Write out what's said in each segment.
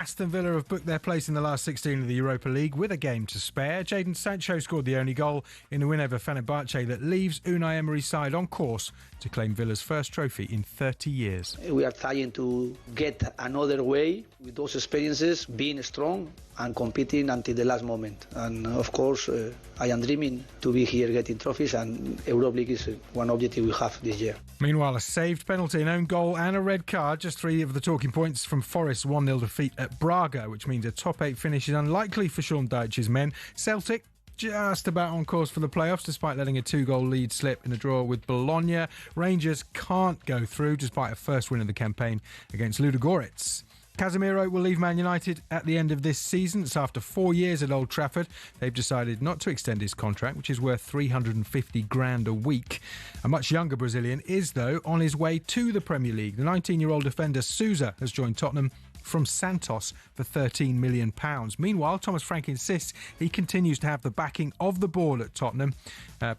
Aston Villa have booked their place in the last 16 of the Europa League with a game to spare. Jadon Sancho scored the only goal in the win over Fenerbahce that leaves Unai Emery's side on course to claim Villa's first trophy in 30 years. We are trying to get another way with those experiences, being strong and competing until the last moment. And of course, I am dreaming to be here getting trophies, and Europa League is one objective we have this year. Meanwhile, a saved penalty, an own goal and a red card. Just three of the talking points from Forest's 1-0 defeat at Braga, which means a top 8 finish is unlikely for Sean Dyche's men. Celtic just about on course for the playoffs despite letting a 2-goal lead slip in a draw with Bologna. Rangers can't go through despite a first win of the campaign against Ludogorets. Casemiro will leave Man United at the end of this season. It's after 4 years at Old Trafford. They've decided not to extend his contract, which is worth 350 grand a week. A much younger Brazilian is, though, on his way to the Premier League. The 19-year-old defender Sousa has joined Tottenham from Santos for £13 million. Meanwhile, Thomas Frank insists he continues to have the backing of the board at Tottenham.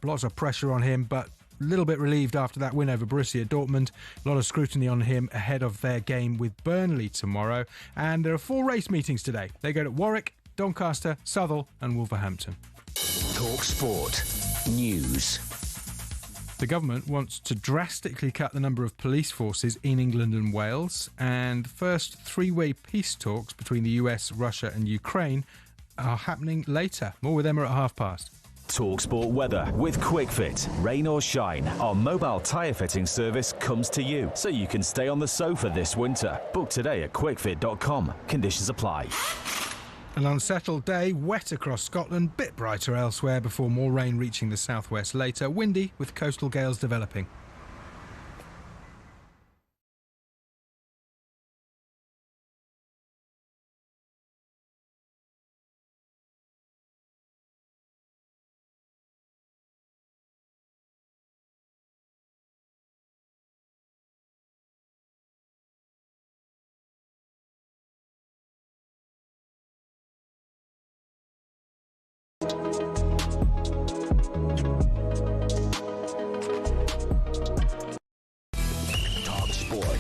Lots of pressure on him, but a little bit relieved after that win over Borussia Dortmund. A lot of scrutiny on him ahead of their game with Burnley tomorrow. And there are 4 race meetings today. They go to Warwick, Doncaster, Southall and Wolverhampton. talkSPORT News. The government wants to drastically cut the number of police forces in England and Wales. And first 3-way peace talks between the US, Russia and Ukraine are happening later. More with Emma at past. talkSPORT weather with QuickFit. Rain or shine, our mobile tyre fitting service comes to you so you can stay on the sofa this winter. Book today at quickfit.com. Conditions apply. An unsettled day, wet across Scotland, bit brighter elsewhere before more rain reaching the southwest later. Windy with coastal gales developing.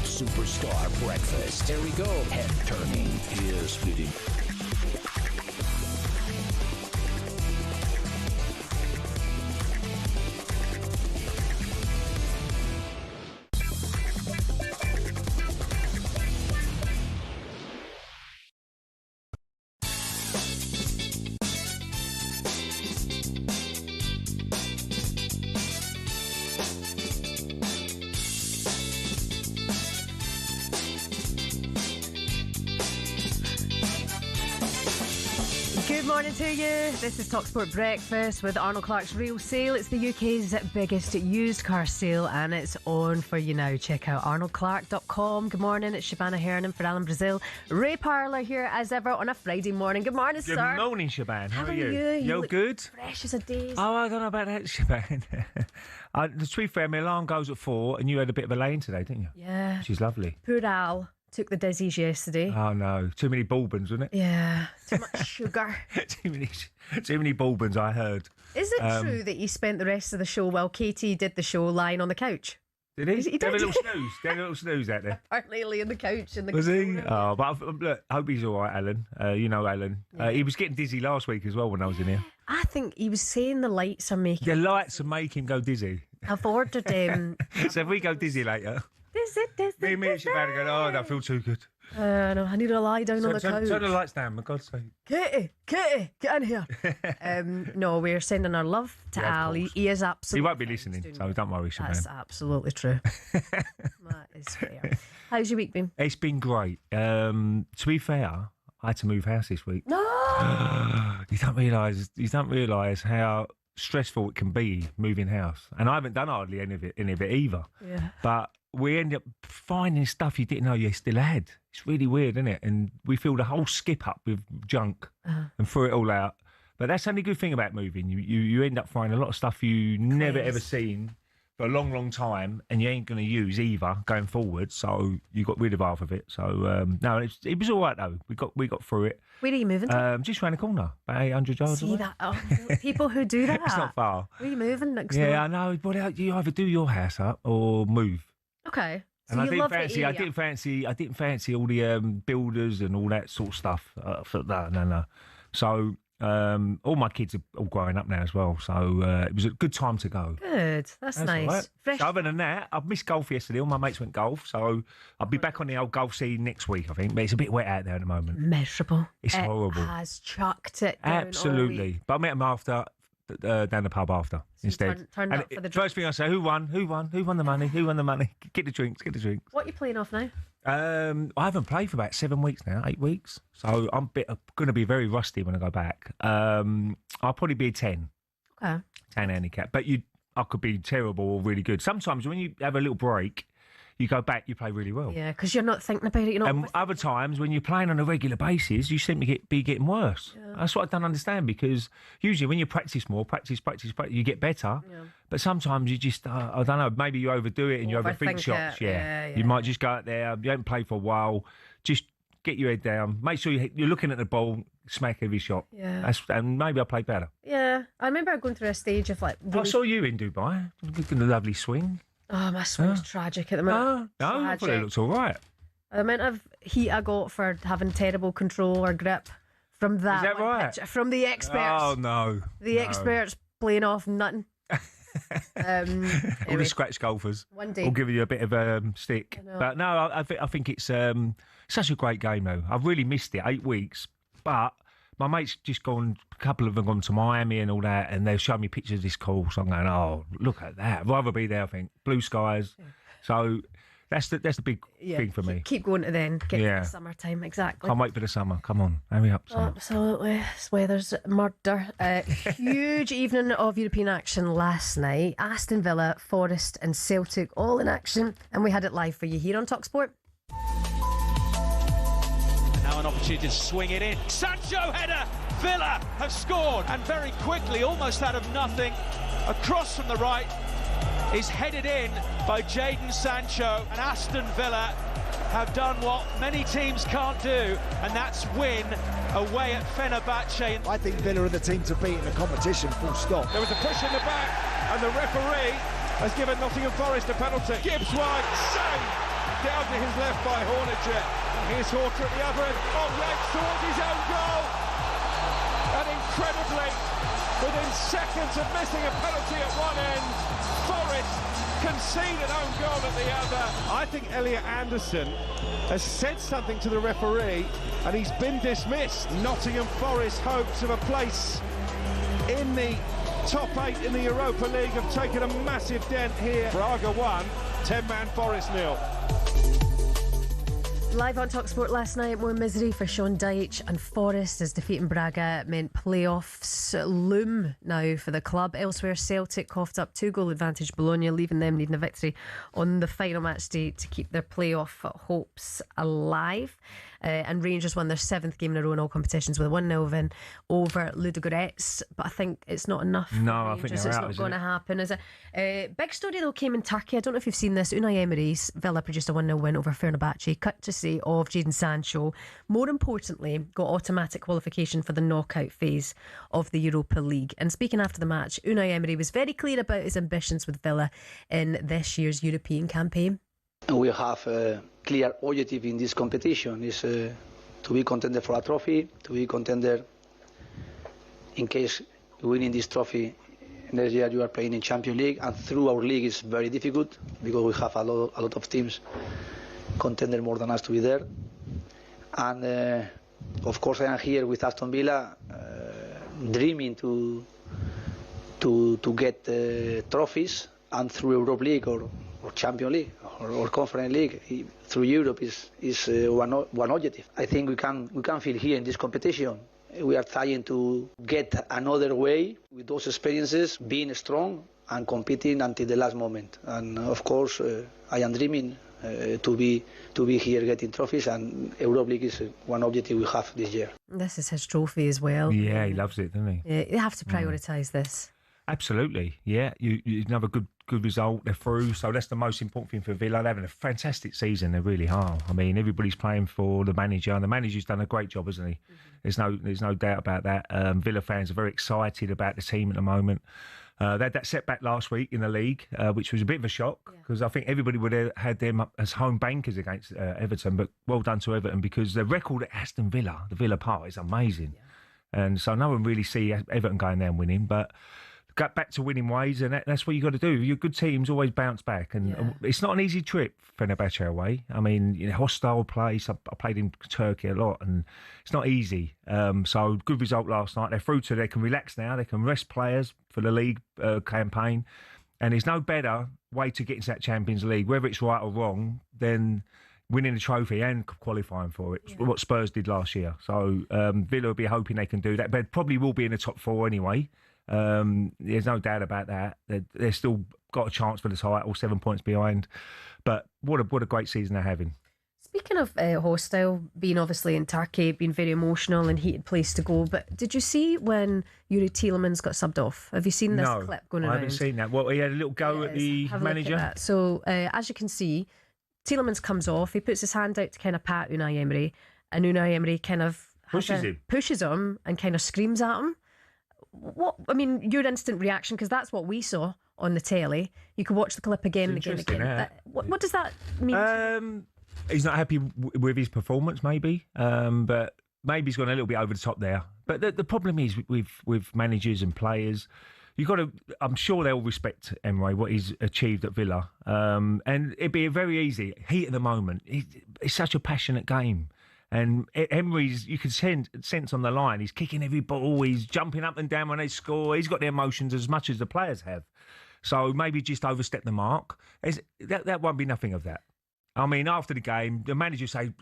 Superstar breakfast. Here we go. Head turning, ear splitting. Good morning to you. This is talkSPORT Breakfast with Arnold Clark's Real Sale. It's the UK's biggest used car sale and it's on for you now. Check out arnoldclark.com. Good morning, it's Shebahn Aherne for Alan Brazil. Ray Parlour here as ever on a Friday morning. Good morning, sir. Good morning, Shebahn. How are you? You You're good? Fresh as a daisy. Oh, I don't know about that, Shebahn. To be fair, my alarm goes at 4 and you had a bit of a lane today, didn't you? Yeah. She's lovely. Poor Al took the dizzies yesterday. Oh, no. Too many bourbons, wasn't it? Yeah. Too much sugar. too many bourbons, I heard. Is it true that you spent the rest of the show while Katie did the show lying on the couch? Did he? He They have a did. little snooze. They have a little snooze out there. Apparently lay on the couch in the Was he? room. Oh, but look, I hope he's all right, Alan. You know Alan. He was getting dizzy last week as well when I was in here. I think he was saying the lights are making... The lights will make him go dizzy. I've ordered So if we go dizzy later, me and Shebahn are going, oh, that feels too good. No, I need to lie down on the couch. Turn the lights down, for God's sake. Katie, get in here. No, we're sending our love to Al. He is absolutely... He won't be listening, so don't worry, Shebahn. That's absolutely true. That is fair. How's your week been? It's been great. To be fair, I had to move house this week. No! You don't realise how stressful it can be moving house. And I haven't done hardly any of it either. Yeah. But we end up finding stuff you didn't know you still had. It's really weird, isn't it? And we filled the whole skip up with junk and threw it all out. But that's the only good thing about moving. You end up finding a lot of stuff you never ever seen for a long, long time, and you ain't going to use either going forward. So you got rid of half of it. So no, it was all right though. We got through it. Where are you moving to? Just round the corner, about 800 yards away. See that? Oh, people who do that. It's not far. Where are you moving next door? Yeah, I know. But you either do your house up or move. Okay. So And you love the area. I didn't fancy all the builders and all that sort of stuff. No. So all my kids are all growing up now as well. So it was a good time to go. Good. That's nice. Right. Fresh. So other than that, I've missed golf yesterday. All my mates went golf, so I'll be back on the old golf scene next week, I think. But it's a bit wet out there at the moment. Miserable. It's horrible. It has chucked it down all Absolutely. week. But I met them after, down the pub after instead. Turned And up for the first thing I say, who won? Who won the money? Who won the money? Get the drinks. What are you playing off now? I haven't played for about 7 weeks now, 8 weeks. So I'm going to be very rusty when I go back. I'll probably be a 10. Okay. 10 handicap. But I could be terrible or really good. Sometimes when you have a little break, you go back, you play really well. Yeah, because you're not thinking about it. You're not. And other times when you're playing on a regular basis, you seem to be getting worse. Yeah. That's what I don't understand, because usually when you practice more, you get better. Yeah. But sometimes you just, I don't know, maybe you overdo it and you overthink shots. Yeah. You might just go out there, you haven't played for a while, just get your head down, make sure you're looking at the ball, smack every shot. Yeah. And maybe I'll play better. Yeah. I remember going through a stage of like... I saw you in Dubai, a lovely swing. Oh, my swing's tragic at the moment. No, I thought it looks all right. The amount of heat I got for having terrible control or grip from that. Is that right? Pitch, from the experts. Oh, no. The experts playing off nothing. Anyway, all the scratch golfers. One day. All giving you a bit of a stick. But no, I think it's such a great game, though. I've really missed it, 8 weeks. But my mates just gone, a couple of them gone to Miami and all that, and they've shown me pictures of this course. I'm going, oh, look at that. I'd rather be there, I think. Blue skies. Yeah. So that's the big thing for me. Keep going to then. Get to the summertime, exactly. Can't wait for the summer. Come on, hurry up. Summer. Absolutely. This weather's murder. Huge evening of European action last night. Aston Villa, Forest and Celtic all in action, and we had it live for you here on talkSPORT. An opportunity to swing it in. Sancho header! Villa have scored, and very quickly, almost out of nothing, across from the right, is headed in by Jadon Sancho. And Aston Villa have done what many teams can't do, and that's win away at Fenerbahce. I think Villa are the team to beat in the competition, full stop. There was a push in the back, and the referee has given Nottingham Forest a penalty. Gibbs wide, save! Down to his left by Hornacek. Here's Horter at the other end, on legs towards his own goal. And incredibly, within seconds of missing a penalty at one end, Forest concede an own goal at the other. I think Elliot Anderson has said something to the referee, and he's been dismissed. Nottingham Forest hopes of a place in the top 8 in the Europa League have taken a massive dent here. Braga 1, 10-man Forest 0. Live on talkSPORT last night, more misery for Sean Dyche and Forest as defeating Braga meant playoffs loom now for the club. Elsewhere, Celtic coughed up 2-goal advantage Bologna, leaving them needing a victory on the final match day to keep their playoff hopes alive. And Rangers won their 7th game in a row in all competitions with a 1-0 win over Ludogorets. But I think it's not enough. No, I think it's not going to happen, is it? Big story though came in Turkey. I don't know if you've seen this. Unai Emery's Villa produced a 1-0 win over Fenerbahce. Courtesy of Jadon Sancho. More importantly, got automatic qualification for the knockout phase of the Europa League. And speaking after the match, Unai Emery was very clear about his ambitions with Villa in this year's European campaign. We have a clear objective in this competition, is to be contender for a trophy, to be contender in case winning this trophy next year you are playing in Champions League, and through our league is very difficult because we have a lot of teams contender more than us to be there. And of course I am here with Aston Villa dreaming to get trophies, and through Europa League or Champions League or Conference League through Europe is one objective. I think we can feel here in this competition. We are trying to get another way with those experiences, being strong and competing until the last moment. And of course, I am dreaming to be here getting trophies, and Europa League is one objective we have this year. This is his trophy as well. Yeah, he loves it, doesn't he? Yeah, you have to prioritise this. Absolutely, yeah. You have a good good result. They're through, so that's the most important thing for Villa. They're having a fantastic season. They really are. I mean, everybody's playing for the manager, and the manager's done a great job, hasn't he? There's no doubt about that. Villa fans are very excited about the team at the moment. They had that setback last week in the league, which was a bit of a shock because I think everybody would have had them up as home bankers against Everton. But well done to Everton because the record at Aston Villa, the Villa Park, is amazing. And so no one really see Everton going there and winning, but got back to winning ways, and that's what you got to do. Your good teams always bounce back, and it's not an easy trip, Fenerbahce away. I mean, hostile place. I played in Turkey a lot, and it's not easy. So good result last night. They're through to. They can relax now. They can rest players for the league campaign, and there's no better way to get into that Champions League, whether it's right or wrong, than winning the trophy and qualifying for it. What Spurs did last year. So Villa will be hoping they can do that, but probably will be in the top 4 anyway. There's no doubt about that. They're still got a chance for the title, 7 points behind. But what a great season they're having. Speaking of hostile, being obviously in Turkey, being very emotional and heated place to go, but did you see when Unai Tielemans got subbed off? Have you seen this clip going around? I haven't seen that. Well, he had a little go at the manager. So as you can see, Tielemans comes off, he puts his hand out to kind of pat Unai Emery, and Unai Emery kind of pushes him and kind of screams at him. Your instant reaction, because that's what we saw on the telly. You could watch the clip again and again. What does that mean? He's not happy with his performance, maybe, but maybe he's gone a little bit over the top there. But the problem is with managers and players, you've got to. I'm sure they'll respect Emery, what he's achieved at Villa, and it'd be very easy. Heat of the moment. It's such a passionate game. And Emery's, you can sense on the line, he's kicking every ball, he's jumping up and down when they score, he's got the emotions as much as the players have. So maybe just overstep the mark. That won't be nothing of that. I mean, after the game, the manager say,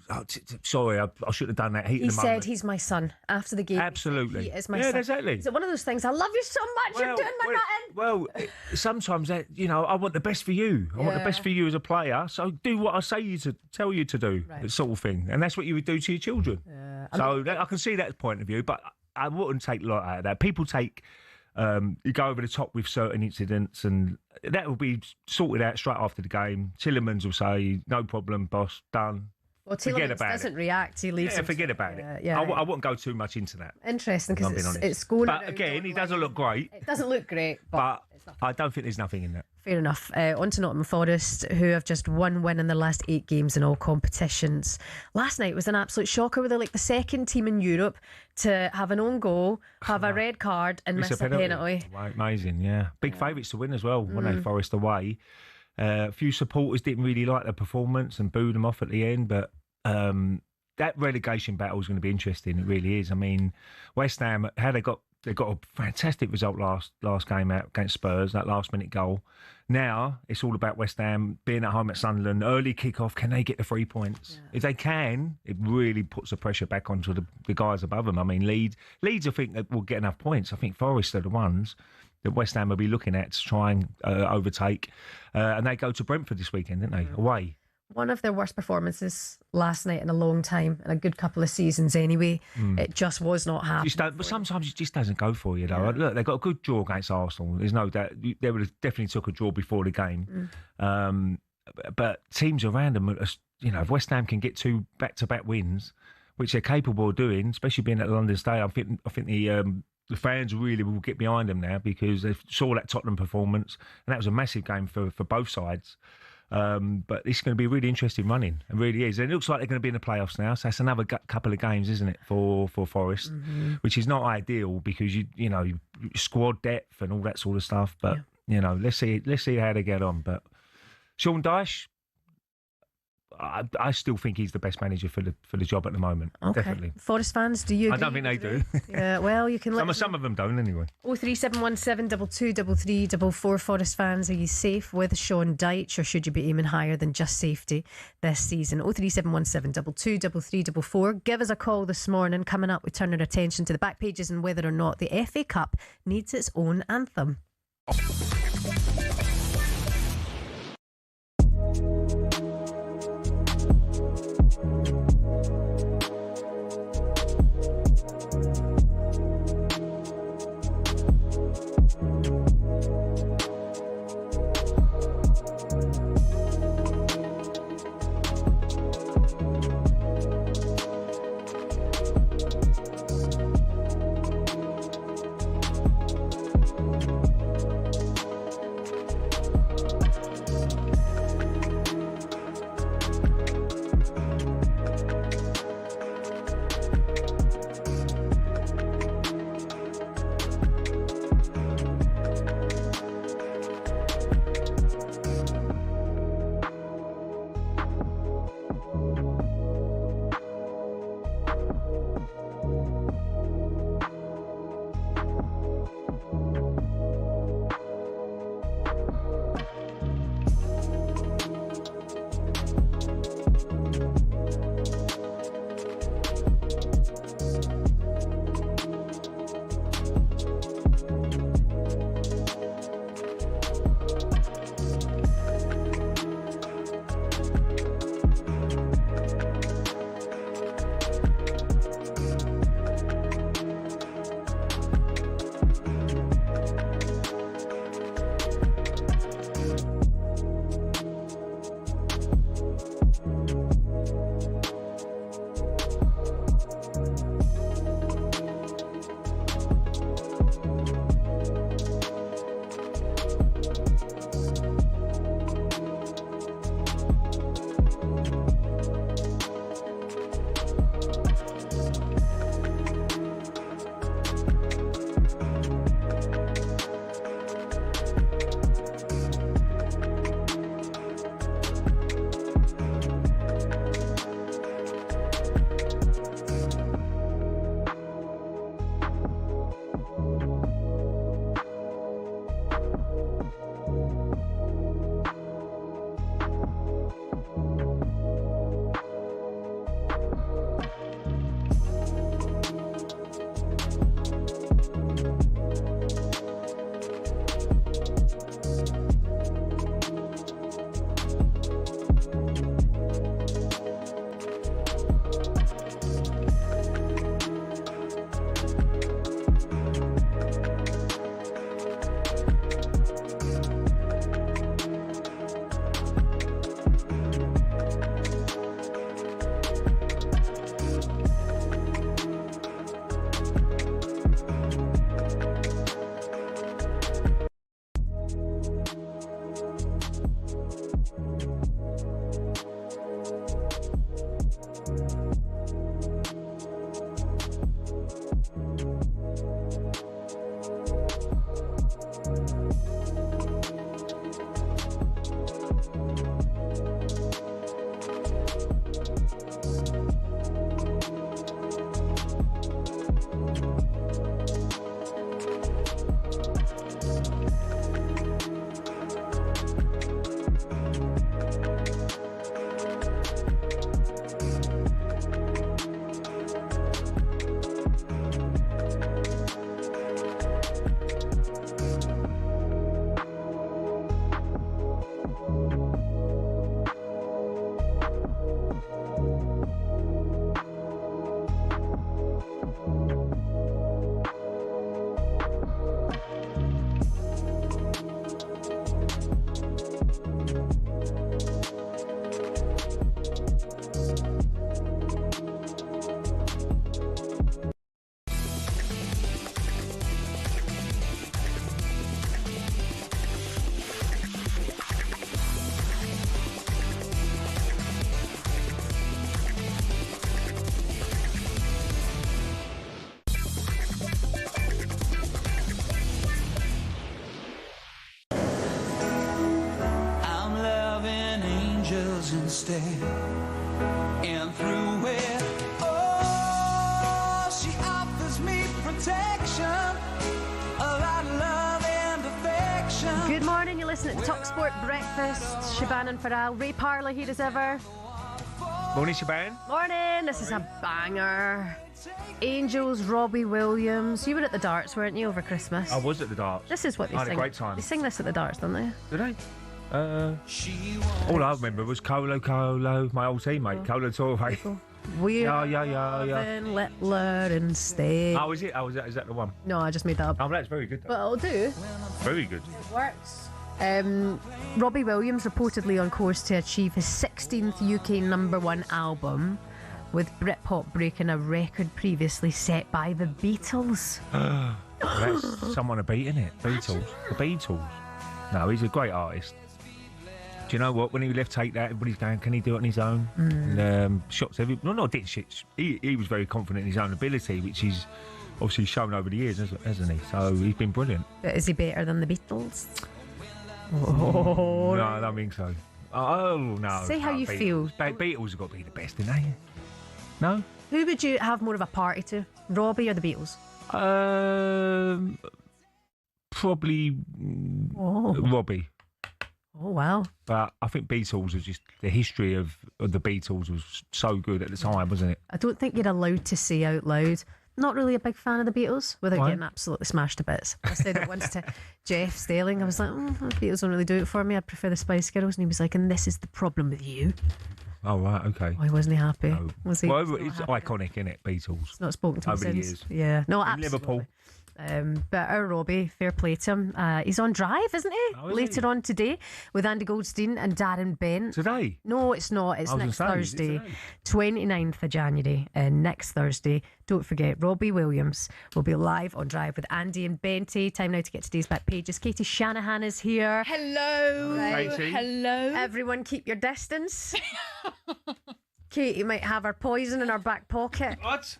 sorry, I should have done that. He said he's my son after the game. Absolutely. He is my son. Yeah, exactly. Is it one of those things, I love you so much, you're doing my nutting? Well, sometimes, I want the best for you. I want the best for you as a player, so do what I tell you to do, sort of thing. And that's what you would do to your children. I can see that point of view, but I wouldn't take a lot out of that. People take... you go over the top with certain incidents, and that will be sorted out straight after the game. Tielemans will say, "No problem, boss, done." Well, Tielemans doesn't react; he leaves. Yeah, forget about it. I wouldn't go too much into that. Interesting, because it's going. But again, he doesn't look great. It doesn't look great, but I don't think there's nothing in that. Fair enough. On to Nottingham Forest, who have just one win in their last 8 games in all competitions. Last night was an absolute shocker. They're like the second team in Europe to have an own goal, have a red card, and miss a penalty. Amazing, yeah. Big favourites to win as well, weren't they, Forest away. A few supporters didn't really like their performance and booed them off at the end, but that relegation battle is going to be interesting. It really is. I mean, West Ham, they got a fantastic result last game out against Spurs, that last-minute goal. Now, it's all about West Ham being at home at Sunderland. Early kick-off, can they get the 3 points? Yeah. If they can, it really puts the pressure back onto the guys above them. I mean, Leeds, I think, will get enough points. I think Forest are the ones that West Ham will be looking at to try and overtake. And they go to Brentford this weekend, didn't they? Yeah. Away. One of their worst performances last night in a long time, in a good couple of seasons anyway. It just was not happening. But sometimes it just doesn't go for you, though. Yeah. Look, they got a good draw against Arsenal. There's no doubt. They would have definitely took a draw before the game. But teams around them, if West Ham can get 2 back-to-back wins, which they're capable of doing, especially being at London Stadium, I think the fans really will get behind them now because they saw that Tottenham performance, and that was a massive game for both sides. But it's going to be a really interesting running. It really is. And it looks like they're going to be in the playoffs now. So that's another couple of games, isn't it, for Forest, which is not ideal because you squad depth and all that sort of stuff. But let's see how they get on. But Sean Dyche, I still think he's the best manager for the job at the moment. Okay. Definitely. Forest fans, do you agree? I don't think they do. Yeah, well, you can let some of them don't anyway. 03717 223344. Forest fans, are you safe with Sean Dyche, or should you be aiming higher than just safety this season? 03717 223344. Give us a call this morning. Coming up, we turn our attention to the back pages and whether or not the FA Cup needs its own anthem. stay. And through it, oh, she offers me protection, a lot of love and affection. Good morning, you're listening to talkSPORT Breakfast. Shebahn Aherne Ray Parlour here as ever. Morning, Shebahn. Morning, this is a banger. Angels, Robbie Williams. You were at the darts, weren't you, over Christmas? I was at the darts. This is what they I sing. had a great time. They sing this at the darts, don't they? Did they? All I remember was Colo, my old teammate, Colo Torre. We Yeah. Littler and stay. Oh, is it? Oh, is that the one? No, I just made that up. Oh, that's very good. But it'll do. Very good. Works. Robbie Williams reportedly on course to achieve his 16th UK #1 album, with Britpop breaking a record previously set by the Beatles. That's someone a beat, isn't it? Beatles. The Beatles. No, he's a great artist. Do you know what? When he left Take That, everybody's going, can he do it on his own? And, shots every... No, not did shit. He was very confident in his own ability, which he's obviously shown over the years, hasn't he? So he's been brilliant. But is he better than the Beatles? Oh, no, I don't think so. Oh, no. Say how you feel. Beatles have got to be the best, didn't they? No? Who would you have more of a party to? Robbie or the Beatles? Probably Robbie. Oh, wow. But I think Beatles was just... The history of the Beatles was so good at the time, wasn't it? I don't think you're allowed to say out loud, not really a big fan of the Beatles, without Why? getting absolutely smashed to bits. I said it once to Jeff Stelling. I was like, the Beatles don't really do it for me. I'd prefer the Spice Girls. And he was like, and this is the problem with you. Oh, right, okay. Why wasn't he happy? No. Was he? Well, Not it's happy? iconic, isn't it, Beatles? He's not spoken to him Over the since. years. Yeah, no, In absolutely. Liverpool. But our Robbie, fair play to him. He's on Drive, isn't he? Oh, is Later he? on today with Andy Goldstein and Darren Bent. Today? No, it's not. It's I was next gonna say, is it Thursday, today? 29th of January. And next Thursday, don't forget, Robbie Williams will be live on Drive with Andy and Benty. Time now to get today's back pages. Katie Shanahan is here. Hello. Katie. Hello. Everyone keep your distance. Katie might have her poison in her back pocket. What?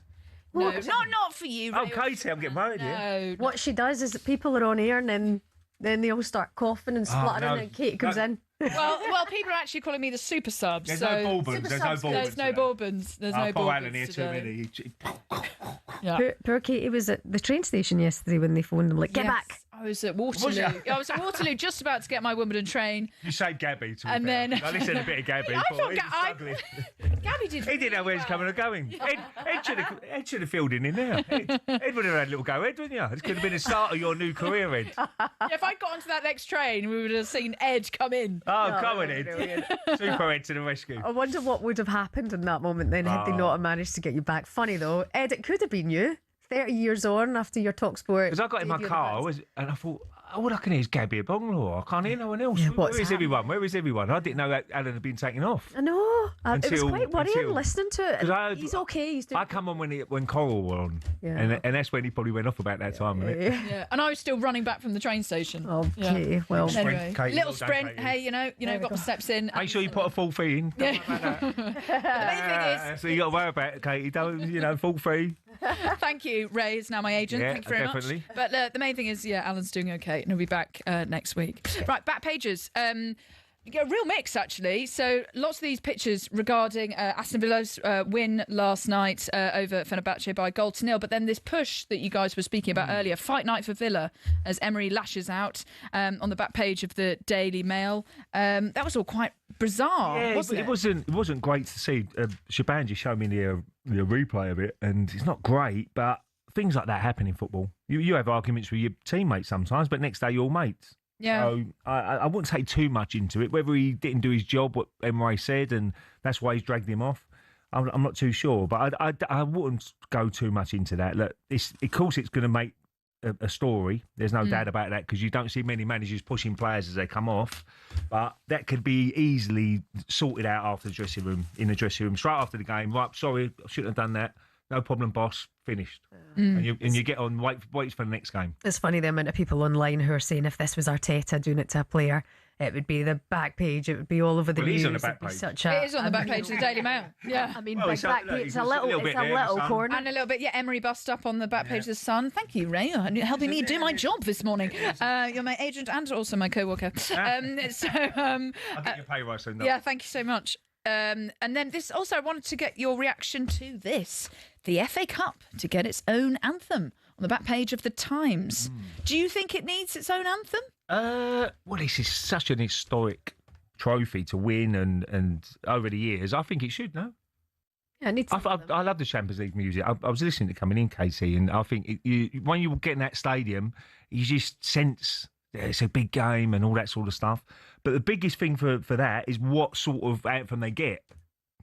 No, not for you. Oh, Ray. Katie, I'm getting married here. No. What she does is that people are on air and then they all start coughing and spluttering no. and Katie comes in. Well, people are actually calling me the super sub. There's so no Bourbons. There's no Bourbons. There's no Bourbons. There's no Paul Bourbons Allen here too today. many. Yeah. Poor Katie was at the train station yesterday when they phoned them, like, get Yes, back. I was at Waterloo. Was ya? I was at Waterloo just about to get my Wimbledon train. You saved Gabby to And be fair. then- I listened to a bit of Gabby. I thought thought he was struggling. Gabby did. He didn't know where he's coming or going. Ed should have filled in there. Ed would have had a little go, Ed, wouldn't you? This could have been the start of your new career, Ed. Yeah, if I'd got onto that next train, we would have seen Ed come in. Oh, come on, Ed. Super Ed to the rescue. I wonder what would have happened in that moment then had they not have managed to get you back. Funny though, Ed, it could have been you 30 years on after your talkSPORT. Because I got in my debut car event. and I thought, all I can hear is Gabby at Bungalow. I can't hear no one else. Yeah, Where what's is everyone? Where is everyone? I didn't know that Alan had been taken off. I know. It was quite worrying listening to it. 'Cause I- He's okay. He's doing I come on when Coral were on, Yeah. and that's when he probably went off about that time. Wasn't it? Yeah, and I was still running back from the train station. Oh, Yeah. Katie. Well, Sprint, Anyway, Katie, little well done, sprint. Katie. Hey, you know, got my steps in. Make sure you put a full fee in. Don't worry about that. The main thing So you got to worry about it, Katie. Don't full fee. thank you, Ray is now my agent. Yeah, Thank you very definitely. much. But the main thing is, Alan's doing okay, and he'll be back next week. Right, back pages. A real mix, actually. So lots of these pictures regarding Aston Villa's win last night over Fenerbahce by 1-0. But then this push that you guys were speaking about earlier, fight night for Villa, as Emery lashes out on the back page of the Daily Mail. That was all quite bizarre, Yeah, wasn't it? It wasn't great to see. Shebahn just showed me the replay of it, and it's not great, but things like that happen in football. You have arguments with your teammates sometimes, but next day you're all mates. Yeah. So I wouldn't take too much into it. Whether he didn't do his job, what Emery said, and that's why he's dragged him off, I'm not too sure. But I wouldn't go too much into that. Look, of course it's going to make a story. There's no doubt about that, because you don't see many managers pushing players as they come off. But that could be easily sorted out after the dressing room, in the dressing room, straight after the game. Right, sorry, I shouldn't have done that. No problem, boss. Finished. And you get on, wait for the next game. it's funny the amount of people online who are saying if this was Arteta doing it to a player, it would be the back page. It would be all over the Well, it news. is on the It'd back be page. such It is on the back page of the Daily Mail. Yeah. I mean, Well, big it's back look, page. It's it's a little bit there, little Sun. corner. And a little bit, Emery bust up on the back page of The Sun. Thank you, Ray, helping me do my job this morning. You're my agent and also my co-worker. I'll get your pay rise soon. Yeah, thank you so much. And then this also, I wanted to get your reaction to this. The FA Cup to get its own anthem on the back page of the Times. Do you think it needs its own anthem? Well, this is such an historic trophy to win, and over the years, I think it should, no? Yeah, it needs I love the Champions League music. I was listening to coming in, Casey, and I think when you get in that stadium, you just sense it's a big game and all that sort of stuff. But the biggest thing for that is what sort of anthem they get.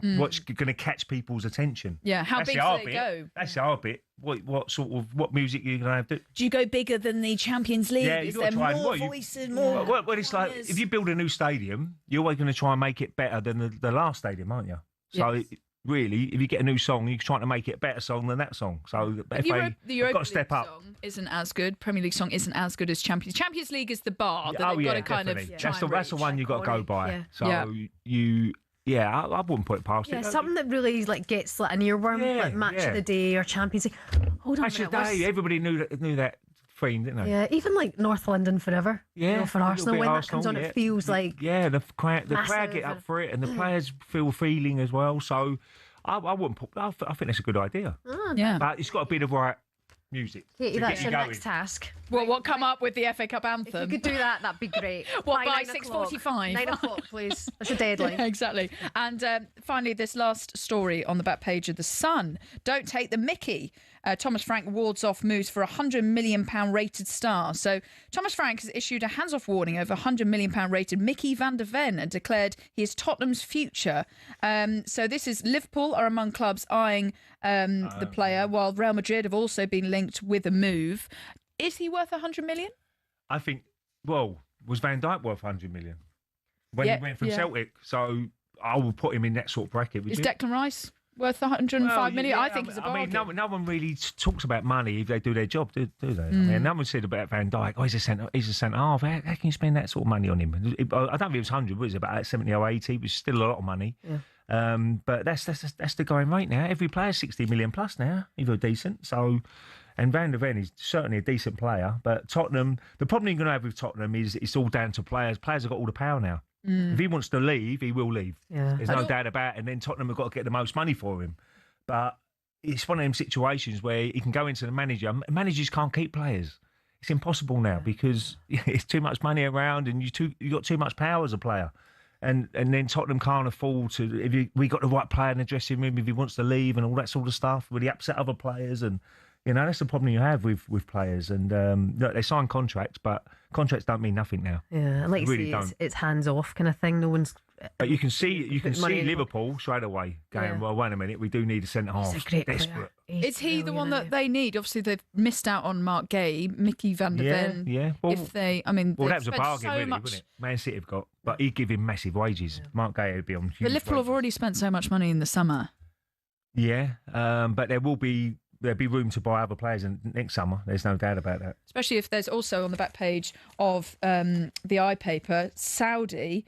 What's going to catch people's attention? Yeah, how big do they go? That's the hard bit. What music you're going to have to? Do you go bigger than the Champions League? Yeah, is there more voices, more? Well, it's like if you build a new stadium, you're always going to try and make it better than the last stadium, aren't you? So really, if you get a new song, you're trying to make it a better song than that song. So the Europa got to step League up. Song isn't as good. Premier League song isn't as good as Champions League is the bar that they've got to kind of try that's the one you've got to go by. Yeah. So you. Yeah, I wouldn't put it past it. Yeah, something that really gets an earworm, like Match of the Day or Champions League. Hold on Match of the Day, everybody knew that theme, didn't they? Yeah, even like North London Forever. Yeah, for Arsenal, when that comes on, it feels like the crowd get up for it, and the players feel feeling as well. So I wouldn't put. I think that's a good idea. Yeah, but it's got to be the right music. Katie, that's your next task. What come up with the FA Cup anthem? If you could do that, that'd be great. What, by 6:45? 9 o'clock, please. That's a deadline. Yeah, exactly. And finally, this last story on the back page of The Sun. Don't take the mickey. Thomas Frank wards off moves for a £100 million rated star. So Thomas Frank has issued a hands-off warning over £100 million rated Mickey van der Ven and declared he is Tottenham's future. So this is Liverpool are among clubs eyeing the player, while Real Madrid have also been linked with a move. Is he worth 100 million? I think, was Van Dijk worth 100 million? When he went from Celtic. So I will put him in that sort of bracket. Is Declan Rice worth 105 million? I think he's a bargain. I mean, no one really talks about money if they do their job, do they? I mean, no one said about Van Dijk, he's a centre half. How can you spend that sort of money on him? I don't think it was 100, was it? About 70 or 80, which is still a lot of money. Yeah. But that's the going rate now. Every player's 60 million plus now, if you're decent. So, and Van der Ven is certainly a decent player. But Tottenham, the problem you're going to have with Tottenham is it's all down to players. Players have got all the power now. If he wants to leave, he will leave. Yeah. There's no doubt about it. And then Tottenham have got to get the most money for him. But it's one of them situations where he can go into the manager. Managers can't keep players. It's impossible now because it's too much money around and you got too much power as a player. And then Tottenham can't afford to. We got the right player in the dressing room if he wants to leave and all that sort of stuff. Will he upset other players? And that's the problem you have with players. And look, they sign contracts, but contracts don't mean nothing now. Yeah, and like you really say, it's hands off kind of thing. No one's. But you can see Liverpool straight away going, well, wait a minute, we do need a centre half. Desperate. Is he the one that they need? Obviously, they've missed out on Mark Gay, Mickey van der Ven. Yeah. Well, that was a bargain, really, wasn't it? Man City have got, but he'd give him massive wages. Yeah. Mark Gay would be on huge But Liverpool have already spent so much money in the summer. Yeah, but there'll be room to buy other players next summer. There's no doubt about that. Especially if there's also on the back page of the iPaper, Saudi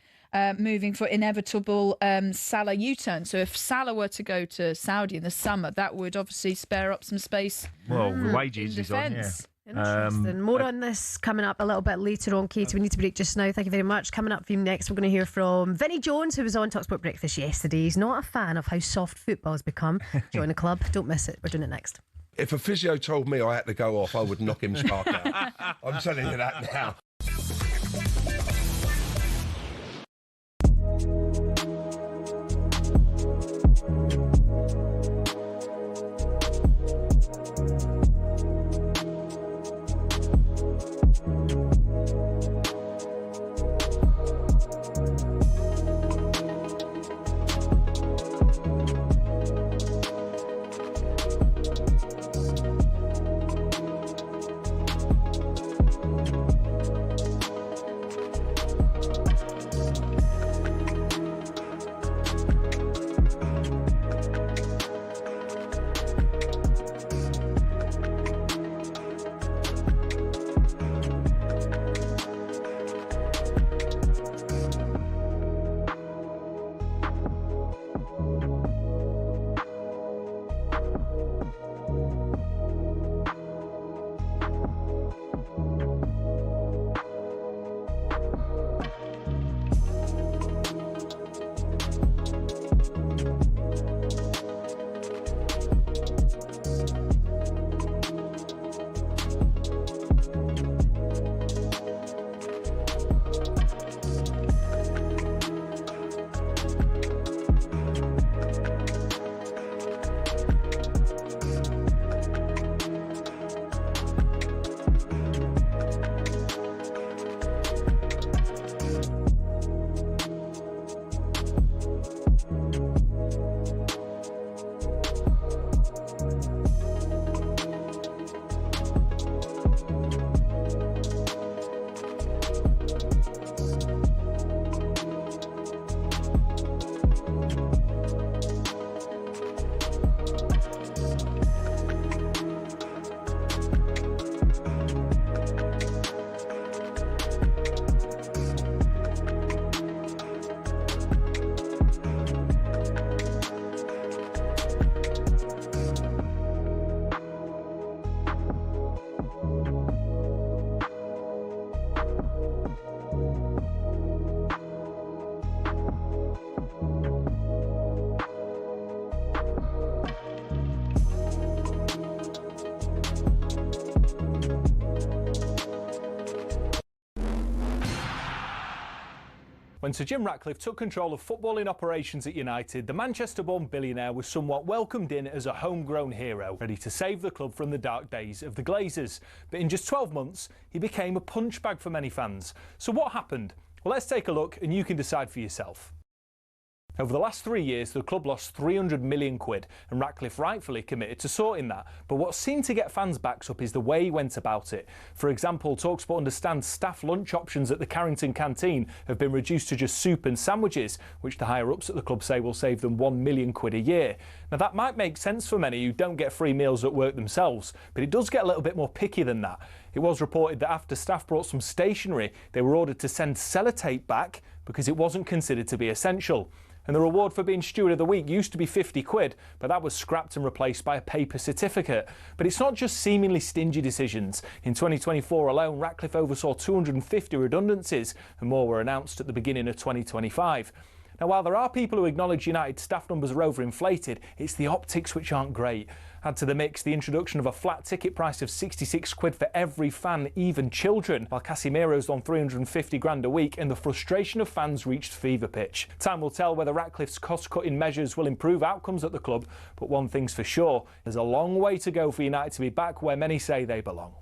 moving for inevitable Salah U-turn. So if Salah were to go to Saudi in the summer, that would obviously spare up some space. Well, the wages is on, yeah. Interesting. More on this coming up a little bit later on, Katie. We need to break just now. Thank you very much. Coming up for you next, we're going to hear from Vinnie Jones, who was on talkSPORT Breakfast yesterday. He's not a fan of how soft football has become. Join the club. Don't miss it. We're doing it next. If a physio told me I had to go off, I would knock him stark out. I'm telling you that now. When Sir Jim Ratcliffe took control of footballing operations at United, the Manchester-born billionaire was somewhat welcomed in as a homegrown hero, ready to save the club from the dark days of the Glazers. But in just 12 months, he became a punchbag for many fans. So what happened? Well, let's take a look and you can decide for yourself. Over the last 3 years, the club lost 300 million quid, and Ratcliffe rightfully committed to sorting that. But what seemed to get fans' backs up is the way he went about it. For example, talkSPORT understands staff lunch options at the Carrington canteen have been reduced to just soup and sandwiches, which the higher-ups at the club say will save them 1 million quid a year. Now, that might make sense for many who don't get free meals at work themselves, but it does get a little bit more picky than that. It was reported that after staff brought some stationery, they were ordered to send sellotape back because it wasn't considered to be essential. And the reward for being Steward of the Week used to be 50 quid, but that was scrapped and replaced by a paper certificate. But it's not just seemingly stingy decisions. In 2024 alone, Ratcliffe oversaw 250 redundancies, and more were announced at the beginning of 2025. Now, while there are people who acknowledge United staff numbers are overinflated, it's the optics which aren't great. Add to the mix the introduction of a flat ticket price of 66 quid for every fan, even children, while Casemiro's on 350 grand a week, and the frustration of fans reached fever pitch. Time will tell whether Ratcliffe's cost-cutting measures will improve outcomes at the club, but one thing's for sure, there's a long way to go for United to be back where many say they belong.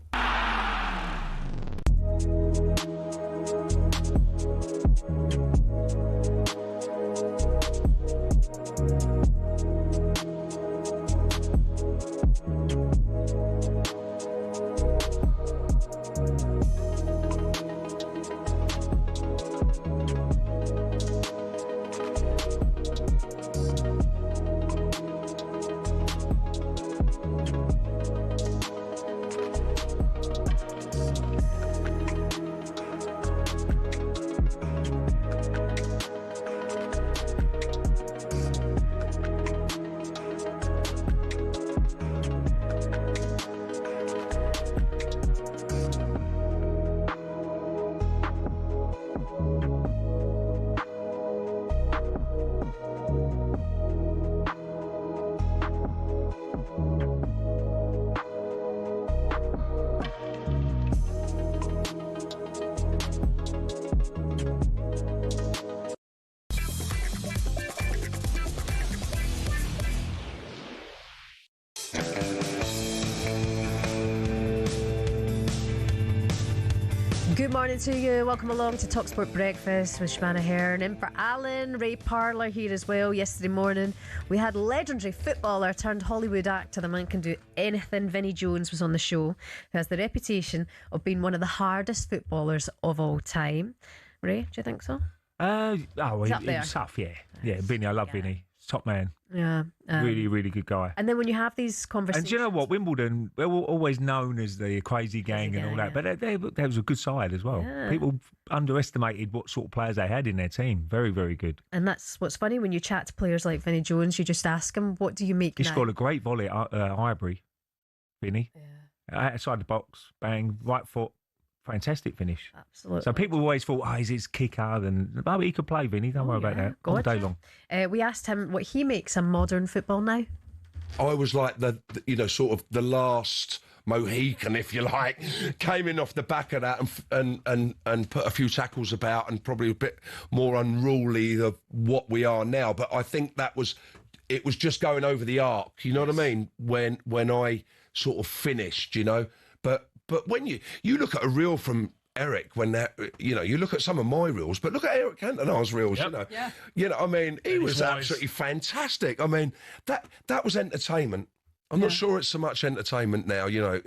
Good morning to you. Welcome along to talkSPORT Breakfast with Shebahn Aherne in for Alan Ray Parlour here as well. Yesterday morning we had legendary footballer turned Hollywood actor, the man can do anything, Vinnie Jones was on the show, who has the reputation of being one of the hardest footballers of all time. Ray, do you think so? He was tough, yeah. Yeah, Vinnie, I love Vinnie. Top man. Yeah. Really, really good guy. And then when you have these conversations... And do you know what? Wimbledon, they were always known as the crazy gang and all that, but there was a good side as well. Yeah. People underestimated what sort of players they had in their team. Very, very good. And that's what's funny, when you chat to players like Vinnie Jones, you just ask him, what do you make He now? scored a great volley at Highbury, Vinnie. Yeah. Outside the box, bang, right foot. Fantastic finish. Absolutely. So people always thought, is his kick hard? But he could play, Vinnie. Don't worry about that. All day long. We asked him what he makes of modern football now. I was like the sort of the last Mohican, if you like, came in off the back of that and put a few tackles about, and probably a bit more unruly of what we are now. But I think it was just going over the arc. You know what I mean? When I sort of finished, you know. But when you look at a reel from Eric, when that, you look at some of my reels, but look at Eric Cantona's reels, I mean, he was absolutely fantastic. I mean, that was entertainment. I'm not sure it's so much entertainment now. You know,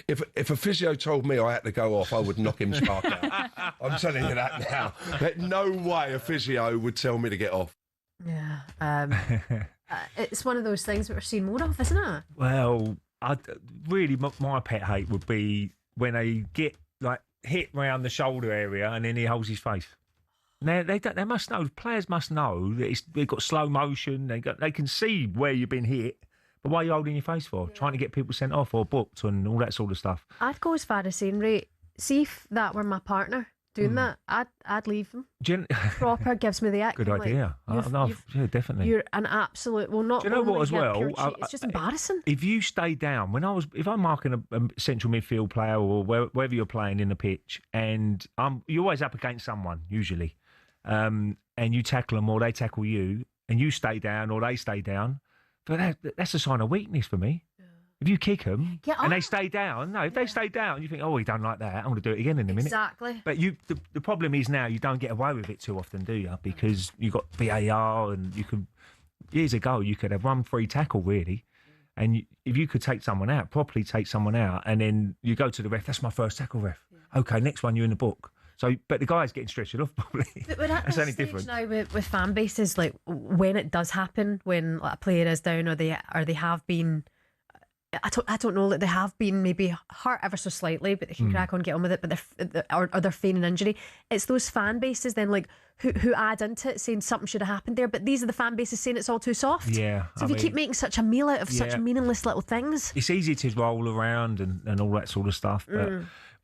if a physio told me I had to go off, I would knock him spark out. I'm telling you that now. No way a physio would tell me to get off. Yeah. It's one of those things that we're seeing more of, isn't it? Well, my pet hate would be when they get hit round the shoulder area and then he holds his face. Now they must know. Players must know that they've got slow motion. They can see where you've been hit. But why are you holding your face for? Trying to get people sent off or booked and all that sort of stuff. I'd go as far as saying, Ray, see if that were my partner doing that, I'd leave him. Proper gives me the act. Good idea. Yeah, definitely. You're an absolute. Well, not. Do you know what as well? It's just embarrassing. If you stay down, if I'm marking a central midfield player or wherever you're playing in the pitch, and you're always up against someone usually, and you tackle them or they tackle you, and you stay down or they stay down, but that's a sign of weakness for me. If you kick them and they stay down, if they stay down, you think, oh, he don't like that. I'm going to do it again in a minute. Exactly. But the problem is now you don't get away with it too often, do you? Because you've got VAR and years ago, you could have one free tackle, really. And if you could properly take someone out, and then you go to the ref, that's my first tackle, ref. Yeah. Okay, next one, you're in the book. So, but the guy's getting stretched off, probably. But that's only different now with fan bases. Like when it does happen, when like, a player is down, or they have been. I don't know that they have been maybe hurt ever so slightly, but they can crack on, get on with it. But they're feigning injury. It's those fan bases then, like who add into it, saying something should have happened there. But these are the fan bases saying it's all too soft. Yeah. So if you keep making such a meal out of such meaningless little things, it's easy to roll around and all that sort of stuff. But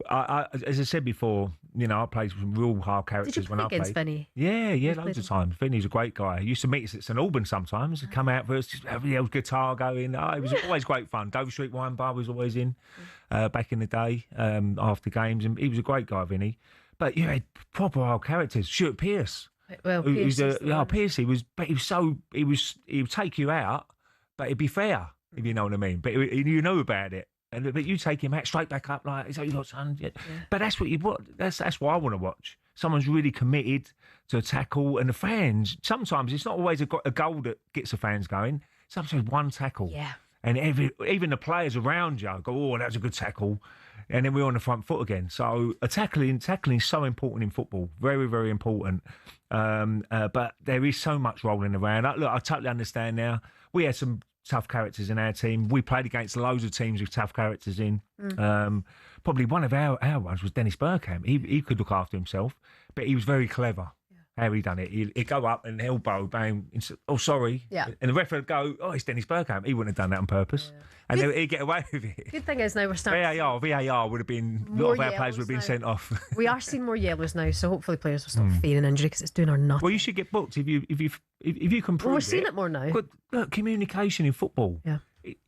I, as I said before, I played some real hard characters when I played. Did you play against Vinnie? Yeah, loads of times. Vinnie's a great guy. He used to meet us at St Albans sometimes. He'd come out for us, have the old guitar going. It was always great fun. Dover Street Wine Bar was always in back in the day after games, and he was a great guy, Vinnie. But you had proper hard characters. Stuart Pearce. Well, Pearce. Pearce. He would take you out, but it'd be fair, if you know what I mean. But you know about it. But you take him out straight back up like, is that you got son? Yeah. But that's what you want. That's what I want to watch. Someone's really committed to a tackle, and the fans. Sometimes it's not always a goal that gets the fans going. Sometimes one tackle. Yeah. And even the players around you go, oh, that was a good tackle, and then we're on the front foot again. So tackling is so important in football, very, very important. But there is so much rolling around. Look, I totally understand now. We had some tough characters in our team. We played against loads of teams with tough characters in. Probably one of our ones was Dennis Bergkamp. He could look after himself, but he was very clever. How he done it. He'd go up and elbow, bang, oh, sorry. Yeah. And the ref would go, oh, it's Dennis Bergkamp. He wouldn't have done that on purpose. Yeah. And he'd get away with it. Good thing is now we're starting. VAR would have been, a lot of our players would have been sent off. We are seeing more yellows now, so hopefully players will stop fearing injury because it's doing our nothing. Well, you should get booked if you can prove it. We're seeing it more now. But look, communication in football. Yeah.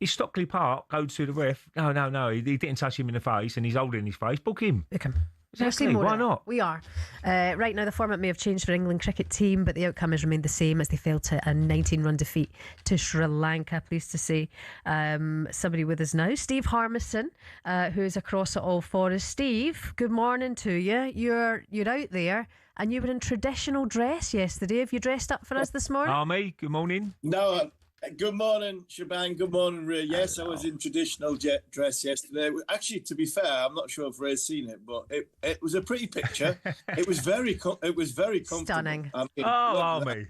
Is Stockley Park go to the ref? No, he didn't touch him in the face and he's holding his face. Book him. Book him. Exactly. Why not? We are. Right now, the format may have changed for England cricket team, but the outcome has remained the same as they fell to a 19-run defeat to Sri Lanka. Pleased to say somebody with us now, Steve Harmison, who is across at All Forest. Steve, good morning to you. You're out there, and you were in traditional dress yesterday. Have you dressed up for us this morning? Army, good morning. No. Good morning, Shebahn. Good morning, Ray. Yes, I was in traditional dress yesterday. Actually, to be fair, I'm not sure if Ray's seen it, but it was a pretty picture. It was very comfortable. Stunning. I mean, Army.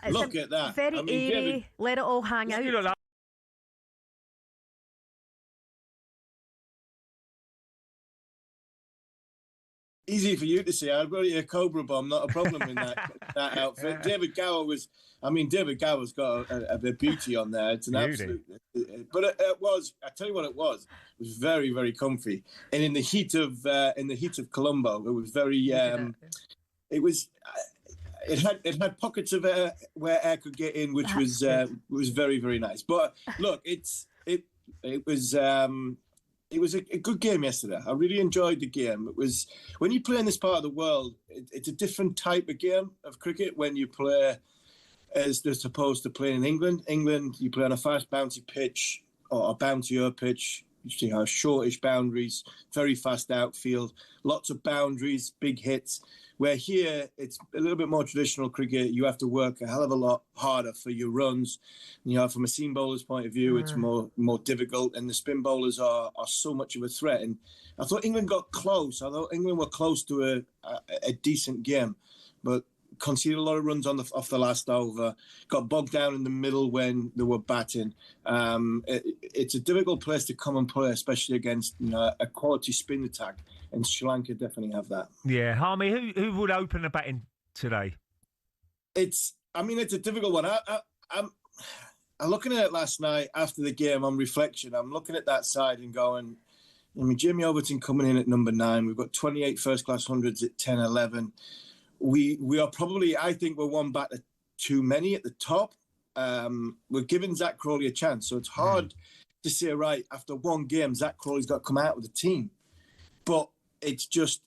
Look at that. Very airy. Let it all hang out. Easy for you to see. I've got a Cobra bomb, not a problem in that outfit. David Gower's got a beauty on there. It's an absolute. But it was. I tell you what, it was very, very comfy. And in the heat of Colombo, it was very. It had pockets of air where air could get in, which was very, very nice. But look, it was a good game yesterday. I really enjoyed the game. It was when you play in this part of the world, it's a different type of game of cricket when you play as opposed to playing in England. England, you play on a fast bouncy pitch or a bouncier pitch. You have shortish boundaries, very fast outfield, lots of boundaries, big hits. Where here, it's a little bit more traditional cricket. You have to work a hell of a lot harder for your runs. From a seam bowler's point of view, it's more difficult. And the spin bowlers are so much of a threat. And I thought England got close. I thought England were close to a decent game. But conceded a lot of runs off the last over. Got bogged down in the middle when they were batting. It's a difficult place to come and play, especially against a quality spin attack. And Sri Lanka definitely have that. Yeah, Harmy, who would open the batting today? It's a difficult one. I'm looking at it last night after the game on reflection. I'm looking at that side and going, Jamie Overton coming in at number 9. We've got 28 first-class hundreds at 10, 11. We are probably, I think we're one batter too many at the top. We're giving Zach Crawley a chance. So it's hard to say, right, after one game, Zach Crawley's got to come out with the team. But it's just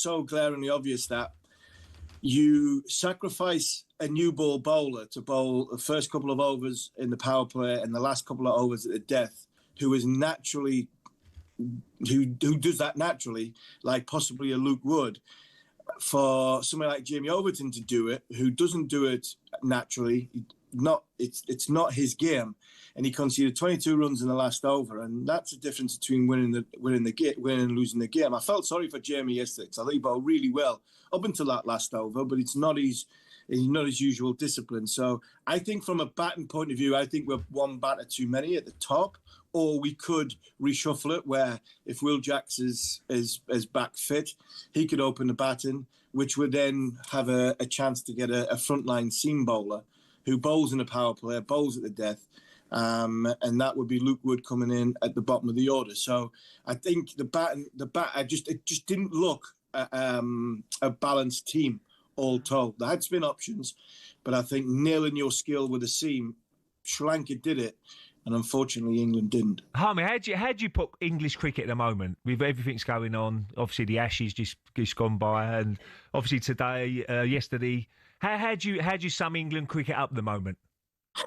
so glaringly obvious that you sacrifice a new ball bowler to bowl the first couple of overs in the power play and the last couple of overs at the death, who does that naturally, like possibly a Luke Wood, for somebody like Jamie Overton to do it, who doesn't do it naturally. It's not his game, and he conceded 22 runs in the last over, and that's the difference between winning and losing the game. I felt sorry for Jamie yesterday because I thought he bowled really well up until that last over, but it's not his usual discipline. So I think from a batting point of view, I think we're one batter too many at the top, or we could reshuffle it where if Will Jacks is back fit, he could open the batting, which would then have a chance to get a frontline seam bowler who bowls in a power play, bowls at the death, and that would be Luke Wood coming in at the bottom of the order. So I think it just didn't look a balanced team all told. There had spin options, but I think nailing your skill with a seam, Sri Lanka did it, and unfortunately England didn't. Harmy, how do you put English cricket at the moment with everything's going on? Obviously the Ashes just gone by, and obviously today, yesterday. How do you sum England cricket up at the moment?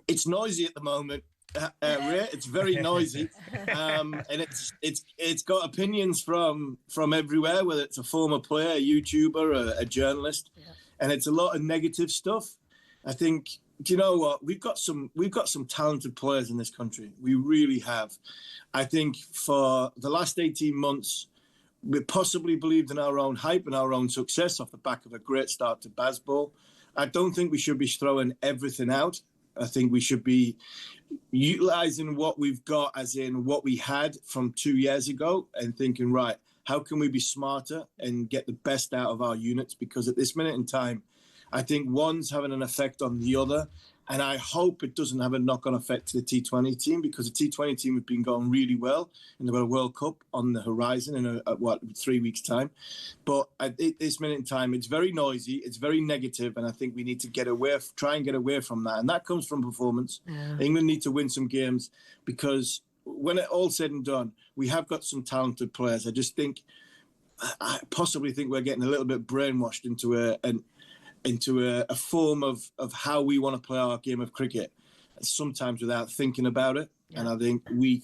It's noisy at the moment, Ray. It's very noisy, and it's got opinions from everywhere, whether it's a former player, a YouTuber, a journalist, and it's a lot of negative stuff. I think. Do you know what? We've got some talented players in this country. We really have. I think for the last 18 months, we possibly believed in our own hype and our own success off the back of a great start to Bazball. I don't think we should be throwing everything out. I think we should be utilising what we've got, as in what we had from 2 years ago, and thinking, right, how can we be smarter and get the best out of our units? Because at this minute in time, I think one's having an effect on the other, and I hope it doesn't have a knock-on effect to the T20 team, because the T20 team have been going really well, and they've got a World Cup on the horizon in 3 weeks' time. But at this minute in time, it's very noisy, it's very negative, and I think we need to try and get away from that. And that comes from performance. Yeah. England need to win some games, because when it all said and done, we have got some talented players. I possibly think we're getting a little bit brainwashed into a form of how we want to play our game of cricket, sometimes without thinking about it. Yeah. And I think we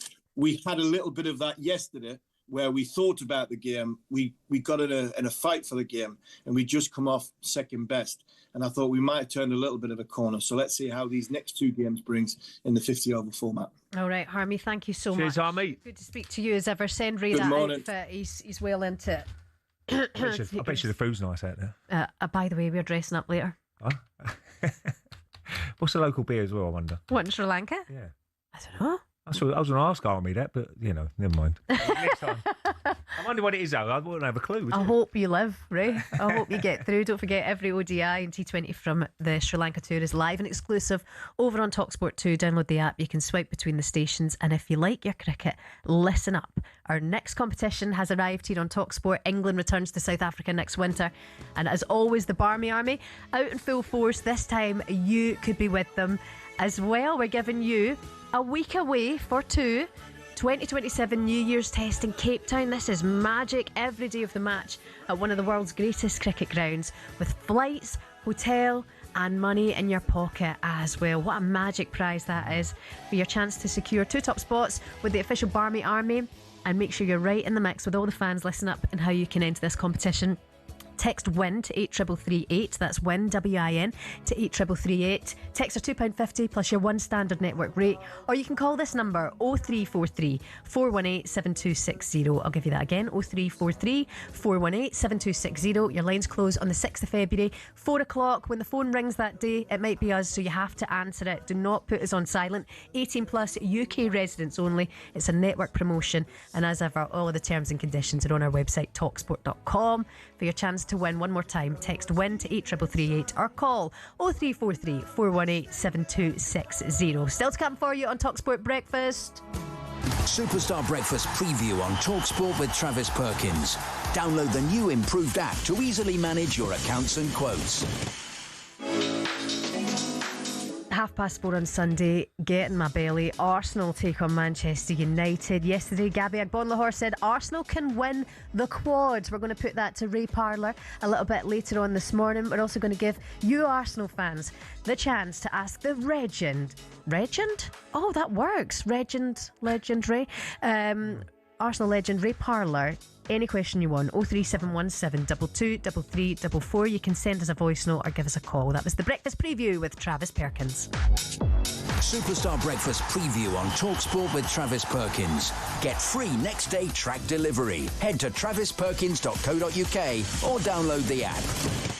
had a little bit of that yesterday, where we thought about the game, we got in a fight for the game, and we just come off second best. And I thought we might have turned a little bit of a corner. So let's see how these next two games brings in the 50-over format. All right, Harmy, thank you so much. Cheers, Harmy. Good to speak to you as ever. Send Ray that outfit. He's well into it. I bet you the food's nice out there. By the way, we're dressing up later. Oh? What's the local beer as well, I wonder? What, in Sri Lanka? Yeah. I don't know. I was going to ask Army that, but, never mind. Next time. I wonder what it is, though. I wouldn't have a clue. I hope you live, Ray. I hope you get through. Don't forget, every ODI and T20 from the Sri Lanka tour is live and exclusive over on talkSPORT 2. Download the app. You can swipe between the stations. And if you like your cricket, listen up. Our next competition has arrived here on talkSPORT. England returns to South Africa next winter. And as always, the Barmy Army out in full force. This time, you could be with them as well. We're giving you a week away for 2027 New Year's Test in Cape Town. This is magic every day of the match at one of the world's greatest cricket grounds, with flights, hotel and money in your pocket as well. What a magic prize that is for your chance to secure 2 top spots with the official Barmy Army. And make sure you're right in the mix with all the fans. Listen up and how you can enter this competition. Text WIN to 83338. That's WIN, W-I-N, to 83338. Texts are £2.50 plus your one standard network rate. Or you can call this number 0343 418 7260. I'll give you that again, 0343 418 7260. Your lines close on the 6th of February, 4 o'clock. When the phone rings that day, it might be us, so you have to answer it. Do not put us on silent. 18 plus, UK residents only. It's a network promotion. And as ever, all of the terms and conditions are on our website, talksport.com. For your chance to win, one more time, text WIN to 83338 or call 0343 418 7260. Still to come for you on talkSPORT Breakfast. Superstar Breakfast preview on talkSPORT with Travis Perkins. Download the new improved app to easily manage your accounts and quotes. 4:30 on Sunday. Get in my belly. Arsenal take on Manchester United. Yesterday, Gabby Agbonlahor said Arsenal can win the quad. We're going to put that to Ray Parlour a little bit later on this morning. We're also going to give you Arsenal fans the chance to ask the legend? Oh, that works. Legend Ray. Arsenal legend Ray Parlour. Any question you want, 03717 22 3344. You can send us a voice note or give us a call. That was the Breakfast Preview with Travis Perkins. Superstar Breakfast Preview on talkSPORT with Travis Perkins. Get free next day track delivery. Head to travisperkins.co.uk or download the app.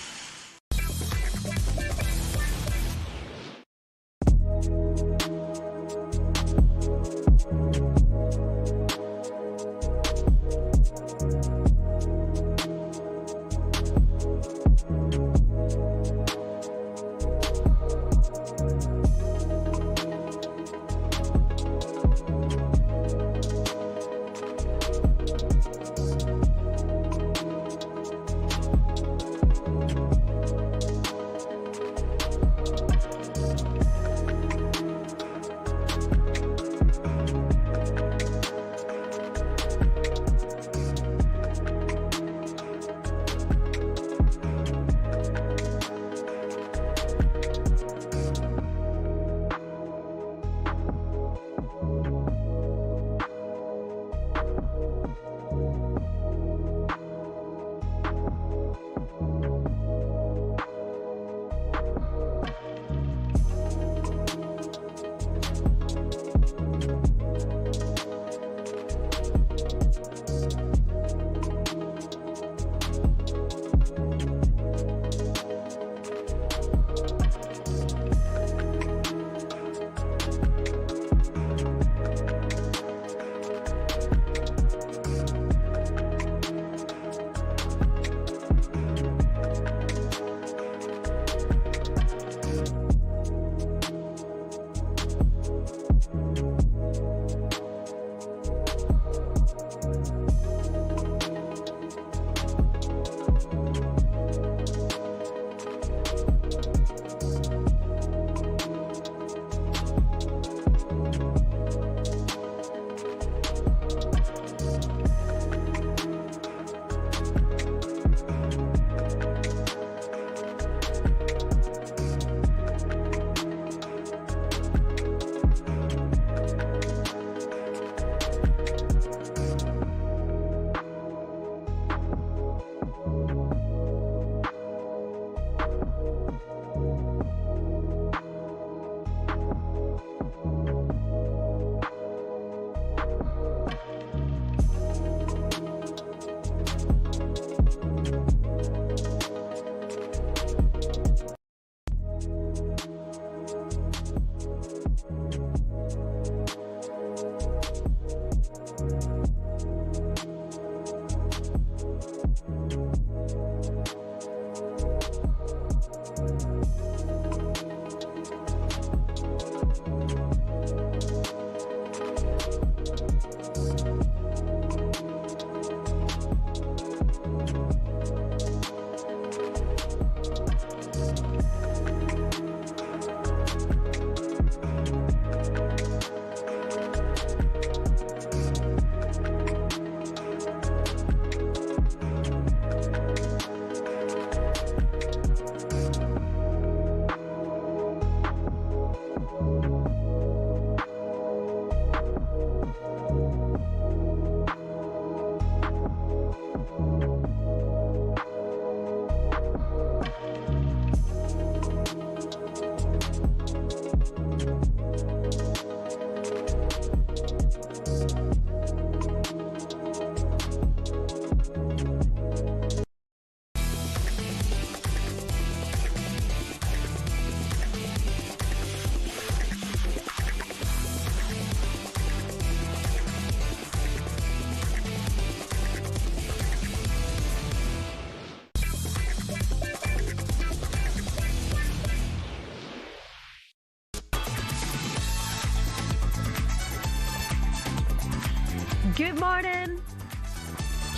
Good morning.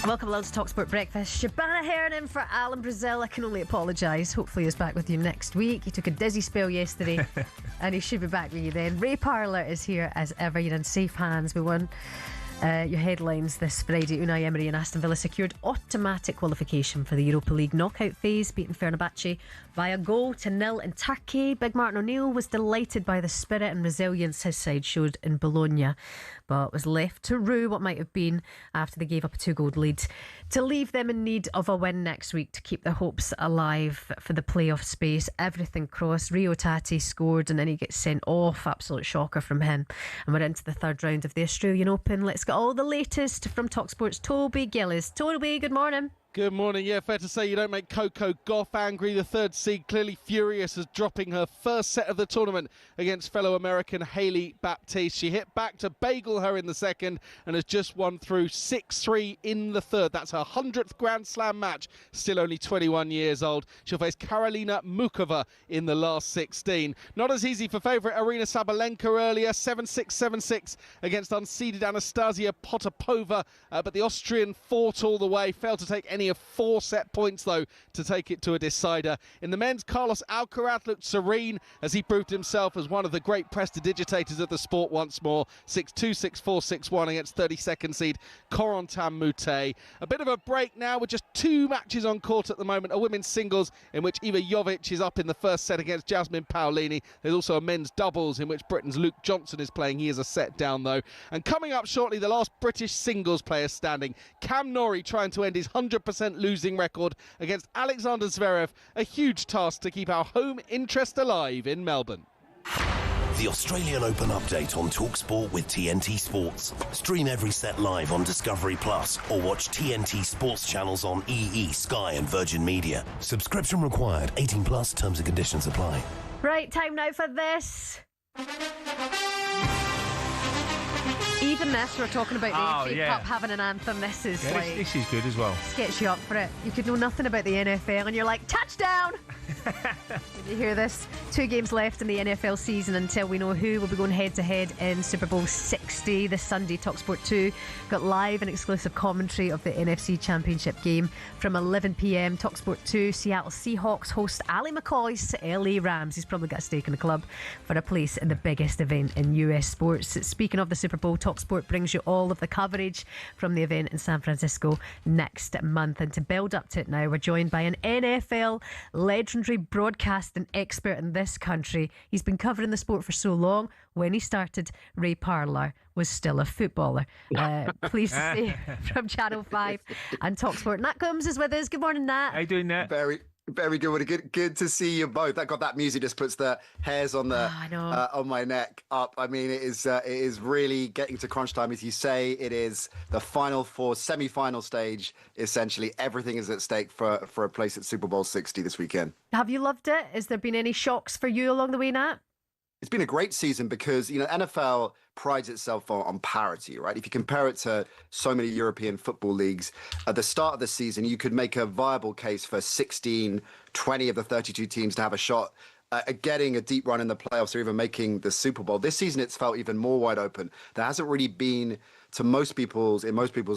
Welcome along to talkSPORT Breakfast. Shebahn Aherne in for Alan Brazil. I can only apologise. Hopefully he's back with you next week. He took a dizzy spell yesterday and he should be back with you then. Ray Parlour is here as ever. You're in safe hands. We won your headlines this Friday. Unai Emery and Aston Villa secured automatic qualification for the Europa League knockout phase, beating Fenerbahce by a goal to nil in Turkey. Big Martin O'Neill was delighted by the spirit and resilience his side showed in Bologna, but was left to rue what might have been after they gave up a 2-goal lead, to leave them in need of a win next week to keep their hopes alive for the playoff space. Everything crossed. Rio Tati scored and then he gets sent off. Absolute shocker from him. And we're into the third round of the Australian Open. Let's get all the latest from talkSPORT's Toby Gillis. Toby, good morning. Good morning. Yeah, fair to say you don't make Coco Gauff angry. The third seed clearly furious as dropping her first set of the tournament against fellow American Hailey Baptiste. She hit back to bagel her in the second and has just won through 6-3 in the third. That's her 100th Grand Slam match, still only 21 years old. She'll face Karolina Mukova in the last 16. Not as easy for favourite Arina Sabalenka earlier, 7-6, 7-6 against unseeded Anastasia Potapova, but the Austrian fought all the way, failed to take any of 4 set points though to take it to a decider. In the men's, Carlos Alcaraz looked serene as he proved himself as one of the great prestidigitators of the sport once more. 6-2, 6-4, 6-1 against 32nd seed Corentin Moutet. A bit of a break now with just 2 matches on court at the moment. A women's singles in which Iva Jovic is up in the first set against Jasmine Paolini. There's also a men's doubles in which Britain's Luke Johnson is playing. He is a set down though. And coming up shortly, the last British singles player standing, Cam Norrie, trying to end his 100% losing record against Alexander Zverev. A huge task to keep our home interest alive in Melbourne. The Australian Open update on talkSPORT with TNT Sports. Stream every set live on Discovery Plus or watch TNT Sports channels on EE, Sky and Virgin Media. Subscription required. 18 plus. Terms and conditions apply. Right, time now for this. Even this, we're talking about the FA Cup having an anthem. This is this is good as well. Gets you up for it. You could know nothing about the NFL and you're like, touchdown! When you hear this, 2 games left in the NFL season until we know who will be going head-to-head in Super Bowl 60 this Sunday. talkSPORT 2 got live and exclusive commentary of the NFC Championship game from 11 p.m. talkSPORT 2, Seattle Seahawks host Ali McCoy's LA Rams. He's probably got a stake in the club for a place in the biggest event in US sports. Speaking of the Super Bowl, talkSPORT brings you all of the coverage from the event in San Francisco next month. And to build up to it now, we're joined by an NFL legendary broadcasting expert in this country. He's been covering the sport for so long. When he started, Ray Parlour was still a footballer. Pleased to say from Channel 5 and talkSPORT. Nat Combs is with us. Good morning, Nat. How you doing, Nat? Very good. Good to see you both. That music just puts the hairs on the on my neck up. I mean, it is really getting to crunch time, as you say. It is the final 4 semi-final stage. Essentially, everything is at stake for a place at Super Bowl 60 this weekend. Have you loved it? Has there been any shocks for you along the way, Nat? It's been a great season because, NFL prides itself on parity, right? If you compare it to so many European football leagues, at the start of the season, you could make a viable case for 16, 20 of the 32 teams to have a shot at getting a deep run in the playoffs or even making the Super Bowl. This season, it's felt even more wide open. There hasn't really been, in most people's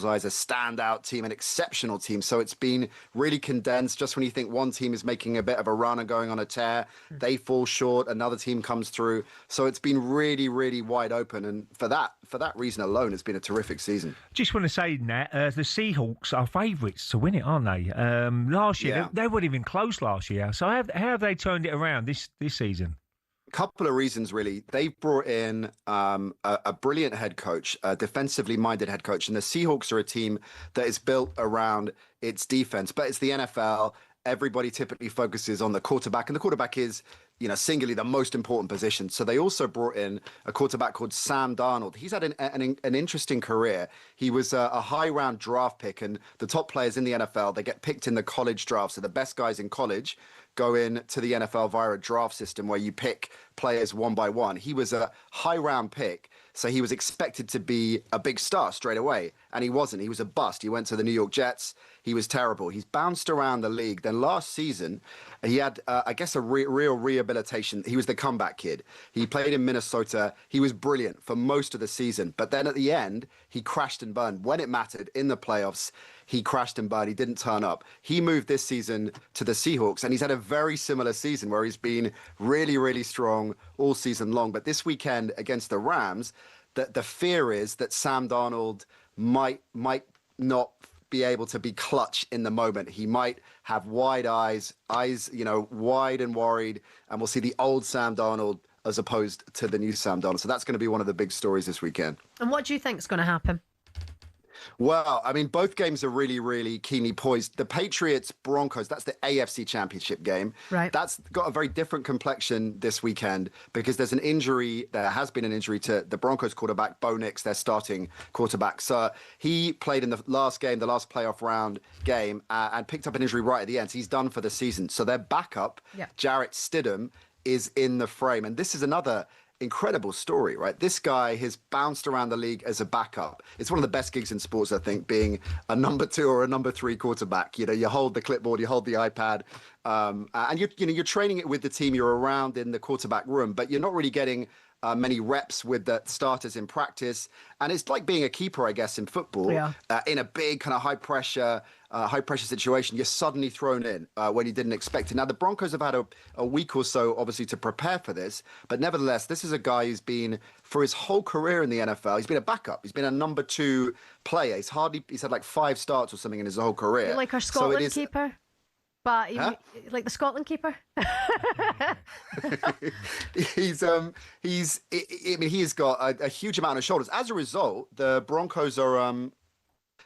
eyes, a standout team, an exceptional team. So it's been really condensed. Just when you think one team is making a bit of a run and going on a tear, they fall short, another team comes through. So it's been really, really wide open. And for that reason alone, it's been a terrific season. Just want to say, Nat, the Seahawks are favourites to win it, aren't they? Last year, they weren't even close last year. So how have they turned it around this season? Couple of reasons, really. They've brought in a brilliant head coach, a defensively minded head coach, and the Seahawks are a team that is built around its defense. But it's the NFL. Everybody typically focuses on the quarterback, and the quarterback is, singularly the most important position. So they also brought in a quarterback called Sam Darnold. He's had an interesting career. He was a high-round draft pick, and the top players in the NFL, they get picked in the college draft. So the best guys in college go in to the NFL via a draft system where you pick players one by one. He was a high-round pick, so he was expected to be a big star straight away, and he wasn't. He was a bust. He went to the New York Jets. He was terrible. He's bounced around the league. Then last season, he had, a real rehabilitation rehabilitation. He was the comeback kid. He played in Minnesota. He was brilliant for most of the season. But then at the end, he crashed and burned. When it mattered in the playoffs, he crashed and burned. He didn't turn up. He moved this season to the Seahawks, and he's had a very similar season where he's been really, really strong all season long. But this weekend against the Rams, the fear is that Sam Darnold might not be able to be clutch in the moment. He might have wide eyes, wide and worried, and we'll see the old Sam Darnold as opposed to the new Sam Darnold. So that's going to be one of the big stories this weekend. And what do you think is going to happen? Well, I mean, both games are really, really keenly poised. The Patriots-Broncos, that's the AFC Championship game. Right. That's got a very different complexion this weekend because there has been an injury to the Broncos quarterback, Bo Nix, their starting quarterback. So he played in the last game, the last playoff round game, and picked up an injury right at the end. So he's done for the season. So their backup, Jarrett Stidham, is in the frame. And this is another incredible story, right? This guy has bounced around the league as a backup. It's one of the best gigs in sports, I think, being a number 2 or a number 3 quarterback. You hold the clipboard, you hold the iPad, and you're training it with the team. You're around in the quarterback room, but you're not really getting many reps with the starters in practice. And it's like being a keeper, I guess, in football. Yeah. In a big kind of high pressure situation, you're suddenly thrown in when you didn't expect it. Now, the Broncos have had a week or so, obviously, to prepare for this. But nevertheless, this is a guy who's been, for his whole career in the NFL, he's been a backup. He's been a number 2 player. He's had like 5 starts or something in his whole career. You're like our Scotland keeper? But like the Scotland keeper? He's got a huge amount of shoulders. As a result, the Broncos are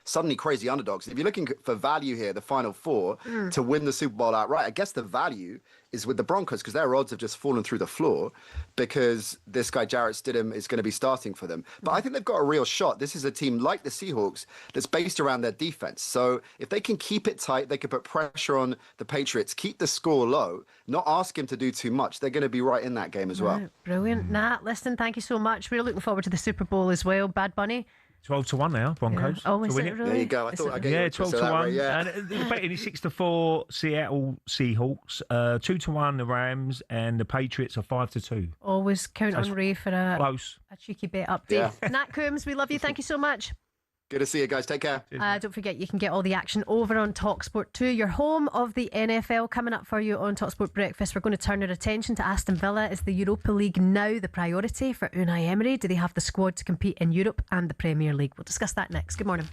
suddenly crazy underdogs. If you're looking for value here, the Final Four to win the Super Bowl outright, I guess the value is with the Broncos because their odds have just fallen through the floor because this guy Jarrett Stidham is going to be starting for them. But I think they've got a real shot. This is a team like the Seahawks that's based around their defense. So if they can keep it tight, they can put pressure on the Patriots, keep the score low, not ask him to do too much. They're going to be right in that game as well. Brilliant. Nat, listen, thank you so much. We're looking forward to the Super Bowl as well. Bad Bunny. 12-1 now, Broncos. Yeah. Oh, is it really? There you go. I thought I'd get you 12-1. Yeah. And the betting is 6-4 Seattle Seahawks, 2-1 the Rams, and the Patriots are 5-2. Always count on Ray for a cheeky bet update. Yeah. Nat Coombs, we love you. Thank you so much. Good to see you guys. Take care. Don't forget, you can get all the action over on talkSPORT 2. Your home of the NFL coming up for you on talkSPORT Breakfast. We're going to turn our attention to Aston Villa. Is the Europa League now the priority for Unai Emery? Do they have the squad to compete in Europe and the Premier League? We'll discuss that next. Good morning.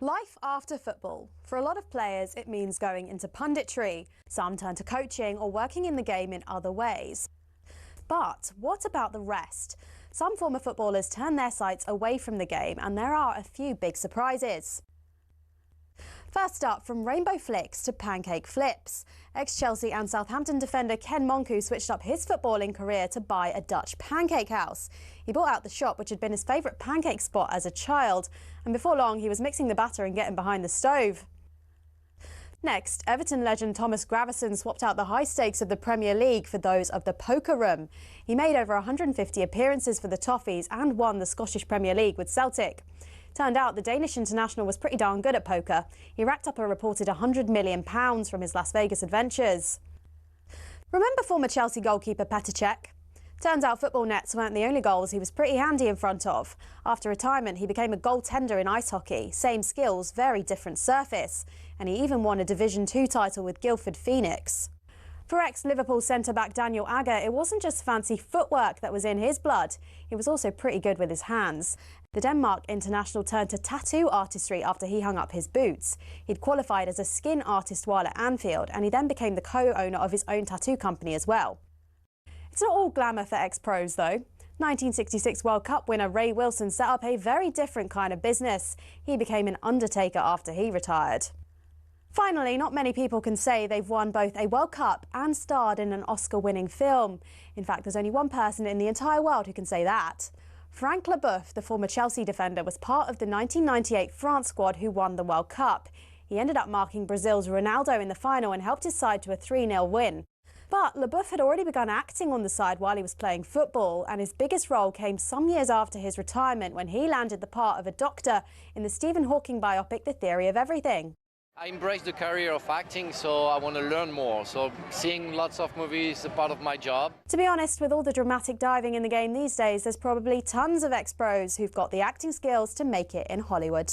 Life after football. For a lot of players, it means going into punditry. Some turn to coaching or working in the game in other ways. But what about the rest? Some former footballers turn their sights away from the game, and there are a few big surprises. First up, from rainbow flicks to pancake flips. Ex-Chelsea and Southampton defender Ken Monku switched up his footballing career to buy a Dutch pancake house. He bought out the shop, which had been his favourite pancake spot as a child, and before long he was mixing the batter and getting behind the stove. Next, Everton legend Thomas Gravesen swapped out the high stakes of the Premier League for those of the poker room. He made over 150 appearances for the Toffees and won the Scottish Premier League with Celtic. Turned out the Danish international was pretty darn good at poker. He racked up a reported £100 million from his Las Vegas adventures. Remember former Chelsea goalkeeper Petr Cech? Turns out football nets weren't the only goals he was pretty handy in front of. After retirement, he became a goaltender in ice hockey. Same skills, very different surface. And he even won a Division 2 title with Guildford Phoenix. For ex-Liverpool centre-back Daniel Agger, it wasn't just fancy footwork that was in his blood. He was also pretty good with his hands. The Denmark international turned to tattoo artistry after he hung up his boots. He'd qualified as a skin artist while at Anfield, and he then became the co-owner of his own tattoo company as well. It's not all glamour for ex-pros, though. 1966 World Cup winner Ray Wilson set up a very different kind of business. He became an undertaker after he retired. Finally, not many people can say they've won both a World Cup and starred in an Oscar-winning film. In fact, there's only one person in the entire world who can say that. Frank Leboeuf, the former Chelsea defender, was part of the 1998 France squad who won the World Cup. He ended up marking Brazil's Ronaldo in the final and helped his side to a 3-0 win. But Leboeuf had already begun acting on the side while he was playing football, and his biggest role came some years after his retirement when he landed the part of a doctor in the Stephen Hawking biopic The Theory of Everything. I embrace the career of acting, so I want to learn more. So seeing lots of movies is a part of my job. To be honest, with all the dramatic diving in the game these days, there's probably tons of ex-pros who've got the acting skills to make it in Hollywood.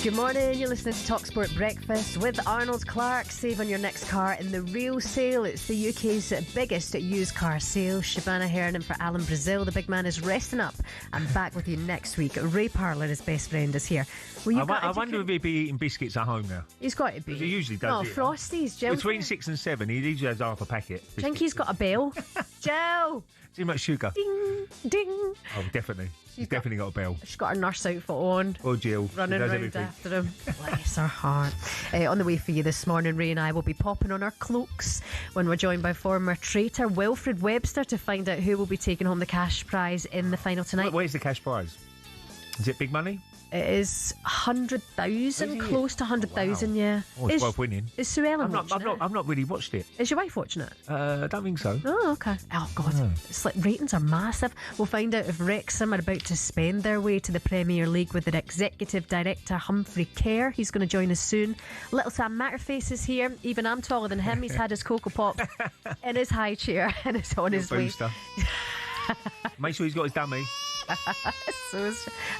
Good morning, you're listening to talkSPORT Breakfast with Arnold Clark. Save on your next car in the real sale. It's the UK's biggest used car sale. Shebahn Aherne for Alan Brazil. The big man is resting up. I'm back with you next week. Ray Parlour, his best friend, is here. I wonder if he'd be eating biscuits at home now. He's got to be. He usually does. No, Frosties, Jill. Between 6 and 7, he usually has half a packet. I think he's got a bell. Jill! Too much sugar. Ding, ding. Oh, definitely. She's definitely got a bell. She's got her nurse outfit on. Oh, Jill. Running around after him. Bless her heart. On the way for you this morning, Ray and I will be popping on our cloaks when we're joined by former traitor Wilfred Webster to find out who will be taking home the cash prize in the final tonight. Where's the cash prize? Is it big money? It is 100,000, close to 100,000, wow. Yeah. Oh, it's worth winning. Is Sue Ellen watching it? I've not really watched it. Is your wife watching it? I don't think so. Oh, okay. Oh, God. No. It's like ratings are massive. We'll find out if Wrexham are about to spend their way to the Premier League with their executive director, Humphrey Kerr. He's going to join us soon. Little Sam Matterface is here. Even I'm taller than him. He's had his Cocoa Pop in his high chair and is on his way. Make sure he's got his dummy.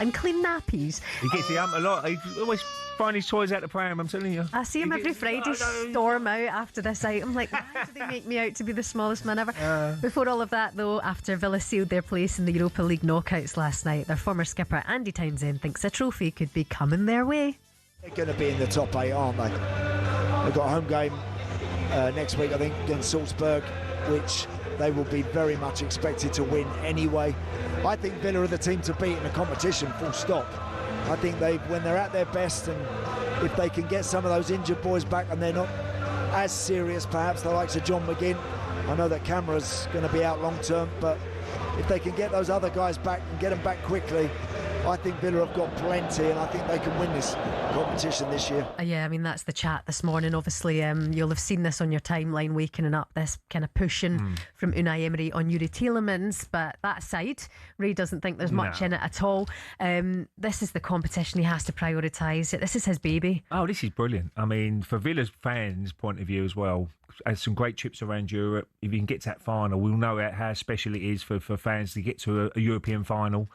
And clean nappies. He gets the a lot. He always find his toys out the pram, I'm telling you. I see him every Friday storm out after this item. Like, why do they make me out to be the smallest man ever? Before all of that, though, after Villa sealed their place in the Europa League knockouts last night, their former skipper Andy Townsend thinks a trophy could be coming their way. They're going to be in the top 8, aren't they? They've got a home game next week, I think, against Salzburg, which they will be very much expected to win anyway. I think Villa are the team to beat in the competition, full stop. I think when they're at their best, and if they can get some of those injured boys back and they're not as serious, perhaps, the likes of John McGinn. I know that Camara's going to be out long term, but if they can get those other guys back and get them back quickly, I think Villa have got plenty, and I think they can win this competition this year. Yeah, I mean, that's the chat this morning. Obviously, you'll have seen this on your timeline waking up, this kind of pushing from Unai Emery on Yuri Tielemans. But that aside, Ray doesn't think there's much in it at all. This is the competition he has to prioritise. This is his baby. Oh, this is brilliant. I mean, for Villa's fans' point of view as well, had some great trips around Europe. If you can get to that final, we'll know how special it is for fans to get to a European final.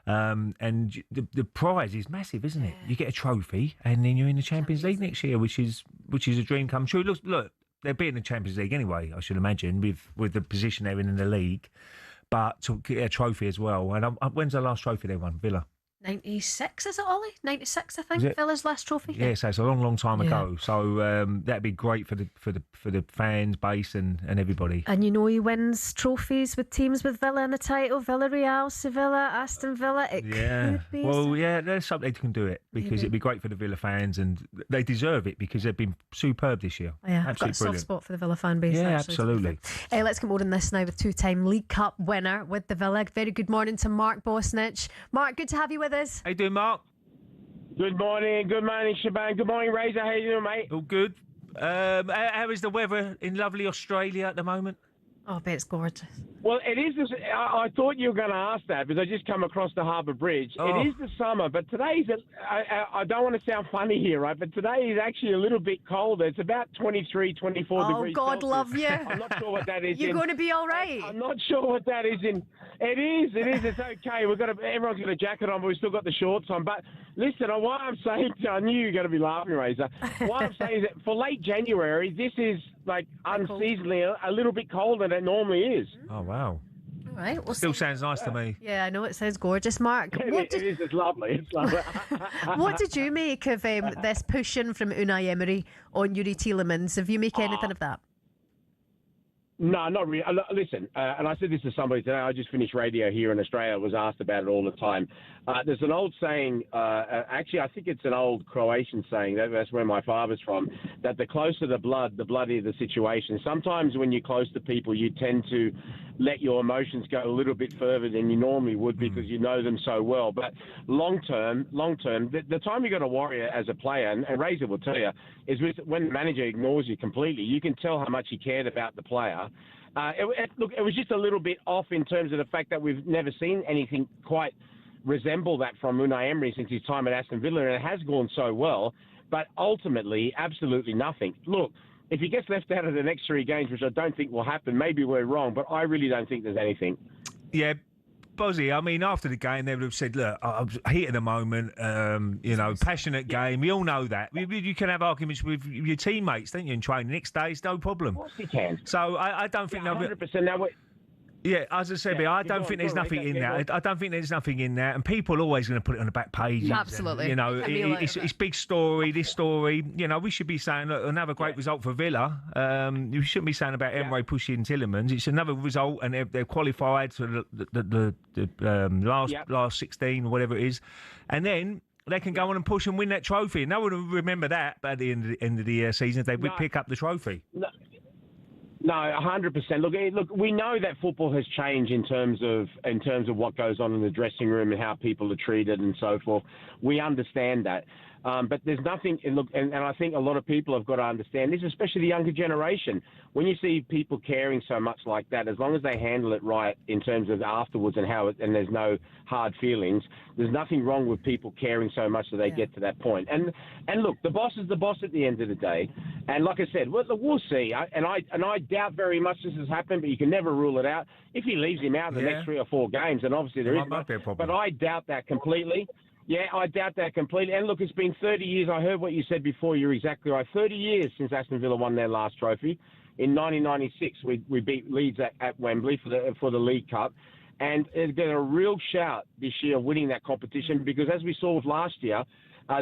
And the prize is massive, isn't it? You get a trophy, and then you're in the Champions League next year, which is a dream come true. Look, they're beating the Champions League anyway, I should imagine, with the position they're in the league. But to get a trophy as well. And when's the last trophy they won? Villa. 96, is it, Ollie? 96, I think, Villa's last trophy. Yeah, so it's a long time ago. So that'd be great for the fans base and everybody. And you know he wins trophies with teams with Villa in the title. Villarreal, Sevilla, Aston Villa. It could be. Well, there's something they can do it, because it'd be great for the Villa fans, and they deserve it because they've been superb this year. Yeah, I've got a Absolutely soft brilliant. spot for the Villa fan base. Yeah, actually, absolutely. Let's get more on this now with two-time League Cup winner with the Villa. Very good morning to Mark Bosnich. Mark, good to have you with us. How you doing, Mark? Good morning, Shebahn. Good morning, Razor. How you doing, mate? All good. How is the weather in lovely Australia at the moment? Oh, I bet it's gorgeous. Well, it is. I thought you were going to ask that because I just come across the Harbour Bridge. Oh. It is the summer, but today's. I don't want to sound funny here, right? But today is actually a little bit colder. It's about 23, 24 degrees. Oh, God Celsius. love you. I'm not sure what that is. You're going to be all right. I'm not sure what that is in. It is. It's okay. Everyone's got a jacket on, but we've still got the shorts on. But listen, why I'm saying, I knew you were going to be laughing, Razor. Why I'm saying is that for late January, this is like unseasonably a little bit colder than it normally is. Oh, wow. All right. Well, Still sounds nice to me. Yeah, I know, it sounds gorgeous. Mark, It is. It's lovely. It's lovely. what did you make of this pushing from Unai Emery on Yuri Tielemans? Have you make anything of that? No, not really. Listen, and I said this to somebody today. I just finished radio here in Australia. I was asked about it all the time. There's an old saying, actually, I think it's an old Croatian saying, that's where my father's from, that the closer the blood, the bloodier the situation. Sometimes when you're close to people, you tend to let your emotions go a little bit further than you normally would because you know them so well. But long term, the time you got to worry as a player, and Razor will tell you, is when the manager ignores you completely. You can tell how much he cared about the player. Look, it was just a little bit off in terms of the fact that we've never seen anything quite resemble that from Unai Emery since his time at Aston Villa, and it has gone so well. But ultimately, absolutely nothing. Look, if he gets left out of the next 3 games, which I don't think will happen, maybe we're wrong, but I really don't think there's anything. Yeah, Bozzy, I mean, after the game, they would have said, look, I'm heat of the moment, passionate game. We all know that. You can have arguments with your teammates, don't you, in training. Next day, it's no problem. Of course you can. So I don't think... 100%. Now, yeah, as I said, I don't think there's nothing in that. I don't think there's nothing in that. And people are always going to put it on the back page. Absolutely. You know, it's big story, this story. You know, we should be saying, look, another great result for Villa. You shouldn't be saying about Emery pushing Tielemans. It's another result, and they're qualified for the last 16 or whatever it is. And then they can go on and push and win that trophy. And no one will remember that at the end of the season if they would pick up the trophy. No, 100%. Look, we know that football has changed in terms of what goes on in the dressing room and how people are treated and so forth. We understand that. But there's nothing, and I think a lot of people have got to understand this, especially the younger generation. When you see people caring so much like that, as long as they handle it right in terms of afterwards and there's no hard feelings, there's nothing wrong with people caring so much that they get to that point. And look, the boss is the boss at the end of the day. And like I said, we'll see. I doubt very much this has happened, but you can never rule it out. If he leaves him out in the next 3 or 4 games, then obviously there is. Might be a problem. But I doubt that completely. Yeah, I doubt that completely. And look, it's been 30 years. I heard what you said before. You're exactly right. 30 years since Aston Villa won their last trophy. In 1996, we beat Leeds at Wembley for the League Cup. And they've got a real shout this year of winning that competition because, as we saw with last year,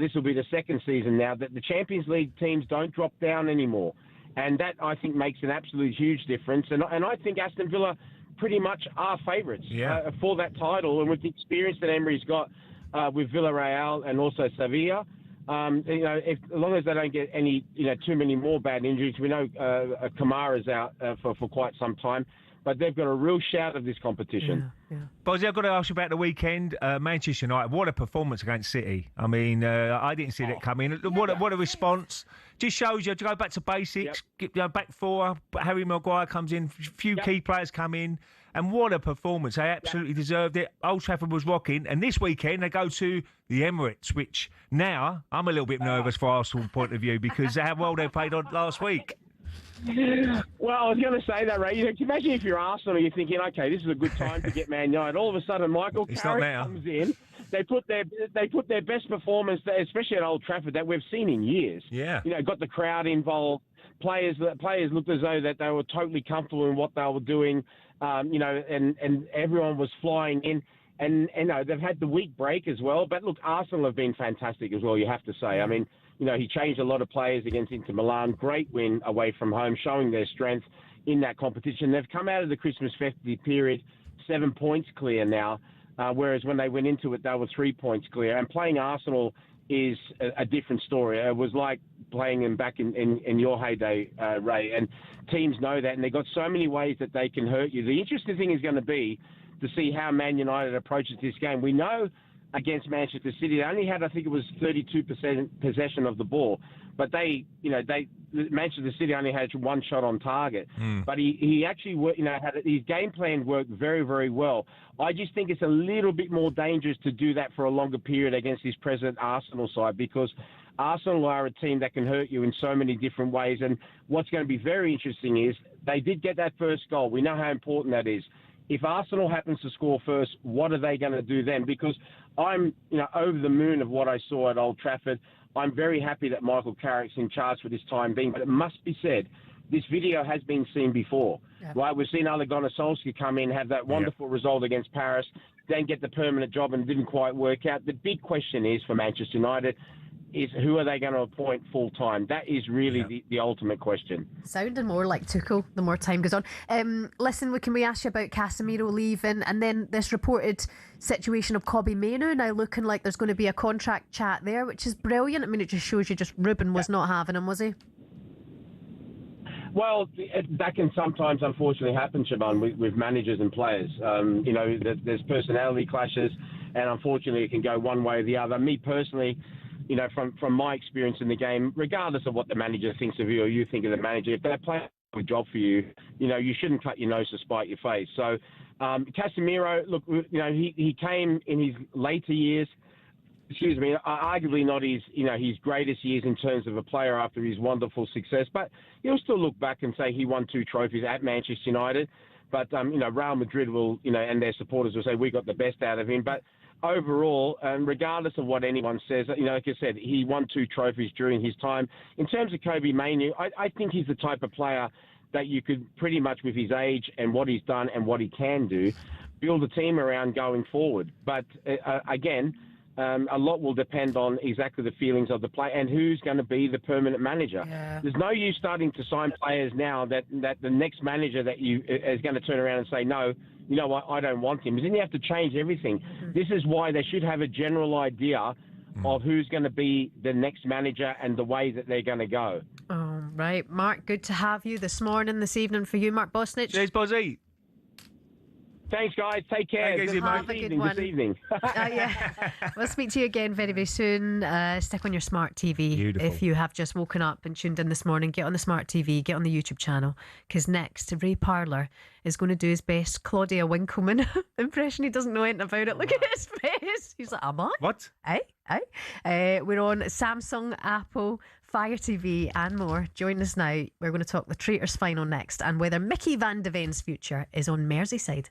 this will be the second season now that the Champions League teams don't drop down anymore. And that, I think, makes an absolute huge difference. And I think Aston Villa pretty much are favourites for that title. And with the experience that Emery's got with Villarreal and also Sevilla, as long as they don't get any, too many more bad injuries, we know Kamara's out for quite some time. But they've got a real shout of this competition. Yeah. Bozzy, I've got to ask you about the weekend. Manchester United, what a performance against City. I mean, I didn't see that coming. What a response. Just shows you to go back to basics, back four. Harry Maguire comes in, few key players come in. And what a performance. They absolutely deserved it. Old Trafford was rocking. And this weekend, they go to the Emirates, which now I'm a little bit nervous for Arsenal's point of view because how well they played on last week. Well, I was going to say that, Ray. Can you imagine if you're Arsenal, you're thinking, okay, this is a good time to get Man United. All of a sudden, Michael Carrick comes in. They put their best performance, especially at Old Trafford, that we've seen in years. Yeah. Got the crowd involved. Players looked as though that they were totally comfortable in what they were doing. And everyone was flying in. And they've had the week break as well. But look, Arsenal have been fantastic as well, you have to say. I mean, he changed a lot of players against Inter Milan. Great win away from home, showing their strength in that competition. They've come out of the Christmas festive period 7 points clear now, whereas when they went into it, they were 3 points clear. And playing Arsenal is a different story. It was like playing them back in your heyday, Ray. And teams know that, and they've got so many ways that they can hurt you. The interesting thing is going to be to see how Man United approaches this game. We know against Manchester City, they only had, I think it was 32% possession of the ball, but Manchester City only had one shot on target. But he actually, had his game plan worked very, very well. I just think it's a little bit more dangerous to do that for a longer period against this present Arsenal side because Arsenal are a team that can hurt you in so many different ways. And what's going to be very interesting is they did get that first goal. We know how important that is. If Arsenal happens to score first, what are they going to do then? Because I'm, over the moon of what I saw at Old Trafford. I'm very happy that Michael Carrick's in charge for this time being. But it must be said, this video has been seen before, right? We've seen Ole Gunnar Solskjaer come in, have that wonderful result against Paris, then get the permanent job and it didn't quite work out. The big question is for Manchester United is who are they going to appoint full-time? That is really the ultimate question. Sounding more like Tuchel the more time goes on. Listen, can we ask you about Casemiro leaving and then this reported situation of Kobbie Mainoo now looking like there's going to be a contract chat there, which is brilliant. I mean, it just shows you Ruben was not having him, was he? Well, that can sometimes, unfortunately, happen, Shebahn, with managers and players. There's personality clashes, and unfortunately, it can go one way or the other. Me personally, from my experience in the game, regardless of what the manager thinks of you or you think of the manager, if they're playing a good job for you, you shouldn't cut your nose to spite your face. So, Casemiro, look, he came in his later years. Arguably not his greatest years in terms of a player after his wonderful success, but he'll still look back and say he won 2 trophies at Manchester United. But Real Madrid will, and their supporters will say we got the best out of him. But overall, regardless of what anyone says, like I said, he won 2 trophies during his time. In terms of Kobbie Mainoo, I think he's the type of player that you could pretty much, with his age and what he's done and what he can do, build a team around going forward. But again, a lot will depend on exactly the feelings of the player and who's going to be the permanent manager. Yeah. There's no use starting to sign players now that the next manager that is going to turn around and say, no, you know what, I don't want him. Then you have to change everything. This is why they should have a general idea of who's going to be the next manager and the way that they're going to go. Oh, right. Mark, good to have you this evening for you, Mark Bosnich. Cheers, Bozzy. Thanks, guys. Take care. Have a good one. This evening. We'll speak to you again very, very soon. Stick on your smart TV. Beautiful. If you have just woken up and tuned in this morning. Get on the smart TV. Get on the YouTube channel. Because next, Ray Parlour is going to do his best Claudia Winkleman impression. He doesn't know anything about it. Look at his face. He's like, am I? What? We're on Samsung, Apple, Fire TV and more. Join us now. We're going to talk the Traitors final next and whether Mickey van de Ven's future is on Merseyside.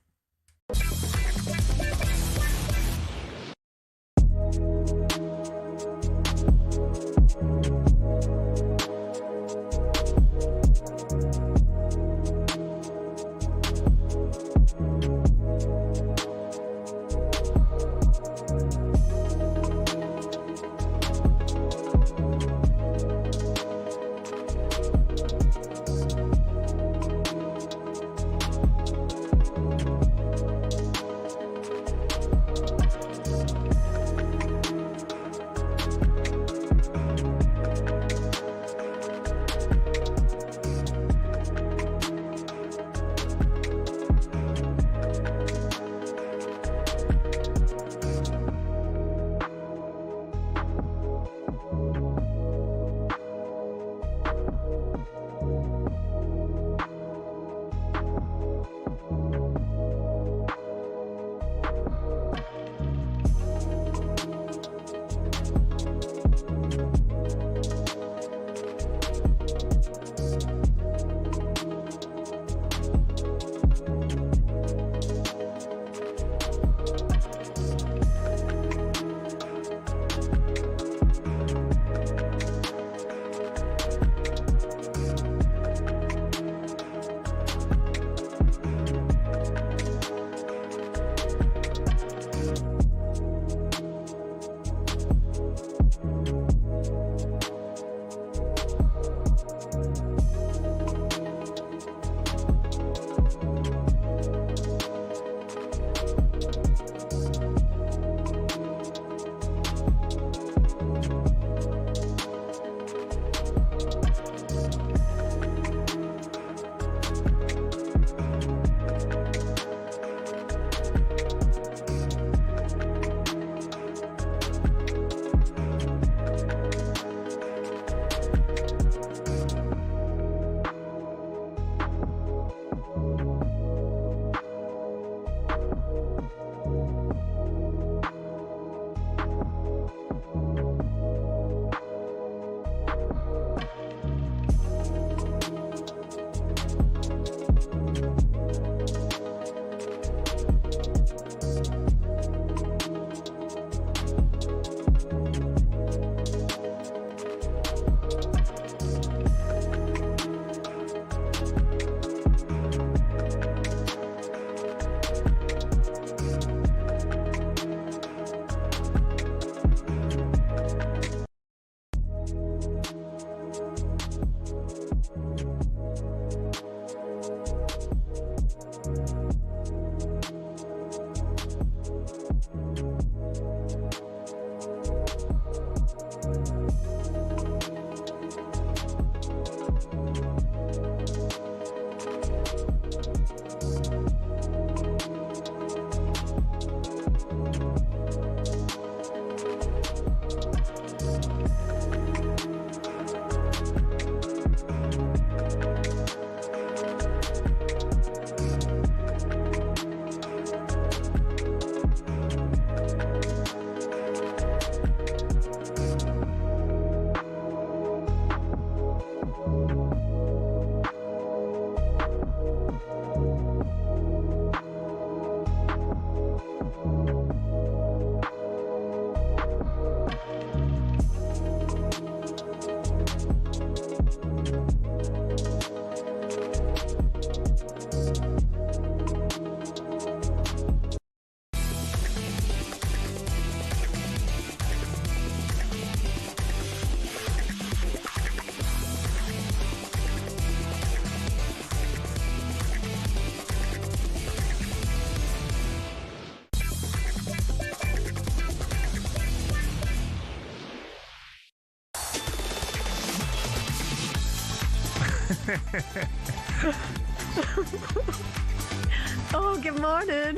Oh, good morning.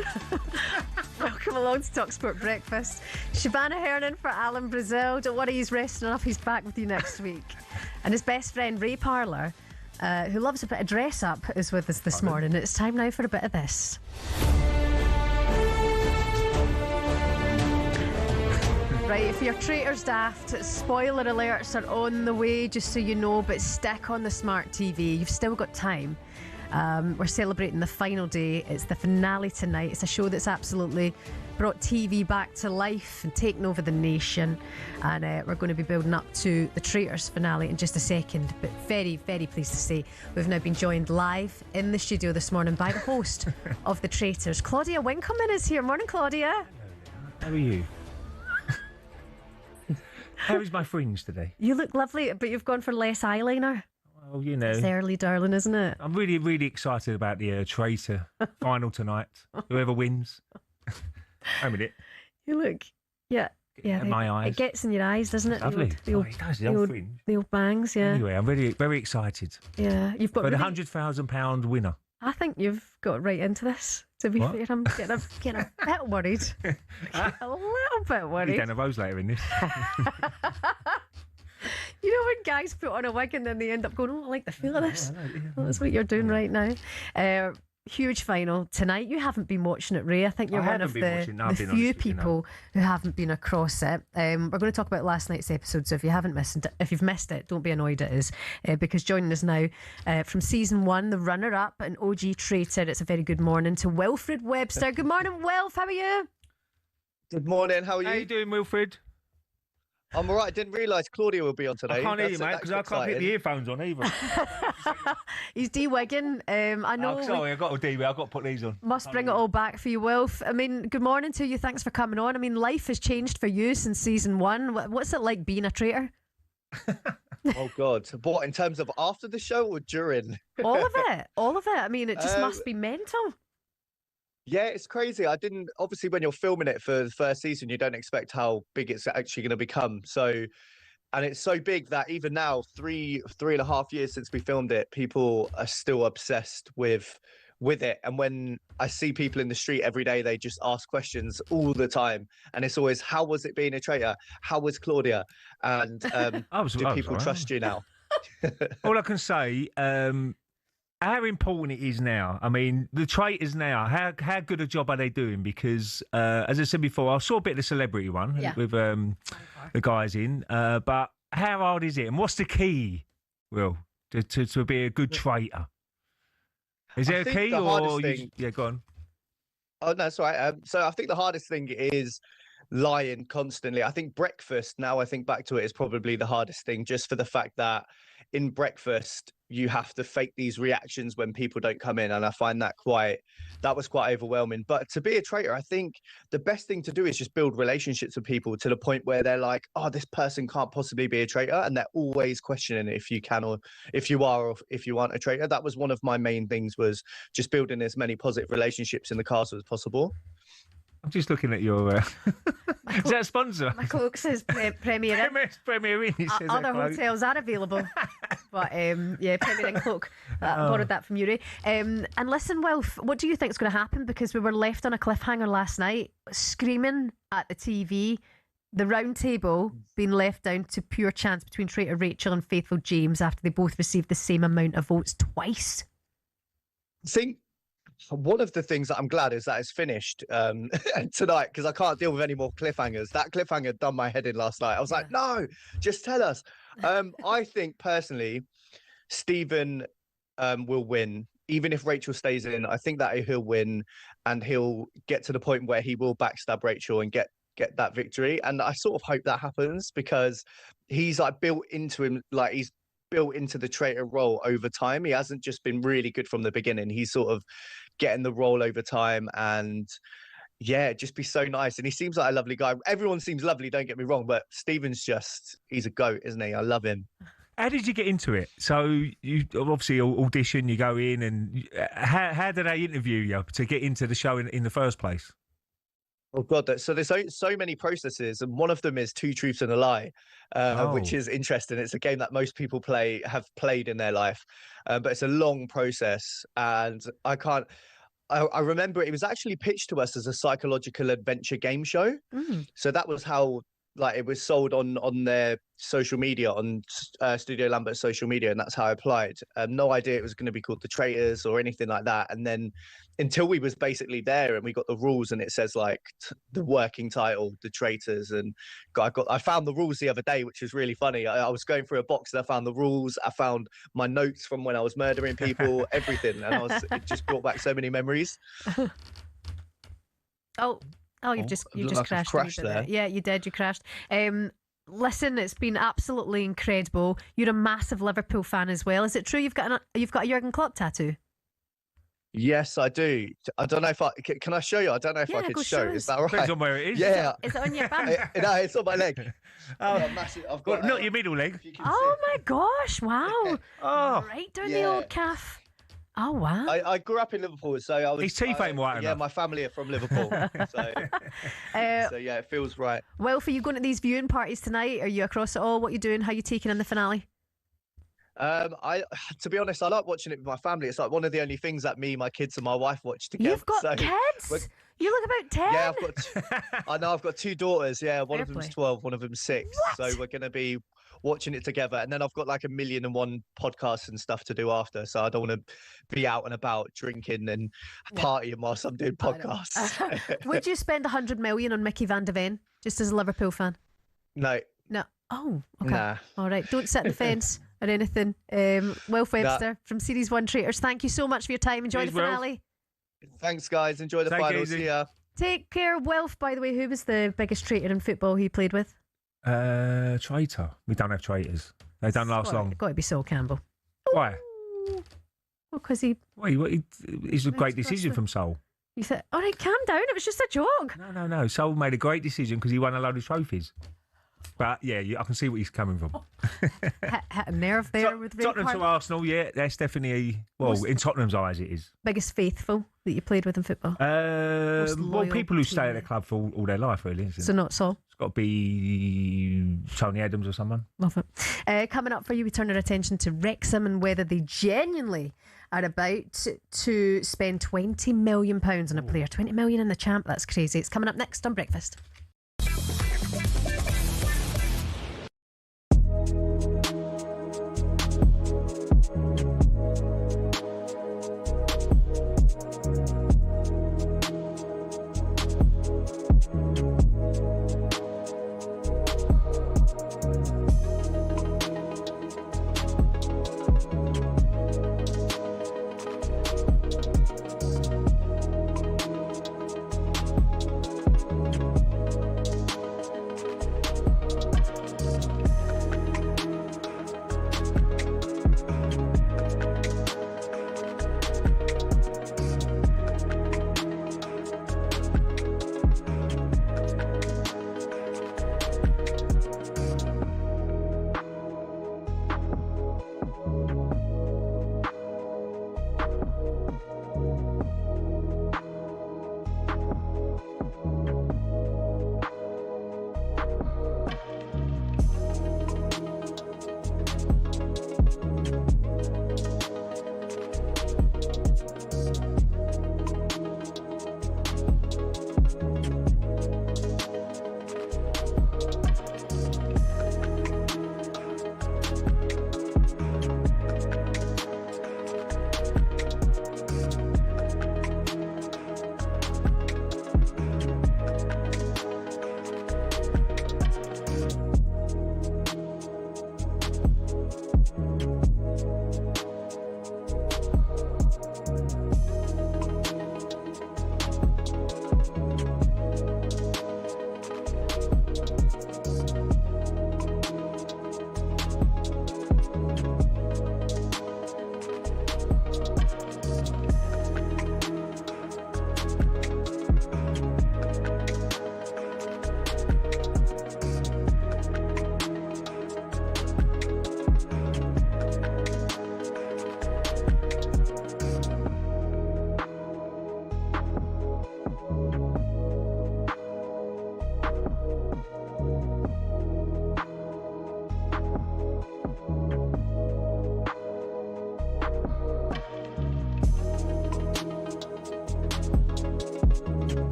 Welcome along to talkSPORT Breakfast. Shebahn Aherne for Alan Brazil. Don't worry, he's resting enough. He's back with you next week. And his best friend Ray Parlour, who loves a bit of dress up, is with us this morning. It's time now for a bit of this. Right, if you're Traitors daft, spoiler alerts are on the way, just so you know, but stick on the smart TV. You've still got time. We're celebrating the final day. It's the finale tonight. It's a show that's absolutely brought TV back to life and taken over the nation. And we're going to be building up to the Traitors finale in just a second. But very, very pleased to say we've now been joined live in the studio this morning by the host of the Traitors. Claudia Winkelman is here. Morning, Claudia. How are you? How is my fringe today? You look lovely, but you've gone for less eyeliner. Well, you know. It's early, darling, isn't it? I'm really, really excited about the Traitor final tonight. Whoever wins. Wait a minute. You look, yeah. My eyes. It gets in your eyes, doesn't it? Lovely. The old, it does, the old fringe. The old bangs, yeah. Anyway, I'm really, very excited. Yeah, you've got. For the really, £100,000 winner. I think you've got right into this. To be fair, I'm getting a bit worried. A little bit worried. You're down a rose later in this. You know when guys put on a wig and then they end up going, "Oh, I like the feel of this." Well, that's what you're doing right now. Huge final tonight. You haven't been watching it, Ray. I think you're one of the few people who haven't been across it. We're going to talk about last night's episode, so if you've missed it, don't be annoyed it is, because joining us now from season 1, the runner-up and OG Traitor, it's a very good morning to Wilfred Webster. Good morning, Wilf. How are you? Good morning. How are you? How you doing, Wilfred? I'm all right. I didn't realise Claudia will be on today. I can't hear you, mate, because I can't get the earphones on either. He's de-wigging. I know. Oh, sorry, I've got to de-wig. I've got to put these on. Must bring it all back for you, Wilf. I mean, good morning to you. Thanks for coming on. I mean, life has changed for you since season 1. What's it like being a traitor? Oh, God. What, in terms of after the show or during? All of it. All of it. I mean, it just must be mental. Yeah, it's crazy. I didn't, obviously, when you're filming it for the first season, you don't expect how big it's actually going to become. So, and it's so big that even now, three and a half years since we filmed it, people are still obsessed with it. And when I see people in the street every day, they just ask questions all the time. And it's always, how was it being a traitor? How was Claudia? And do people trust you now? All I can say, how important it is now. I mean, the Traitors now, how good a job are they doing? Because, as I said before, I saw a bit of the celebrity one with the guys in. But how hard is it? And what's the key, Will, to be a good traitor? Is there a key? Yeah, go on. Oh, no, that's right. So I think the hardest thing is lying constantly. I think breakfast, now I think back to it, is probably the hardest thing, just for the fact that in breakfast, you have to fake these reactions when people don't come in. And I find that was quite overwhelming. But to be a traitor, I think the best thing to do is just build relationships with people to the point where they're like, oh, this person can't possibly be a traitor. And they're always questioning if you can, or if you are, or if you aren't a traitor. That was one of my main things, was just building as many positive relationships in the castle as possible. I'm just looking at your... Is that a sponsor? My cloak says Premier Inn. Premier Inn. Other hotels are available. But yeah, Premier Inn cloak. Borrowed that from Yuri. And listen, Wilf, what do you think is going to happen? Because we were left on a cliffhanger last night, screaming at the TV, the round table being left down to pure chance between Traitor Rachel and Faithful James after they both received the same amount of votes twice. I think one of the things that I'm glad is that it's finished tonight, because I can't deal with any more cliffhangers. That cliffhanger done my head in last night. I was like, no, just tell us. I think personally, Stephen will win. Even if Rachel stays in, I think that he'll win, and he'll get to the point where he will backstab Rachel and get that victory. And I sort of hope that happens, because he's like built into him, like he's built into the traitor role over time. He hasn't just been really good from the beginning. He's sort of getting the role over time, and yeah, just be so nice. And he seems like a lovely guy. Everyone seems lovely, don't get me wrong, but Stephen's he's a goat, isn't he? I love him. How did you get into it? So you obviously audition, you go in, and how did they interview you to get into the show in the first place? Oh God! So there's so many processes, and one of them is Two Truths and a Lie, which is interesting. It's a game that most people have played in their life, but it's a long process, and I remember it was actually pitched to us as a psychological adventure game show. So that was how like it was sold on their social media, on Studio Lambert's social media, and that's how I applied. No idea it was going to be called the Traitors or anything like that. And then until we was basically there and we got the rules, and it says like the working title, the Traitors, and I found the rules the other day, which was really funny. I was going through a box and I found the rules. I found my notes from when I was murdering people, everything, and it just brought back so many memories. Oh, you just crashed there. Yeah, you did. You crashed. Listen, it's been absolutely incredible. You're a massive Liverpool fan as well. Is it true you've got a Jurgen Klopp tattoo? Yes, I do. I don't know if can I show you? I don't know if I could show. Is that right? Depends on where it is. Yeah. Is it on your bum? No, it's on my leg. Massive. I've got not your middle leg. Oh my gosh! Wow. Oh, right down the old calf. Oh wow! I grew up in Liverpool, so I was. His teeth ain't white enough. Yeah, my family are from Liverpool, so yeah, it feels right. Well, for you going to these viewing parties tonight, are you across it all? What you doing? How you taking in the finale? To be honest, I like watching it with my family. It's like one of the only things that me, my kids, and my wife watch together. You've got kids? You look about 10. Yeah, I know. I've got 2 daughters. Yeah, one of them's 12, one of them's 6. What? So we're going to be watching it together, and then I've got like 1,000,001 podcasts and stuff to do after. So I don't want to be out and about drinking and partying whilst I'm doing podcasts. Would you spend 100 million on Mickey van de Ven just as a Liverpool fan? No. Oh, okay. Nah. All right. Don't sit on the fence or anything. Wilf Webster from Series 1 Traitors. Thank you so much for your time. Enjoy the finale. Thanks, guys. Enjoy the final. See ya. Take care. Wilf, by the way, who was the biggest traitor in football he played with? Traitor. We don't have traitors. They don't last long. Got to be Sol Campbell. Why? Well, because he... It's a great decision from Sol. You said, all right, calm down. It was just a joke. No. Sol made a great decision because he won a load of trophies. But yeah, I can see where he's coming from. Hit a nerve there with Ray Tottenham Parlour. to Arsenal, yeah, that's definitely in Tottenham's eyes it is. Biggest faithful that you played with in football? Well, people who stay at the club for all their life, really. Isn't So it? not Sol. It's got to be Tony Adams or someone. Love it. Coming up for you, we turn our attention to Wrexham and whether they genuinely are about to spend £20 million on a player. 20 million in the champ, that's crazy. It's coming up next on Breakfast.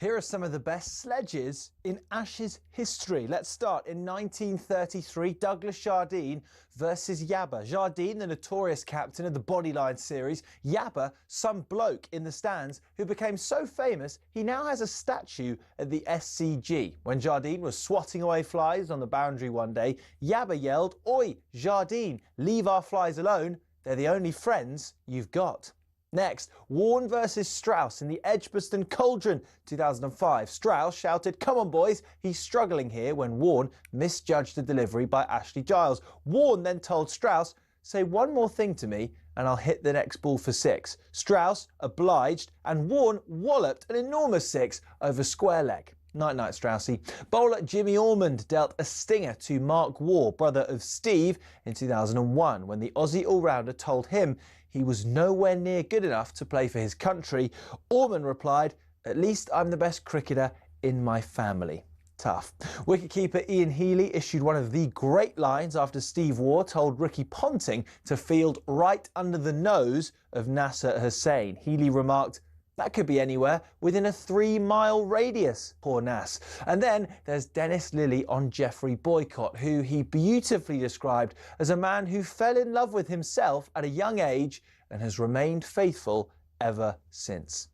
Here are some of the best sledges in Ashes history. Let's start in 1933, Douglas Jardine versus Yabba. Jardine, the notorious captain of the Bodyline series. Yabba, some bloke in the stands who became so famous he now has a statue at the SCG. When Jardine was swatting away flies on the boundary one day, Yabba yelled, "Oi, Jardine, leave our flies alone. They're the only friends you've got." Next, Warne versus Strauss in the Edgbaston Cauldron 2005. Strauss shouted, "Come on boys, he's struggling here," when Warne misjudged the delivery by Ashley Giles. Warne then told Strauss, "Say one more thing to me and I'll hit the next ball for 6. Strauss obliged and Warne walloped an enormous 6 over square leg. Night-night, Straussy. Bowler Jimmy Ormond dealt a stinger to Mark Waugh, brother of Steve, in 2001 when the Aussie all-rounder told him he was nowhere near good enough to play for his country. Ormond replied, "At least I'm the best cricketer in my family." Tough. Wicketkeeper Ian Healy issued one of the great lines after Steve Waugh told Ricky Ponting to field right under the nose of Nasser Hussain. Healy remarked, "That could be anywhere within a 3-mile radius." Poor Nas. And then there's Dennis Lilly on Geoffrey Boycott, who he beautifully described as a man who fell in love with himself at a young age and has remained faithful ever since.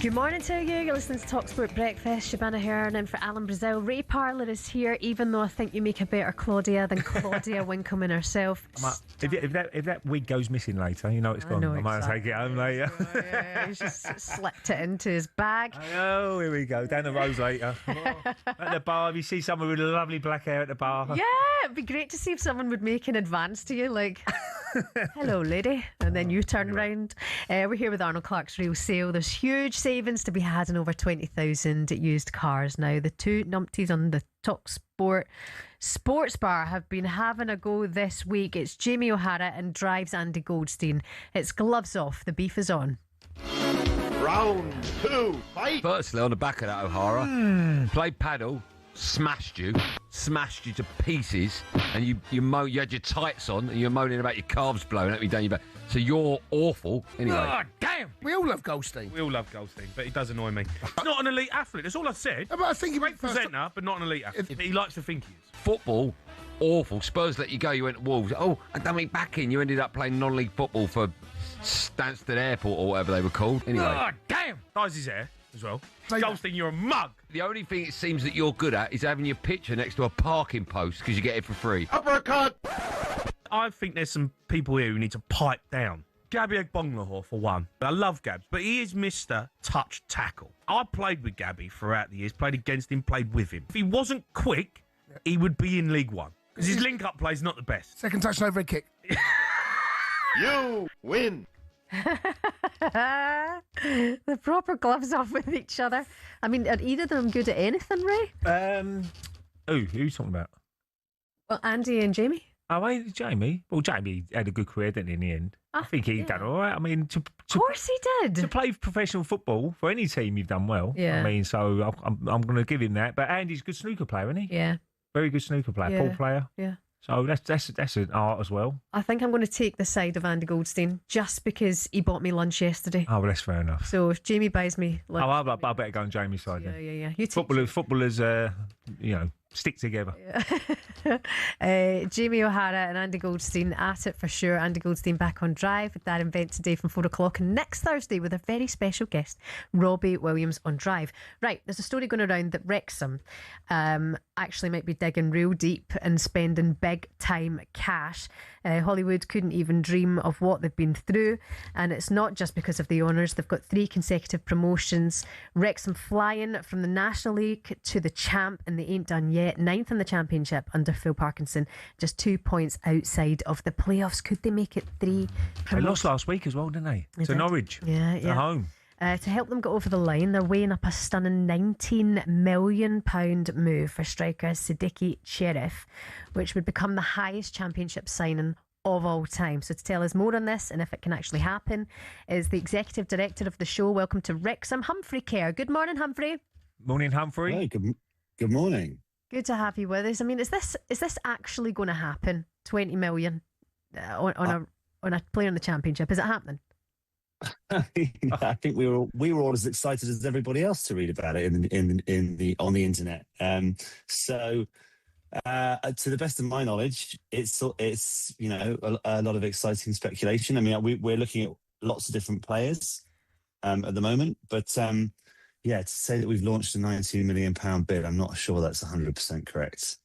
Good morning to you. You're listening to talkSPORT Breakfast. Shebahn Aherne in for Alan Brazil. Ray Parlour is here, even though I think you make a better Claudia than Claudia Wincombe herself. If that wig goes missing later, you know it's gone. I might take it home later. Yeah, he's just slipped it into his bag. Oh, here we go. Down the road later. At the bar, if you see someone with lovely black hair at the bar. Yeah, it'd be great to see if someone would make an advance to you, like, "Hello, lady," and then you turn round. We're here with Arnold Clark's Real Sale. There's huge savings to be had in over 20,000 used cars now. The two numpties on the talkSPORT Sports Bar have been having a go this week. It's Jamie O'Hara and Drives Andy Goldstein. It's gloves off. The beef is on. Round 2, fight! Firstly, on the back of that, O'Hara, played paddle, smashed you to pieces, and you had your tights on, and you're moaning about your calves blowing at me down your back. So you're awful. Anyway. Oh, damn! We all love Goldstein. We all love Goldstein, but he does annoy me. He's not an elite athlete. That's all I said. But I think great presenter, but not an elite athlete. He likes to think he is. Football, awful. Spurs let you go. You went to Wolves. Oh, and done me back in. You ended up playing non-league football for Stansted Airport or whatever they were called. Anyway. Oh, damn! Dyes his hair as well. Goldstein, you're a mug. The only thing it seems that you're good at is having your picture next to a parking post because you get it for free. Uppercut! I think there's some people here who need to pipe down. Gabby Agbonlahor, for one. I love Gabs, but he is Mr. Touch Tackle. I played with Gabby throughout the years, played against him, played with him. If he wasn't quick, he would be in League One. Because his link-up play is not the best. Second touch, no red kick. You win. The proper gloves off with each other. I mean, are either of them good at anything, Ray? Who are you talking about? Well, Andy and Jamie. Oh, Jamie? Well, Jamie had a good career, didn't he, in the end? I think he done all right. I mean, of course he did. To play professional football for any team, you've done well. Yeah. I mean, so I'm going to give him that. But Andy's a good snooker player, isn't he? Yeah. Very good snooker player, Yeah. pool player. Yeah. So that's an art as well. I think I'm going to take the side of Andy Goldstein just because he bought me lunch yesterday. Oh, well, that's fair enough. So if Jamie buys me lunch... I better go on Jamie's side then. Yeah. You Footballers, Stick together. Jamie O'Hara and Andy Goldstein at it for sure. Andy Goldstein back on Drive with that event today from 4 o'clock, and next Thursday with a very special guest, Robbie Williams on Drive. Right, there's a story going around that Wrexham actually might be digging real deep and spending big time cash. Hollywood couldn't even dream of what they've been through, and it's not just because of the honours. They've got 3 consecutive promotions. Wrexham flying from the National League to the Champ, and they ain't done yet. 9th in the Championship under Phil Parkinson, just 2 points outside of the playoffs. Could they make it 3? They lost last week as well, didn't they? To Norwich. Yeah. At home. To help them get over the line, they're weighing up a stunning £19 million move for striker Siddiqui Sheriff, which would become the highest Championship signing of all time. So to tell us more on this and if it can actually happen is the Executive Director of the show. Welcome to Wrexham, Humphrey Kerr. Good morning, Humphrey. Morning, Humphrey. Hey, good morning. Good to have you with us. I mean, is this actually going to happen? 20 million on a player in the Championship? Is it happening? I think we were all as excited as everybody else to read about it on the internet. To the best of my knowledge, it's a lot of exciting speculation. I mean, we're looking at lots of different players at the moment, but to say that we've launched a £19 million bid, I'm not sure that's 100% correct.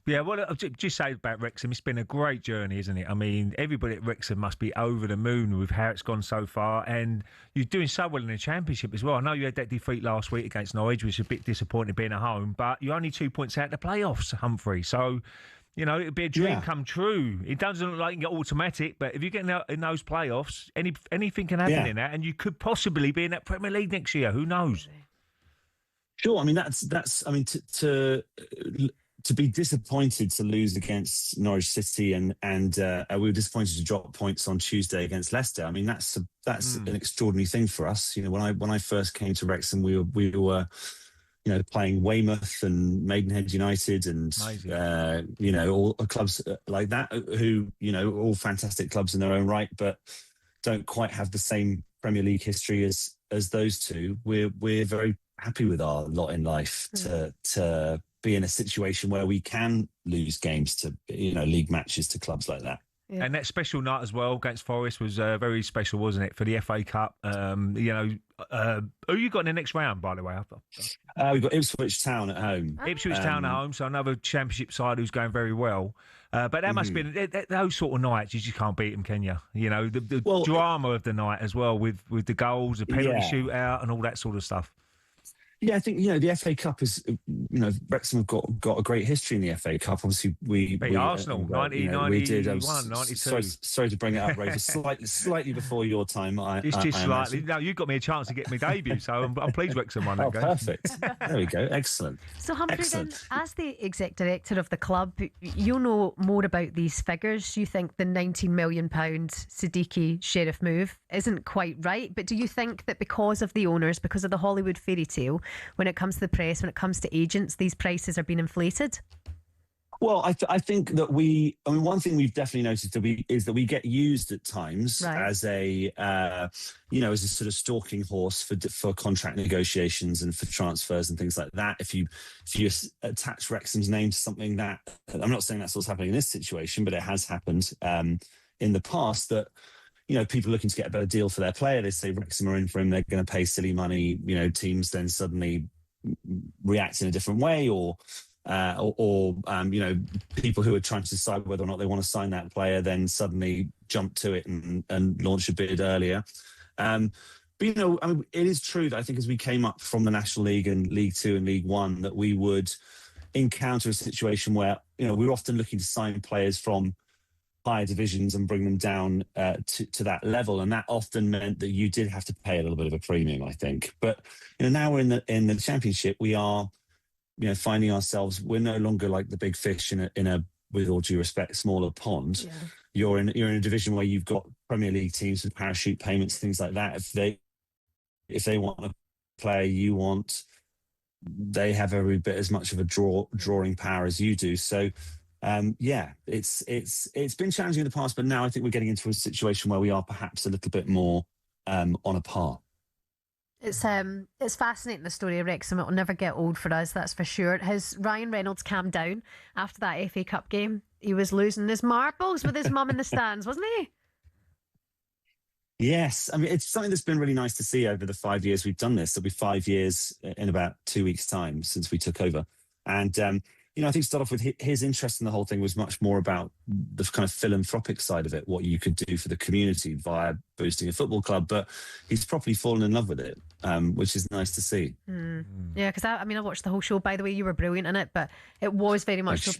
Yeah, well, I'll just say about Wrexham, it's been a great journey, isn't it? I mean, everybody at Wrexham must be over the moon with how it's gone so far, and you're doing so well in the Championship as well. I know you had that defeat last week against Norwich, which was a bit disappointing being at home, but you're only 2 points out of the playoffs, Humphrey. So, it'd be a dream come true. It doesn't look like you get automatic, but if you get in those playoffs, anything can happen in that, and you could possibly be in that Premier League next year. Who knows? Sure. I mean, that's. I mean, to be disappointed to lose against Norwich City and we were disappointed to drop points on Tuesday against Leicester. I mean, that's an extraordinary thing for us. When I first came to Wrexham, we were playing Weymouth and Maidenhead United and all clubs like that who all fantastic clubs in their own right, but don't quite have the same Premier League history as those two. We're very happy with our lot in life to be in a situation where we can lose games to league matches to clubs like that. Yeah. And that special night as well against Forest was very special, wasn't it, for the FA Cup? Who you got in the next round, by the way? We've got Ipswich Town at home. Ipswich Town at home, so another Championship side who's going very well. But that must have been those sort of nights. You just can't beat them, can you? The drama of the night as well with the goals, the penalty shootout, and all that sort of stuff. Yeah, I think the FA Cup is Wrexham have got a great history in the FA Cup. Obviously, we beat Arsenal 1991, 92. Sorry to bring it up, Ray, slightly before your time. It's just slightly. No, you got me a chance to get my debut, so I'm pleased Wrexham won that game. Perfect. There we go. Excellent. So Humphrey, then, as the exec director of the club, you'll know more about these figures. You think the £19 million Siddiqui Sheriff move isn't quite right, but do you think that because of the owners, because of the Hollywood fairy tale, when it comes to the press, when it comes to agents, these prices are being inflated? Well, I think that one thing we've definitely noticed is that we get used at times as a as a sort of stalking horse for contract negotiations and for transfers and things like that. If you attach Wrexham's name to something that, I'm not saying that's what's happening in this situation, but it has happened in the past that, people looking to get a better deal for their player, they say Wrexham are in for him, they're going to pay silly money. Teams then suddenly react in a different way, or people who are trying to decide whether or not they want to sign that player then suddenly jump to it and launch a bid earlier. But it is true that I think as we came up from the National League and League Two and League One, that we would encounter a situation where we're often looking to sign players from higher divisions and bring them down to that level, and that often meant that you did have to pay a little bit of a premium, I think. But now we're in the Championship, we are finding ourselves, we're no longer like the big fish in a with all due respect, smaller pond. Yeah. You're in a division where you've got Premier League teams with parachute payments, things like that. If they want a player you want, they have every bit as much of a drawing power as you do. So it's been challenging in the past, but now I think we're getting into a situation where we are perhaps a little bit more on a par. It's fascinating, the story of Wrexham. It will never get old for us, that's for sure. Has Ryan Reynolds calmed down after that FA Cup game? He was losing his marbles with his mum in the stands, wasn't he? Yes, I mean, it's something that's been really nice to see over the 5 years we've done this. It'll be 5 years in about 2 weeks' time since we took over. And, you know, I think to start off with, his interest in the whole thing was much more about the kind of philanthropic side of it, what you could do for the community via boosting a football club. But he's properly fallen in love with it, which is nice to see. Yeah, because I watched the whole show. By the way, you were brilliant in it, but it was very much so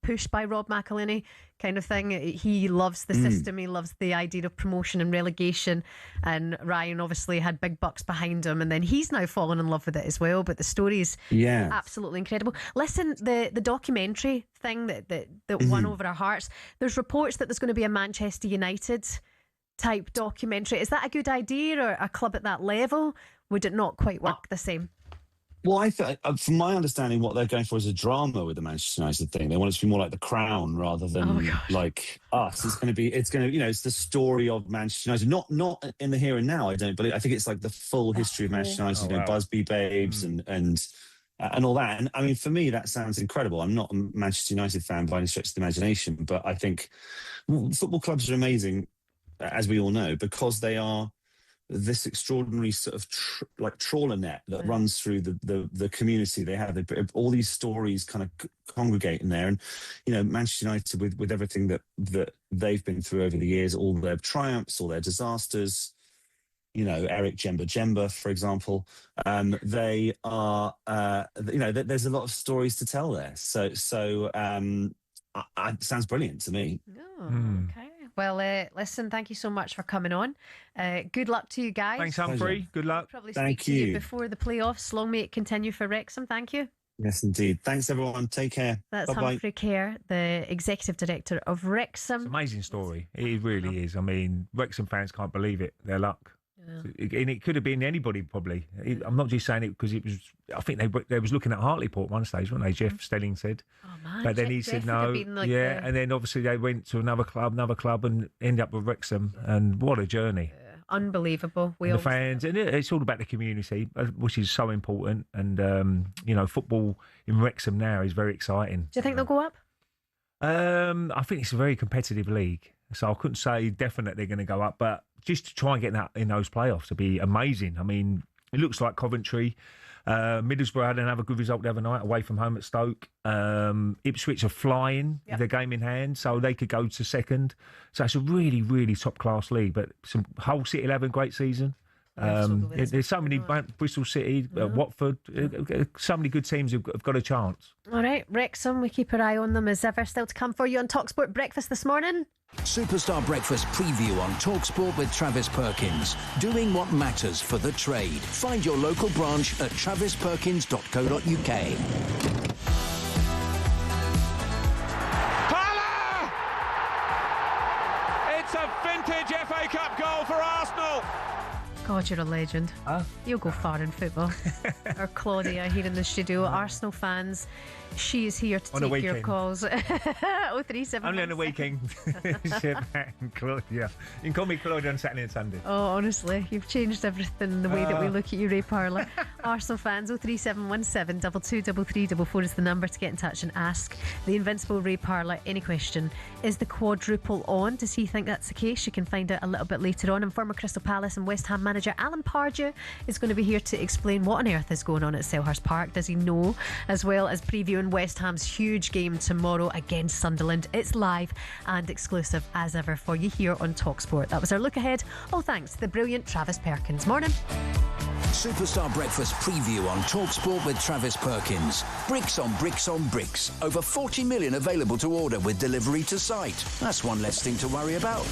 pushed by Rob McElhenney kind of thing. He loves the system. He loves the idea of promotion and relegation. And Ryan obviously had big bucks behind him, and then he's now fallen in love with it as well. But the story is absolutely incredible. Listen, the documentary thing that won over our hearts. There's reports that there's going to be a Manchester United type documentary. Is that a good idea, or a club at that level? Would it not quite work the same? Well, I thought, from my understanding, what they're going for is a drama with the Manchester United thing. They want it to be more like The Crown rather than like Us. It's going to, you know, it's the story of Manchester United, not in the here and now. I think it's like the full history of Manchester United. You know, Busby Babes and all that. And I mean, for me, that sounds incredible. I'm not a Manchester United fan by any stretch of the imagination, but I think football clubs are amazing, as we all know, because they are this extraordinary sort of trawler net that runs through the community. They have all these stories kind of congregate in there, and you know, Manchester United with everything that they've been through over the years, all their triumphs, all their disasters. You know, Eric Jemba, for example. They are, you know, there's a lot of stories to tell there. So it sounds brilliant to me. Okay. Well, listen, thank you so much for coming on. Good luck to you guys. Thanks, Humphrey. Good luck. Probably speak to you before the playoffs. Long may it continue for Wrexham. Thank you. Yes, indeed. Thanks, everyone. Take care. That's Bye-bye. Humphrey Kerr, the Executive Director of Wrexham. It's an amazing story. It really is. I mean, Wrexham fans can't believe it. Their luck. And it could have been anybody, probably. I'm not just saying it because it was. I think they was looking at Hartlepool at one stage, weren't they? Jeff Stelling said, but then he said no. And then obviously they went to another club, and ended up with Wrexham. And what a journey! Unbelievable. The fans, and it's all about the community, which is so important. And you know, football in Wrexham now is very exciting. Do you think they'll go up? I think it's a very competitive league, so I couldn't say definitely they're going to go up, but just to try and get in those playoffs would be amazing. I mean, it looks like Coventry, Middlesbrough had another good result the other night away from home at Stoke. Ipswich are flying with their game in hand, so they could go to second. So it's a really, really top-class league, but Hull City will have a great season. There's so many, Bristol City, Watford, so many good teams have got a chance. All right, Wrexham, we keep our eye on them as ever. Still to come for you on talkSPORT Breakfast this morning. Superstar Breakfast preview on talkSPORT with Travis Perkins. Doing what matters for the trade. Find your local branch at travisperkins.co.uk. It's a vintage FA Cup goal for Arsenal. God, you're a legend. You'll go far in football. Or Claudia here in the studio. Arsenal fans, she is here to take your calls. 037. Only on the weekend. Claudia. You can call me Claudia on Saturday and Sunday. Oh, honestly, you've changed everything, the way that we look at you, Ray Parlour. Arsenal fans, 03717 223344 is the number to get in touch and ask the invincible Ray Parlour any question. Is the quadruple on? Does he think that's the case? You can find out a little bit later on. And former Crystal Palace and West Ham manager Alan Pardew is going to be here to explain what on earth is going on at Selhurst Park. Does he know? As well as previewing West Ham's huge game tomorrow against Sunderland. It's live and exclusive as ever for you here on talkSPORT. That was our look ahead. All thanks to the brilliant Travis Perkins. Morning. Superstar Breakfast preview on talkSPORT with Travis Perkins. Bricks on bricks on bricks. Over 40 million available to order with delivery to site. That's one less thing to worry about.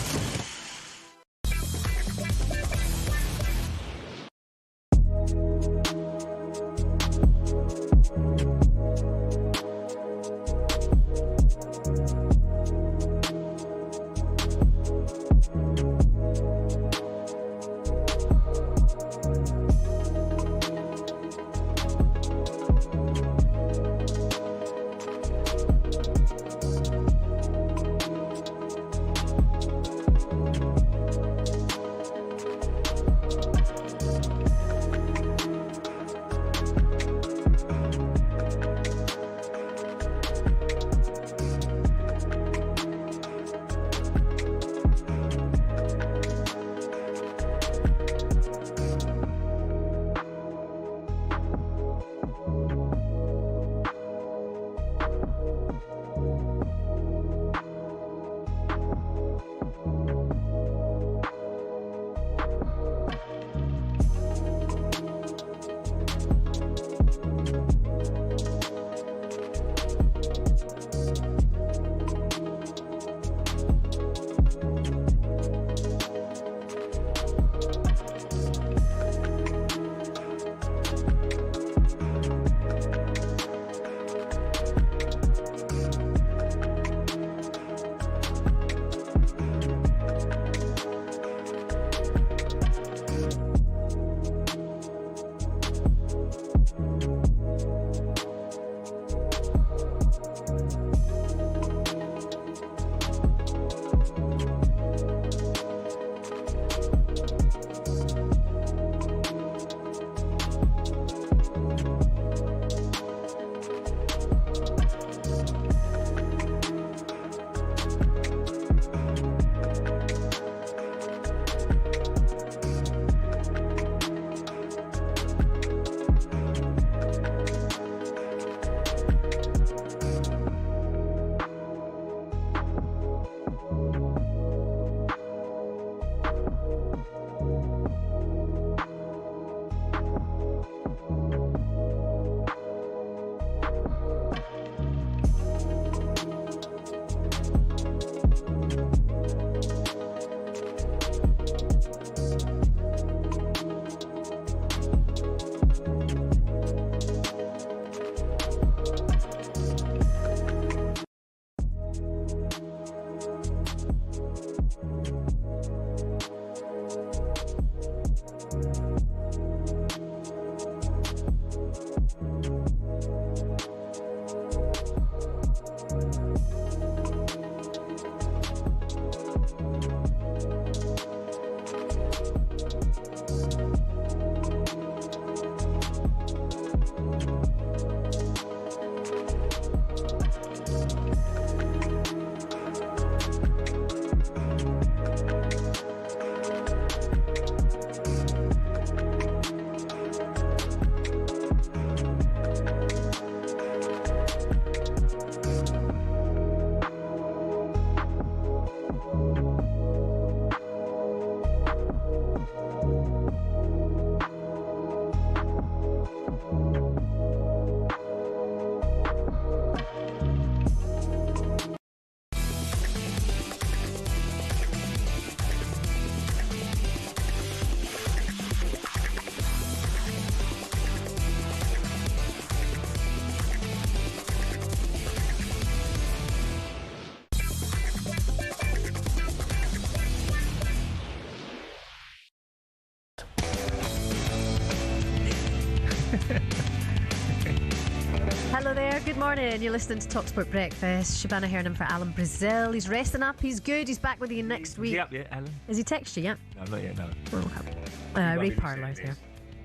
Hello there, good morning. You're listening to talkSPORT Breakfast. Shebahn Aherne Ray for Alan Brazil. He's resting up, he's good, he's back with you next week. Is he up yet, Alan? Has he texted you yet? No, not yet, no. Ray Parlour's here.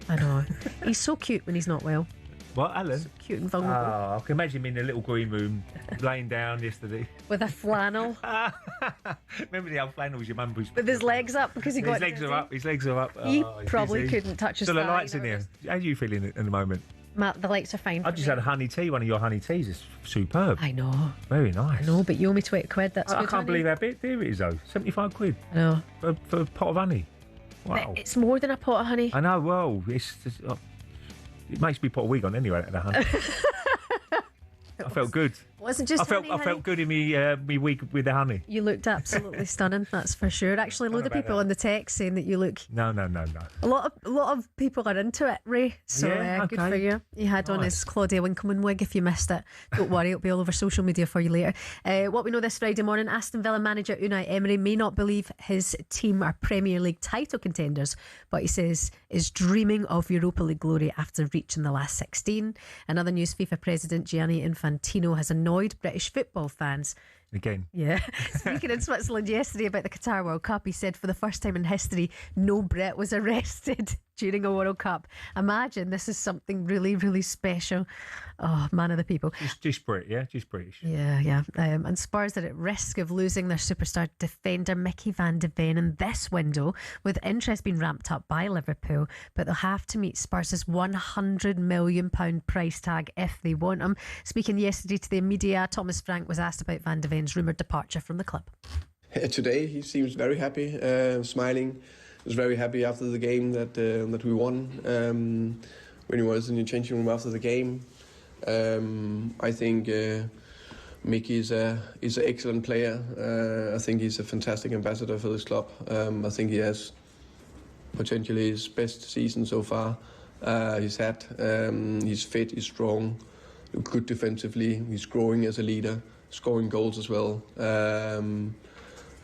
I know. He's so cute when he's not well. What, Alan? So cute and vulnerable. Oh, I can imagine him in the little green room, laying down yesterday. With a flannel. Remember the old flannels your mum was... With his legs up because he got... His legs are up, his legs are up. He Oh, probably busy. couldn't touch his So the thigh, lights in here. How are you feeling at the moment? Matt, the lights are fine. I just had a honey tea. One of your honey teas is superb. I know. Very nice. I know, but you owe me £20. That's I good, can't believe how big dear it is, though. 75 quid. I know. For a pot of honey. Wow. It's more than a pot of honey. I know, well, it makes me put a wig on anyway, the honey. I felt good. Wasn't just I felt good in me wig with the honey. You looked absolutely stunning, that's for sure. Actually, a load of people on the text saying that you look... No. A lot of people are into it, Ray. So Yeah, good okay. for you. He had on his Claudia Winkleman wig. If you missed it, don't worry, it'll be all over social media for you later. What we know this Friday morning, Aston Villa manager Unai Emery may not believe his team are Premier League title contenders, but he says is dreaming of Europa League glory after reaching the last 16. Another news, FIFA President Gianni Infantino has annoyed British football fans. Again. Yeah. Speaking in Switzerland yesterday about the Qatar World Cup, he said for the first time in history, no Brit was arrested during a World Cup. Imagine, this is something really, really special. Oh, man of the people. Just Brit, yeah? Just British. Yeah. And Spurs are at risk of losing their superstar defender Mickey van de Ven in this window, with interest being ramped up by Liverpool, but they'll have to meet Spurs' £100 million price tag if they want him. Speaking yesterday to the media, Thomas Frank was asked about van de Ven's rumoured departure from the club. Today he seems very happy, smiling. He was very happy after the game that we won. When he was in the changing room after the game, I think Mickey is an excellent player. I think he's a fantastic ambassador for this club. I think he has potentially his best season so far he's had. He's fit, he's strong, good defensively. He's growing as a leader, scoring goals as well.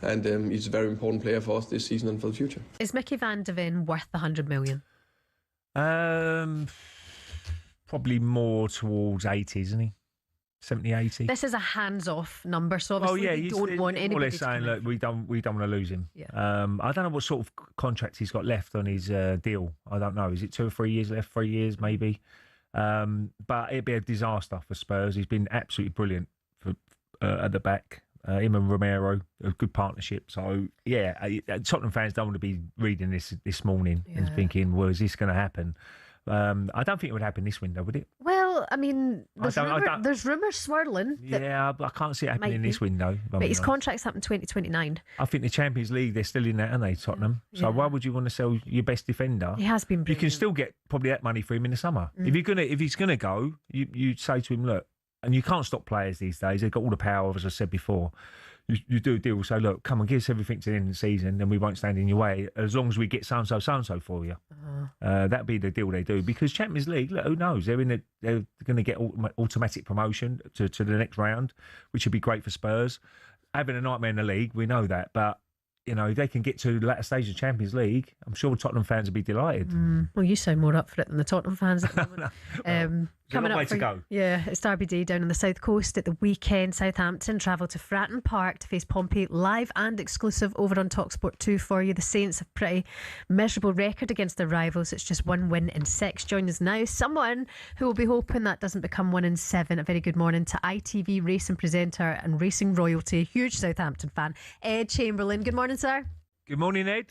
And he's a very important player for us this season and for the future. Is Mickey van de Ven worth the £100 million? Probably more towards 80, isn't he? 70, 80. This is a hands-off number, so obviously we don't want anybody to saying, look, we don't want to lose him. Yeah. I don't know what sort of contract he's got left on his deal. I don't know. Is it 2 or 3 years left? 3 years, maybe. But it'd be a disaster for Spurs. He's been absolutely brilliant at the back. Him and Romero, a good partnership. So, yeah, Tottenham fans don't want to be reading this morning and thinking, well, is this going to happen? I don't think it would happen this window, would it? Well, I mean, there's rumours swirling. Yeah, I can't see it happening in this window. But his contract's up in 2029. I think the Champions League, they're still in that, aren't they, Tottenham? So why would you want to sell your best defender? He has been brilliant. You can still get probably that money for him in the summer. If he's gonna go, you say to him, look, and you can't stop players these days. They've got all the power, as I said before. You do a deal, say, look, come on, give us everything to the end of the season, then we won't stand in your way, as long as we get so-and-so for you. That'd be the deal they do. Because Champions League, look, who knows? They're going to get automatic promotion to the next round, which would be great for Spurs. Having a nightmare in the league, we know that. But, you know, if they can get to the latter stage of Champions League, I'm sure Tottenham fans would be delighted. Well, you sound more up for it than the Tottenham fans at the moment. Coming up to go. Yeah, it's Derby Day down on the south coast at the weekend. Southampton travel to Fratton Park to face Pompey, live and exclusive over on talkSPORT 2 for you. The Saints have a pretty miserable record against their rivals. It's just 1 win in 6. Join us now, someone who will be hoping that doesn't become 1 in 7. A very good morning to ITV racing presenter and racing royalty, huge Southampton fan, Ed Chamberlain. Good morning, sir. Good morning, Ed.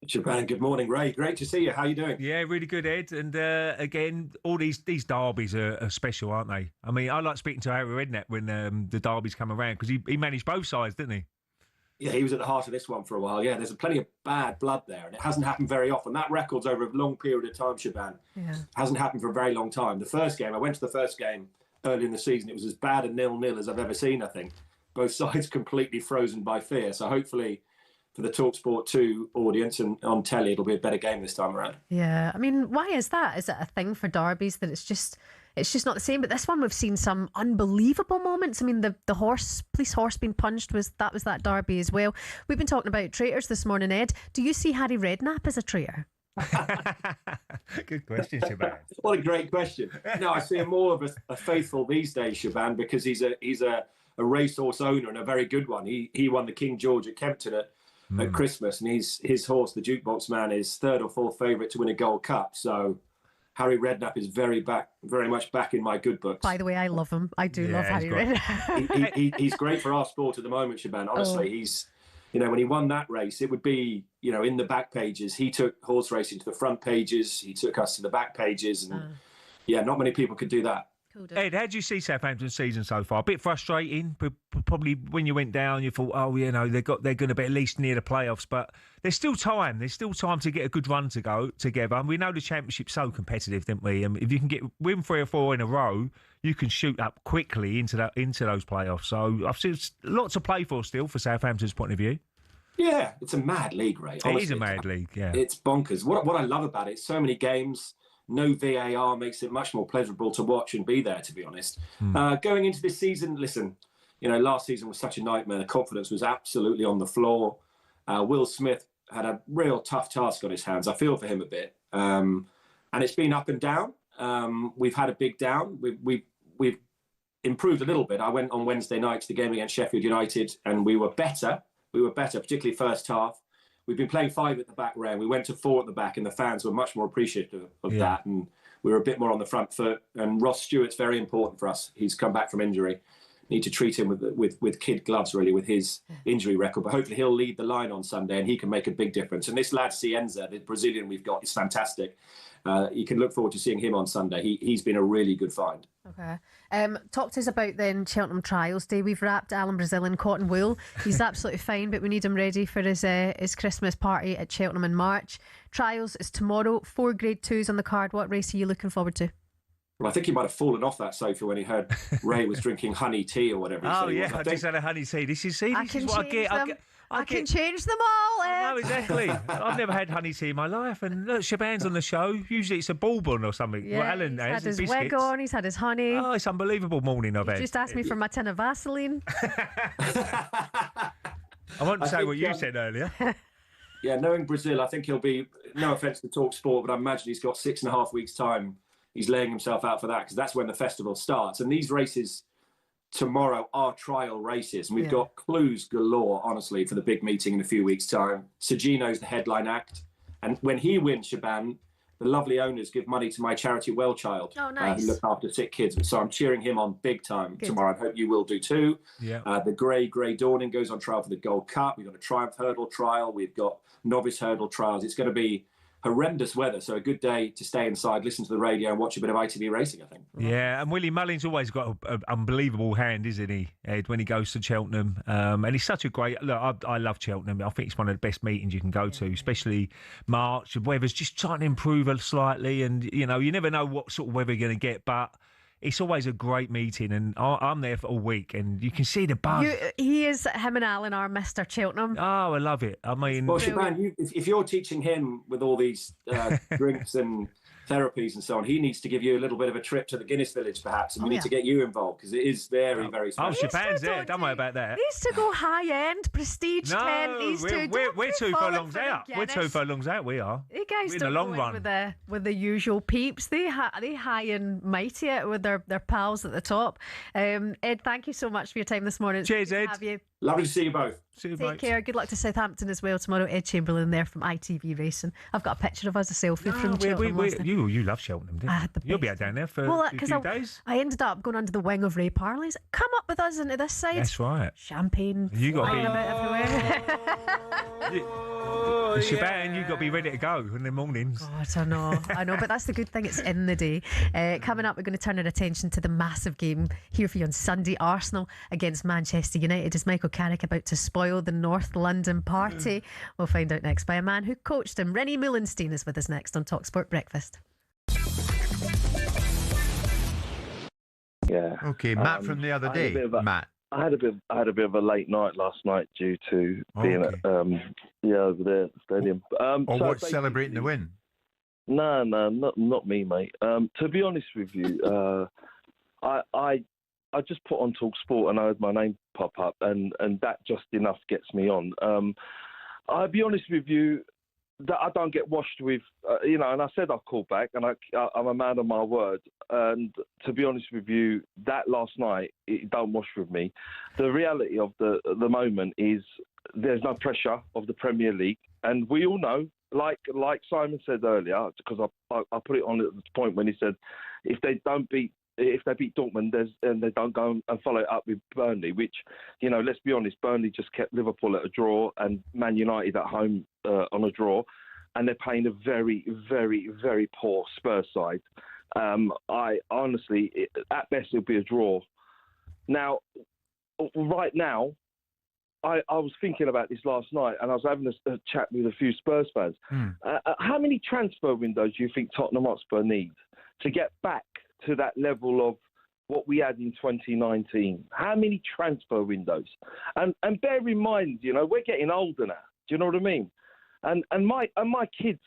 Shebahn, good morning, Ray. Great to see you. How are you doing? Yeah, really good, Ed. And again, all these derbies are special, aren't they? I mean, I like speaking to Harry Redknapp when the derbies come around, because he managed both sides, didn't he? Yeah, he was at the heart of this one for a while. Yeah, there's plenty of bad blood there, and it hasn't happened very often. That record's over a long period of time, Shebahn. Yeah. Hasn't happened for a very long time. The first game, I went to the first game early in the season. It was as bad a 0-0 as I've ever seen, I think. Both sides completely frozen by fear. So hopefully, for the talkSPORT 2 audience and on telly, it'll be a better game this time around. Yeah, I mean, why is that? Is it a thing for derbies that it's just not the same? But this one, we've seen some unbelievable moments. I mean, the police horse being punched was that derby as well. We've been talking about traitors this morning, Ed. Do you see Harry Redknapp as a traitor? Good question, Shebahn. What a great question. No, I see him more of a faithful these days, Shebahn, because he's a racehorse owner and a very good one. He won the King George at Kempton at Christmas, and his horse, the Jukebox Man, is third or fourth favourite to win a Gold Cup. So Harry Redknapp is very much back in my good books. By the way, I love him. I do love Harry Redknapp. He's great for our sport at the moment, Shebahn. Honestly, he's, when he won that race, it would be, in the back pages. He took horse racing to the front pages. He took us to the back pages, and not many people could do that. Ed, how do you see Southampton's season so far? A bit frustrating, but probably when you went down, you thought, they're going to be at least near the playoffs. But there's still time. There's still time to get a good run to go together. And we know the Championship's so competitive, don't we? And if you can win 3 or 4 in a row, you can shoot up quickly into those playoffs. So I've seen lots to play for still, for Southampton's point of view. Yeah, it's a mad league, Ray. Honestly, it is a mad league. Yeah, it's bonkers. What I love about it, so many games. No VAR makes it much more pleasurable to watch and be there, to be honest. Going into this season, listen, last season was such a nightmare. The confidence was absolutely on the floor. Will Smith had a real tough task on his hands. I feel for him a bit. And it's been up and down. We've had a big down. We've improved a little bit. I went on Wednesday night to the game against Sheffield United, and we were better. We were better, particularly first half. We've been playing 5 at the back round. We went to 4 at the back, and the fans were much more appreciative of that. And we were a bit more on the front foot. And Ross Stewart's very important for us. He's come back from injury. Need to treat him with kid gloves, really, with his injury record. But hopefully he'll lead the line on Sunday, and he can make a big difference. And this lad, Cienza, the Brazilian we've got, is fantastic. You can look forward to seeing him on Sunday. He's been a really good find. Okay. Talk to us about then Cheltenham Trials Day. We've wrapped Alan Brazil in cotton wool. He's absolutely fine, but we need him ready for his Christmas party at Cheltenham in March. Trials is tomorrow. 4 Grade 2s on the card. What race are you looking forward to? Well, I think he might have fallen off that sofa when he heard Ray was drinking honey tea or whatever. I just had a honey tea. This is what I get. I can change them all, Ed. No, exactly. I've never had honey tea in my life. And look, Shebahn's on the show. Usually it's a bourbon or something. Yeah, well, Alan he's has had his biscuits. wig on, he's had his honey. Oh, it's unbelievable morning I've had. Just asked me for my tin of Vaseline. I won't say what you said earlier. Yeah, knowing Brazil, I think he'll be, no offence to talkSPORT, but I imagine he's got 6.5 weeks' time. He's laying himself out for that, because that's when the festival starts. And these races tomorrow are trial races, and we've got clues galore, honestly, for the big meeting in a few weeks' time. Sergino's the headline act, and when he wins, Shebahn, the lovely owners give money to my charity Wellchild, who look after sick kids. So I'm cheering him on big time tomorrow. I hope you will do too. Yeah. The Grey Dawning goes on trial for the Gold Cup. We've got a Triumph Hurdle trial. We've got novice hurdle trials. It's going to be horrendous weather, so a good day to stay inside, listen to the radio and watch a bit of ITV racing, I think. Yeah, and Willie Mullins always got an unbelievable hand, isn't he, Ed, when he goes to Cheltenham. And he's such a great... Look, I love Cheltenham. I think it's one of the best meetings you can go to, especially March. The weather's just trying to improve slightly, and, you never know what sort of weather you're going to get, but it's always a great meeting, and I'm there for all week, and you can see the buzz. Him and Alan are Mr. Cheltenham. Oh, I love it. I mean... Well, Shebahn, if you're teaching him with all these drinks and therapies and so on, he needs to give you a little bit of a trip to the Guinness Village, perhaps, and we need to get you involved, because it is very, very special. Oh, Shebahn's there. Don't worry about that. He used to go high-end, prestige tent. We're 2 furlongs out. We're 2 furlongs out, we are. You guys in don't the long run. With the usual peeps. They high and mighty it with their pals at the top. Ed, thank you so much for your time this morning. Cheers, Ed. Have you. Lovely to see you both. Take care. Good luck to Southampton as well tomorrow. Ed Chamberlain there from ITV Racing. I've got a picture of us, a selfie from Cheltenham. You love Cheltenham, didn't you? You'll be out down there for a few days. I ended up going under the wing of Ray Parlour. He's like, come up with us into this side. That's right. Champagne. You got flying about everywhere. Shebahn, you've got to be ready to go in the mornings. God, I know, but that's the good thing. It's in the day. Coming up, we're going to turn our attention to the massive game here for you on Sunday. Arsenal against Manchester United. Is Michael Carrick about to spoil the North London party? We'll find out next by a man who coached him. Rennie Mullenstein is with us next on talkSPORT Breakfast. Yeah. Okay, Matt from the other day. Matt. I had a bit of a late night last night due to being at over there at the stadium. Celebrating the win? No, not me, mate. To be honest with you, I just put on talkSPORT and I heard my name pop up, and that just enough gets me on. I'll be honest with you, that I don't get washed with, and I said I'll call back, and I'm a man of my word. And to be honest with you, that last night, it don't wash with me. The reality of the moment is there's no pressure of the Premier League. And we all know, like Simon said earlier, because I put it on at the point when he said, if they beat Dortmund, and they don't go and follow it up with Burnley, which, let's be honest, Burnley just kept Liverpool at a draw and Man United at home on a draw, and they're playing a very, very, very poor Spurs side. I honestly, at best, it'll be a draw. Now, right now, I was thinking about this last night, and I was having a chat with a few Spurs fans. How many transfer windows do you think Tottenham Hotspur need to get back to that level of what we had in 2019? How many transfer windows? And bear in mind, we're getting older now. Do you know what I mean? And my kids,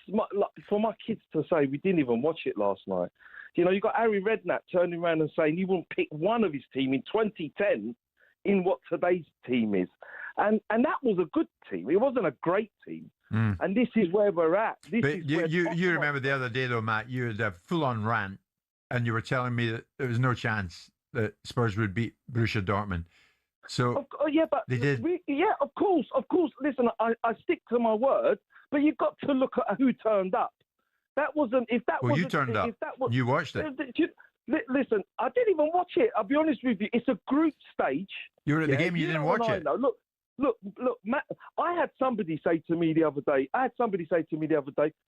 for my kids to say we didn't even watch it last night. You got Harry Redknapp turning around and saying he wouldn't pick one of his team in 2010 in what today's team is. And that was a good team. It wasn't a great team. And this is where we're at. You remember the other day, though, Matt, you had a full-on rant, and you were telling me that there was no chance that Spurs would beat Borussia Dortmund. So they did. Of course. Listen, I stick to my word, but you've got to look at who turned up. That wasn't. If that was you turned up. You watched it. Listen, I didn't even watch it. I'll be honest with you. It's a group stage. You were at the game. You didn't watch it. Look, Matt. I had somebody say to me the other day.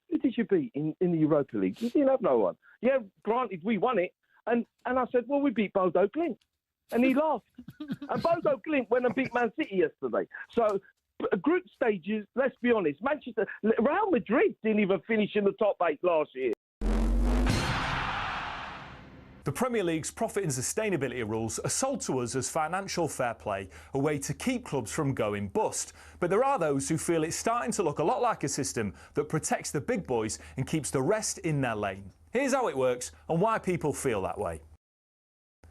Who did you beat in the Europa League? You didn't have no one. Yeah, granted, we won it, and I said, well, we beat Bodo Glimt, and he laughed. And Bodo Glimt went and beat Man City yesterday. So, group stages. Let's be honest. Real Madrid didn't even finish in the top 8 last year. The Premier League's profit and sustainability rules are sold to us as financial fair play, a way to keep clubs from going bust. But there are those who feel it's starting to look a lot like a system that protects the big boys and keeps the rest in their lane. Here's how it works and why people feel that way.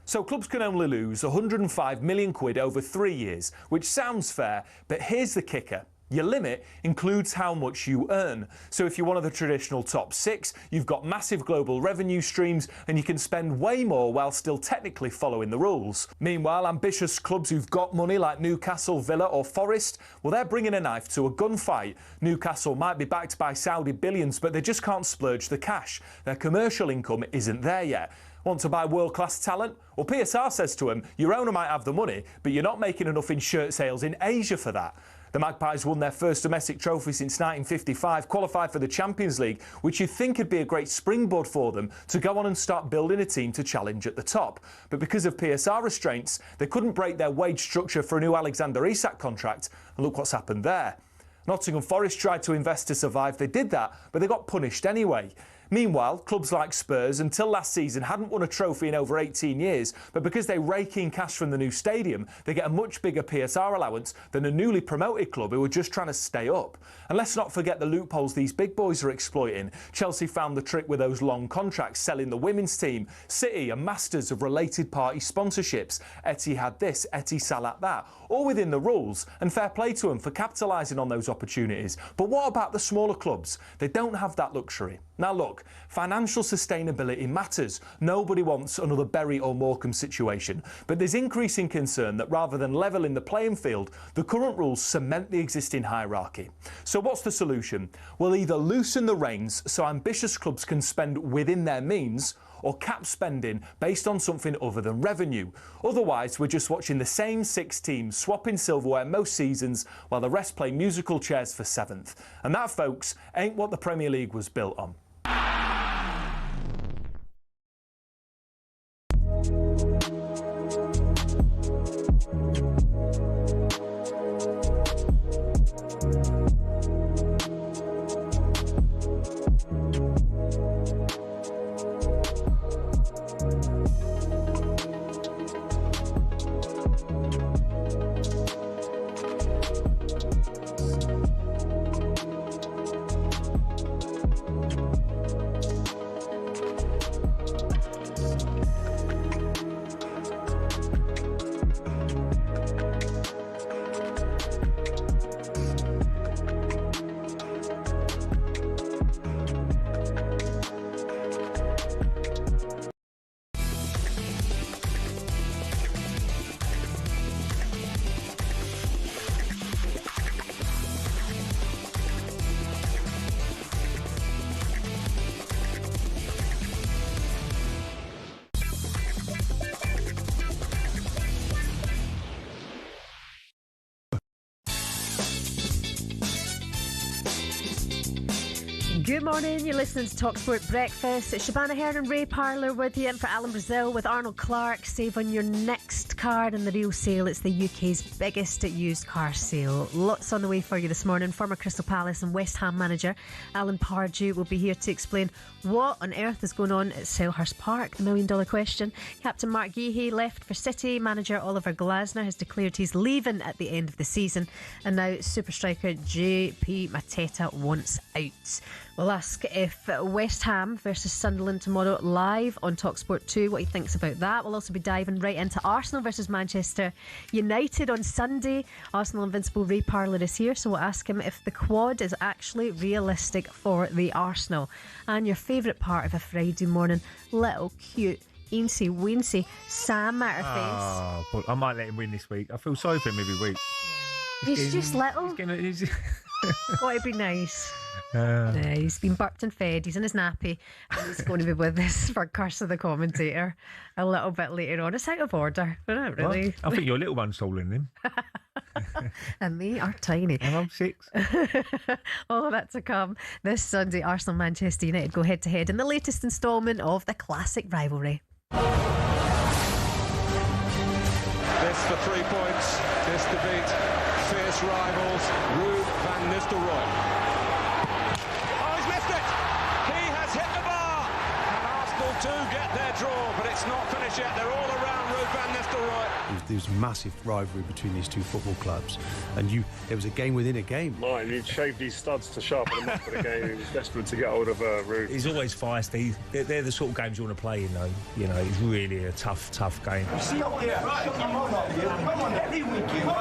So clubs can only lose 105 million quid over 3 years, which sounds fair, but here's the kicker. Your limit includes how much you earn. So if you're one of the traditional top 6, you've got massive global revenue streams and you can spend way more while still technically following the rules. Meanwhile, ambitious clubs who've got money like Newcastle, Villa or Forest, well, they're bringing a knife to a gunfight. Newcastle might be backed by Saudi billions, but they just can't splurge the cash. Their commercial income isn't there yet. Want to buy world-class talent? Well, PSR says to them, your owner might have the money, but you're not making enough in shirt sales in Asia for that. The Magpies won their first domestic trophy since 1955, qualified for the Champions League, which you'd think would be a great springboard for them to go on and start building a team to challenge at the top. But because of PSR restraints, they couldn't break their wage structure for a new Alexander Isak contract, and look what's happened there. Nottingham Forest tried to invest to survive. They did that, but they got punished anyway. Meanwhile, clubs like Spurs, until last season, hadn't won a trophy in over 18 years, but because they rake in cash from the new stadium, they get a much bigger PSR allowance than a newly promoted club who are just trying to stay up. And let's not forget the loopholes these big boys are exploiting. Chelsea found the trick with those long contracts, selling the women's team. City are masters of related party sponsorships. Etihad this, Etisalat that, all within the rules, and fair play to them for capitalising on those opportunities. But what about the smaller clubs? They don't have that luxury. Now look, financial sustainability matters. Nobody wants another Bury or Morecambe situation. But there's increasing concern that rather than levelling the playing field, the current rules cement the existing hierarchy. So what's the solution? Well, either loosen the reins so ambitious clubs can spend within their means, or cap spending based on something other than revenue. Otherwise, we're just watching the same 6 teams swapping silverware most seasons while the rest play musical chairs for 7th. And that, folks, ain't what the Premier League was built on. Good morning, you're listening to talkSPORT Breakfast. It's Shebahn Aherne Ray Parlour with you, in for Alan Brazil with Arnold Clark. Save on your next car in the real sale. It's the UK's biggest used car sale. Lots on the way for you this morning. Former Crystal Palace and West Ham manager Alan Pardew will be here to explain what on earth is going on at Selhurst Park. The $1 million question. Captain Mark Guéhi left for City. Manager Oliver Glasner has declared he's leaving at the end of the season. And now super striker JP Mateta wants out. We'll ask if West Ham versus Sunderland tomorrow live on talkSPORT 2, what he thinks about that. We'll also be diving right into Arsenal versus Manchester United on Sunday. Arsenal Invincible Ray Parlour is here, so we'll ask him if the quad is actually realistic for the Arsenal. And your favourite part of a Friday morning, little cute eensy weensy Sam Matterface. But I might let him win this week. I feel sorry for him every week. He's just little. Got to be nice. He's been burped and fed. He's in his nappy, and he's going to be with us for Curse of the Commentator a little bit later on. It's out of order, but not really. Well, I think your little one's taller than him. And they are tiny. And I'm 6. All of that to come this Sunday. Arsenal Manchester United go head to head in the latest instalment of the classic rivalry. This for 3 points. This to beat fierce rivals Ruud van Nistelrooy. Oh, he's missed it! He has hit the bar! And Arsenal do get their draw, but it's not finished yet. They're all around Ruud van Nistelrooy. There's massive rivalry between these two football clubs, and it was a game within a game. Mine, he'd shaved his studs to sharpen them up for the game. He was desperate to get hold of Ruud. He's always feisty. They're the sort of games you want to play in, though. You know, it's really a tough game.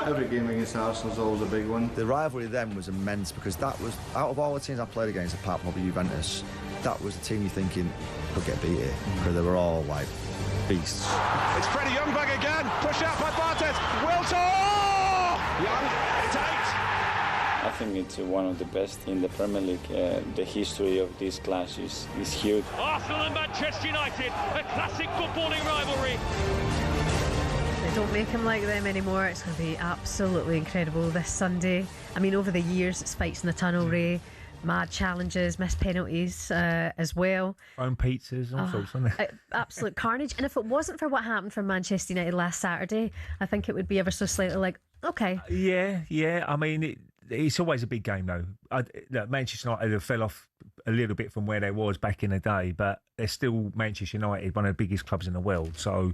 Every game against Arsenal is always a big one. The rivalry then was immense because that was, out of all the teams I played against, apart from probably Juventus, that was the team you're thinking could get beat here because they were all like beasts. It's Freddie Youngberg again. Push out by Bartes. Wilson! Young, it's 8. I think it's one of the best in the Premier League. The history of this clash is huge. Arsenal and Manchester United, a classic footballing rivalry. They don't make him like them anymore. It's going to be absolutely incredible this Sunday. I mean, over the years, it's spikes in the tunnel, Ray. Mad challenges, missed penalties as well. Phone pizzas, all sorts, isn't it? Absolute carnage. And if it wasn't for what happened for Manchester United last Saturday, I think it would be ever so slightly like, okay. Yeah. I mean, it's always a big game, though. Manchester United have fell off a little bit from where they was back in the day, but they're still Manchester United, one of the biggest clubs in the world. So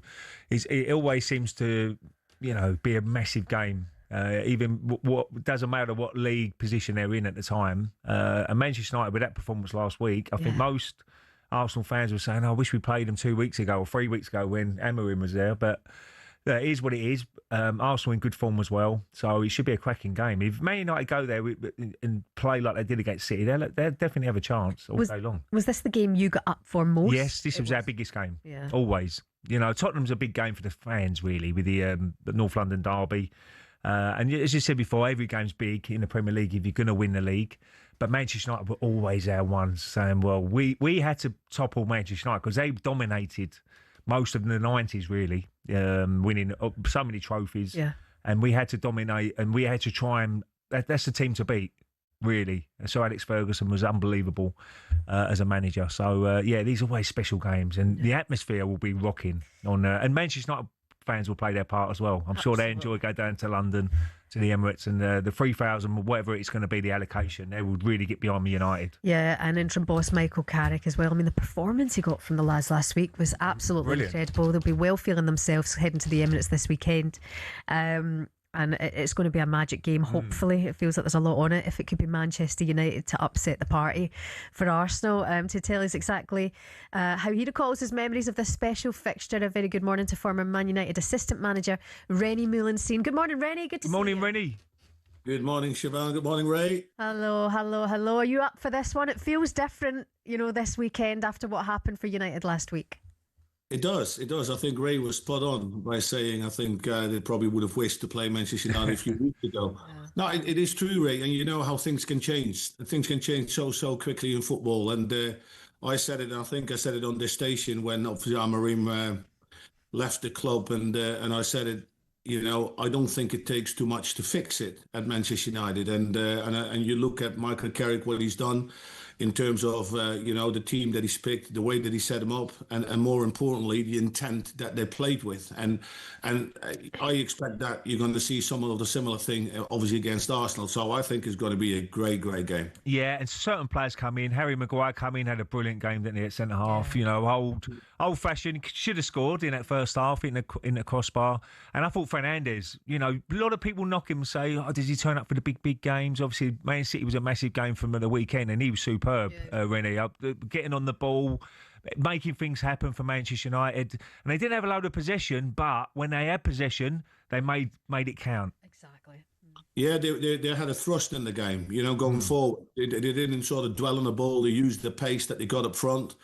it always seems to, be a massive game. Even what doesn't matter what league position they're in at the time. And Manchester United, with that performance last week, I think most Arsenal fans were saying, I wish we played them 2 weeks ago or 3 weeks ago when Emery was there. But it is what it is. Arsenal in good form as well, so it should be a cracking game. If Man United go there and play like they did against City, they'll definitely have a chance all day long. Was this the game you got up for most? Yes, this was our biggest game. Yeah. Always. Tottenham's a big game for the fans, really, with the North London derby. And as you said before, every game's big in the Premier League if you're going to win the league. But Manchester United were always our ones, saying, well, we had to topple Manchester United because they dominated most of the 90s, really, winning so many trophies. Yeah. And we had to dominate and we had to try and... That's the team to beat, really. So Alex Ferguson was unbelievable as a manager. So, these are always special games. And the atmosphere will be rocking. And Manchester United fans will play their part as well. I'm sure they enjoy going down to London, to the Emirates, and the 3,000, whatever it's going to be, the allocation, they will really get behind United. Yeah, and interim boss Michael Carrick as well. I mean, the performance he got from the lads last week was absolutely incredible. They'll be well feeling themselves heading to the Emirates this weekend. And it's going to be a magic game, hopefully. It feels like there's a lot on it. If it could be Manchester United to upset the party for Arsenal. To tell us exactly how he recalls his memories of this special fixture, a very good morning to former Man United assistant manager Rennie Moulenstein. Good morning, Rennie. Good to see you. Morning, Rennie. Good morning, Shebahn. Good morning, Ray. Hello. Are you up for this one? It feels different, this weekend after what happened for United last week. It does. I think Ray was spot on by saying I think they probably would have wished to play Manchester United a few weeks ago. No, it is true, Ray, and you know how things can change. Things can change so quickly in football. And I said it, I think I said it on this station when obviously Amorim left the club, and I said it, I don't think it takes too much to fix it at Manchester United. And you look at Michael Carrick, what he's done. in terms of the team that he's picked, the way that he set them up, and more importantly, the intent that they played with. And I expect that you're going to see some of the similar thing, obviously, against Arsenal. So I think it's going to be a great game. Yeah, and certain players come in. Harry Maguire come in, had a brilliant game, didn't he, at centre half? Old-fashioned, should have scored in that first half in the crossbar. And I thought Fernandes, a lot of people knock him and say, does he turn up for the big games? Obviously, Man City was a massive game from the weekend, and he was superb, Rennie. Getting on the ball, making things happen for Manchester United. And they didn't have a load of possession, but when they had possession, they made it count. Exactly. Yeah, they had a thrust in the game, going forward. They didn't sort of dwell on the ball. They used the pace that they got up front.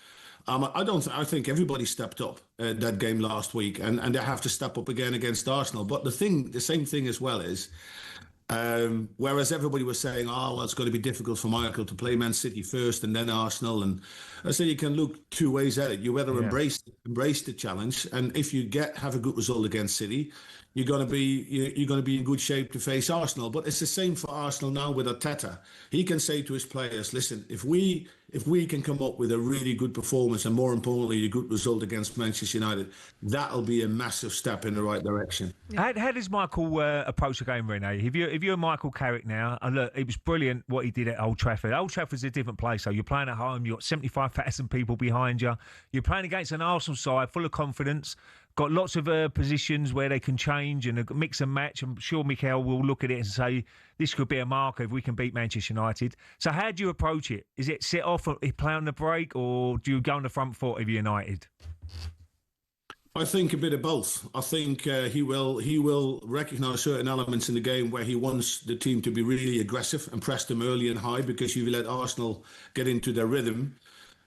I think everybody stepped up that game last week, and they have to step up again against Arsenal. But the same thing as well is, whereas everybody was saying, it's going to be difficult for Michael to play Man City first and then Arsenal, and I said you can look two ways at it. You either embrace the challenge, and if you have a good result against City, you're going to be in good shape to face Arsenal. But it's the same for Arsenal now with Arteta. He can say to his players, listen, if we can come up with a really good performance and more importantly a good result against Manchester United, that'll be a massive step in the right direction. How does Michael approach the game, Renee? If you're Michael Carrick now, look, it was brilliant what he did at Old Trafford. Old Trafford's a different place. So you're playing at home, you've got 75,000 people behind you. You're playing against an Arsenal side full of confidence. Got lots of positions where they can change and mix and match. I'm sure Mikel will look at it and say, this could be a marker if we can beat Manchester United. So how do you approach it? Is it sit off or play on the break, or do you go on the front foot if you're United? I think a bit of both. I think he will recognise certain elements in the game where he wants the team to be really aggressive and press them early and high, because if you let Arsenal get into their rhythm,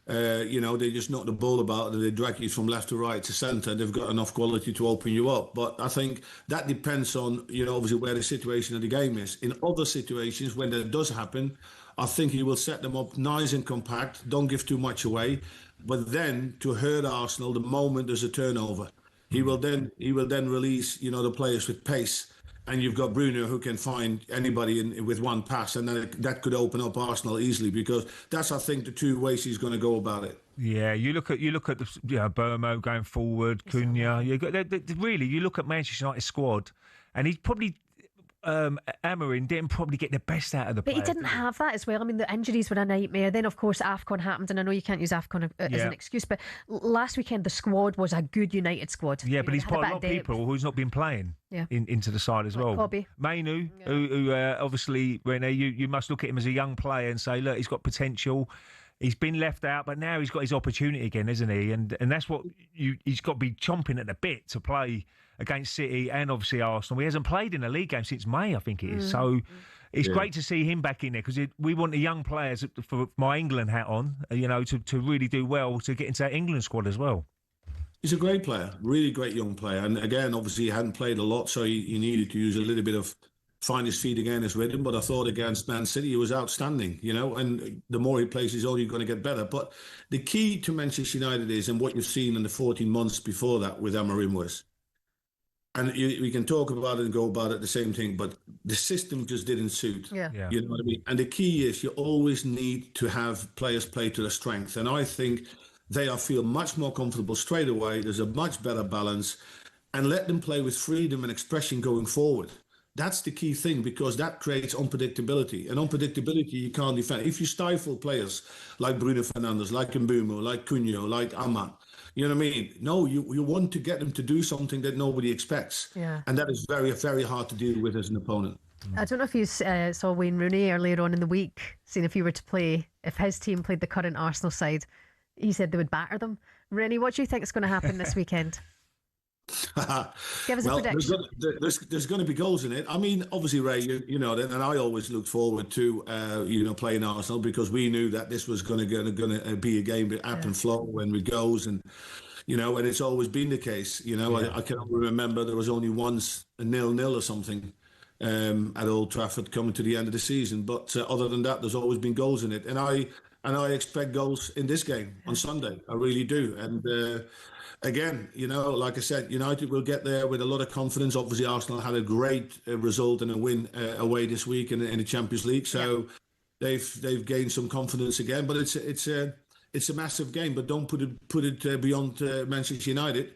they just knock the ball about and they drag you from left to right to centre. They've got enough quality to open you up. But I think that depends on, obviously where the situation of the game is. In other situations, when that does happen, I think he will set them up nice and compact, don't give too much away. But then to hurt Arsenal, the moment there's a turnover, he will then release, the players with pace. And you've got Bruno who can find anybody with one pass, and then that could open up Arsenal easily, because that's, I think, the two ways he's going to go about it. Yeah, you look at the Burmo going forward, Cunha. You look at Manchester United squad, and he's probably Emery didn't probably get the best out of the players. But he didn't have that as well. I mean, the injuries were a nightmare. Then, of course, AFCON happened, and I know you can't use AFCON as an excuse, but last weekend the squad was a good United squad. Yeah, but he's put a lot of people who's not been playing into the side as well. Bobby. Mainu, who obviously, Renee, you must look at him as a young player and say, look, he's got potential. He's been left out, but now he's got his opportunity again, isn't he? And that's what he's got to be chomping at the bit to play against City and obviously Arsenal. He hasn't played in a league game since May, I think it is. So it's great to see him back in there, because we want the young players, for my England hat on, to really do well to get into that England squad as well. He's a great player, really great young player. And again, obviously he hadn't played a lot, so he needed to use a little bit of find his feet again as rhythm. But I thought against Man City he was outstanding, and the more he plays, he's only going to get better. But the key to Manchester United is, and what you've seen in the 14 months before that with Emery was, and we can talk about it and go about it, the same thing, but the system just didn't suit. Yeah. You know what I mean? And the key is you always need to have players play to their strength. And I think they feel much more comfortable straight away. There's a much better balance, and let them play with freedom and expression going forward. That's the key thing, because that creates unpredictability. And unpredictability you can't defend. If you stifle players like Bruno Fernandes, like Mbeumo, like Cunha, like Ahmad, you know what I mean? No, you want to get them to do something that nobody expects. Yeah. And that is very, very hard to deal with as an opponent. I don't know if you saw Wayne Rooney earlier on in the week, saying if his team played the current Arsenal side, he said they would batter them. Rennie, what do you think is going to happen this weekend? Give us a prediction. There's going to be goals in it. I mean, obviously, Ray, and I always looked forward to playing Arsenal, because we knew that this was going to be a game with ebb and flow and with goals, and and it's always been the case. I can remember there was only once a 0-0 or something at Old Trafford coming to the end of the season, but other than that, there's always been goals in it, and I expect goals in this game on Sunday. I really do, and. Again, like I said, United will get there with a lot of confidence. Obviously, Arsenal had a great result and a win away this week in the Champions League. So they've gained some confidence again. But it's a massive game. But don't put it beyond Manchester United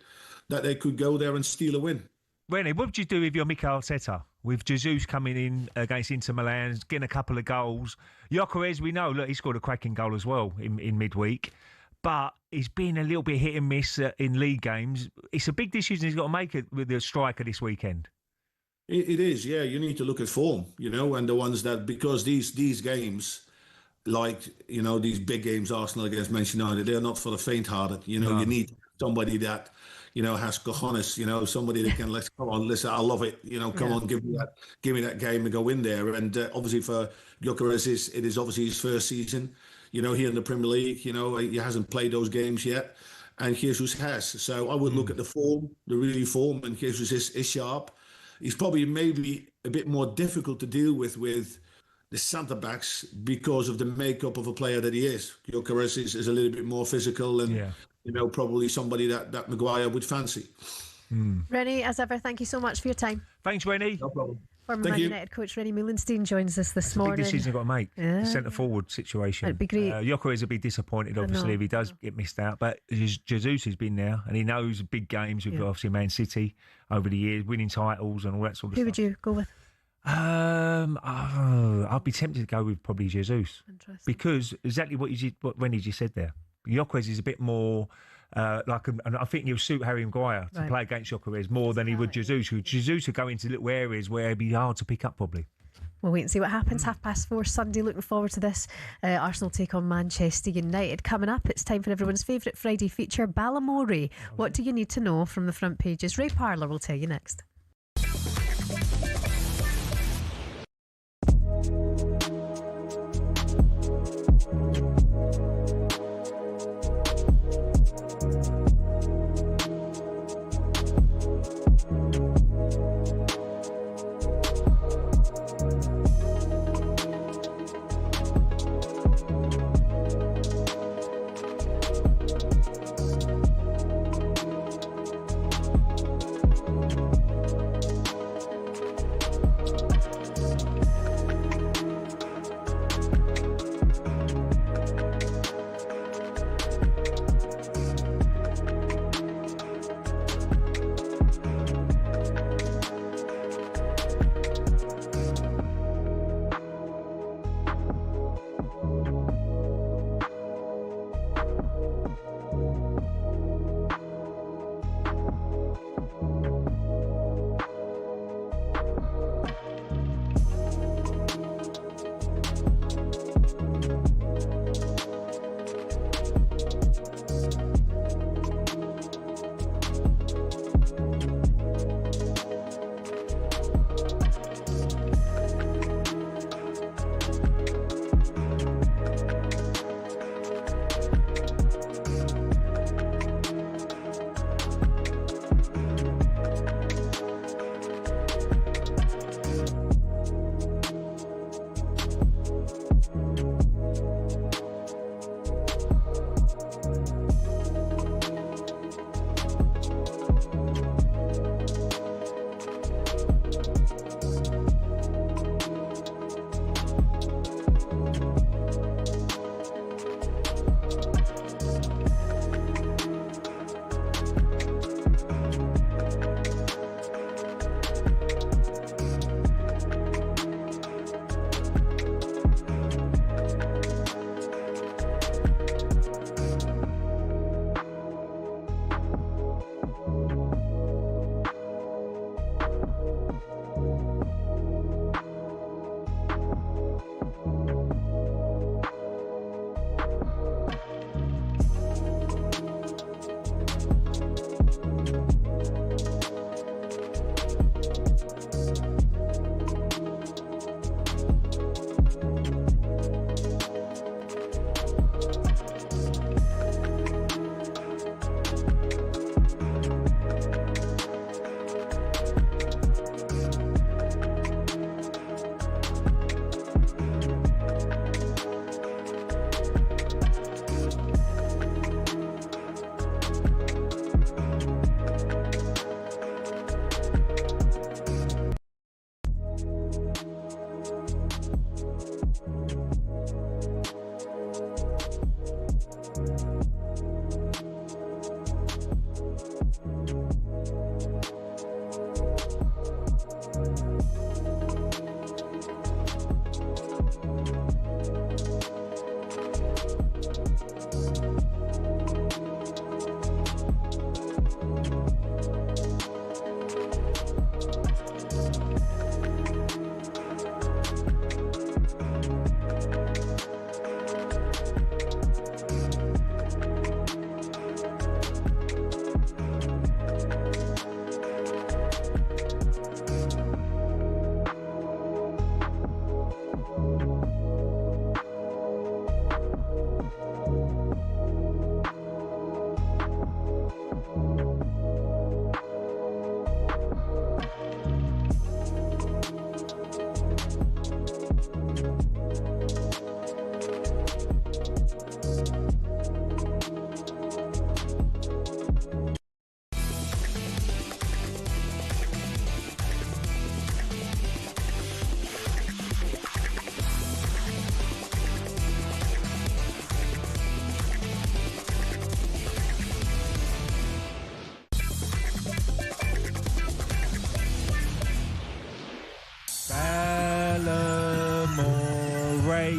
that they could go there and steal a win. Rennie, what would you do if you're Mikel Arteta? With Jesus coming in against Inter Milan, getting a couple of goals. Gyökeres, we know, look, he scored a cracking goal as well in midweek. But he's been a little bit hit and miss in league games. It's a big decision he's got to make it with the striker this weekend. It is, yeah. You need to look at form, and the ones that, because these games, like, these big games, Arsenal against Manchester United, they're not for the faint-hearted. You need somebody that, has cojones, somebody that can, come on, listen, I love it. Come on, give me that game and go in there. And obviously for Gyökeres, it is obviously his first season, here in the Premier League. He hasn't played those games yet. And Jesus has. So I would look at the form, and Jesus is sharp. He's probably maybe a bit more difficult to deal with the centre-backs because of the makeup of a player that he is. Gyökeres is a little bit more physical and, probably somebody that Maguire would fancy. Rennie, as ever, thank you so much for your time. Thanks, Rennie. No problem. Former Man United coach Rennie Moulenstein joins us this morning. Big decision got to make. Yeah. Centre-forward situation. It'd be great. Gyökeres would be disappointed, obviously, if he does get missed out. But Jesus has been there, and he knows big games with obviously Man City over the years, winning titles and all that sort of stuff. Who would you go with? I'd be tempted to go with probably Jesus. Interesting. Because exactly what Rennie just said there. Gyökeres is a bit more... and I think he'll suit Harry Maguire to play against Gyökeres more than he would Jesus. Jesus would go into little areas where it'd be hard to pick up probably. We'll wait and see what happens. 4:30 Sunday. Looking forward to this. Arsenal take on Manchester United. Coming up, it's time for everyone's favourite Friday feature, Balamory. What do you need to know from the front pages? Ray Parlour will tell you next.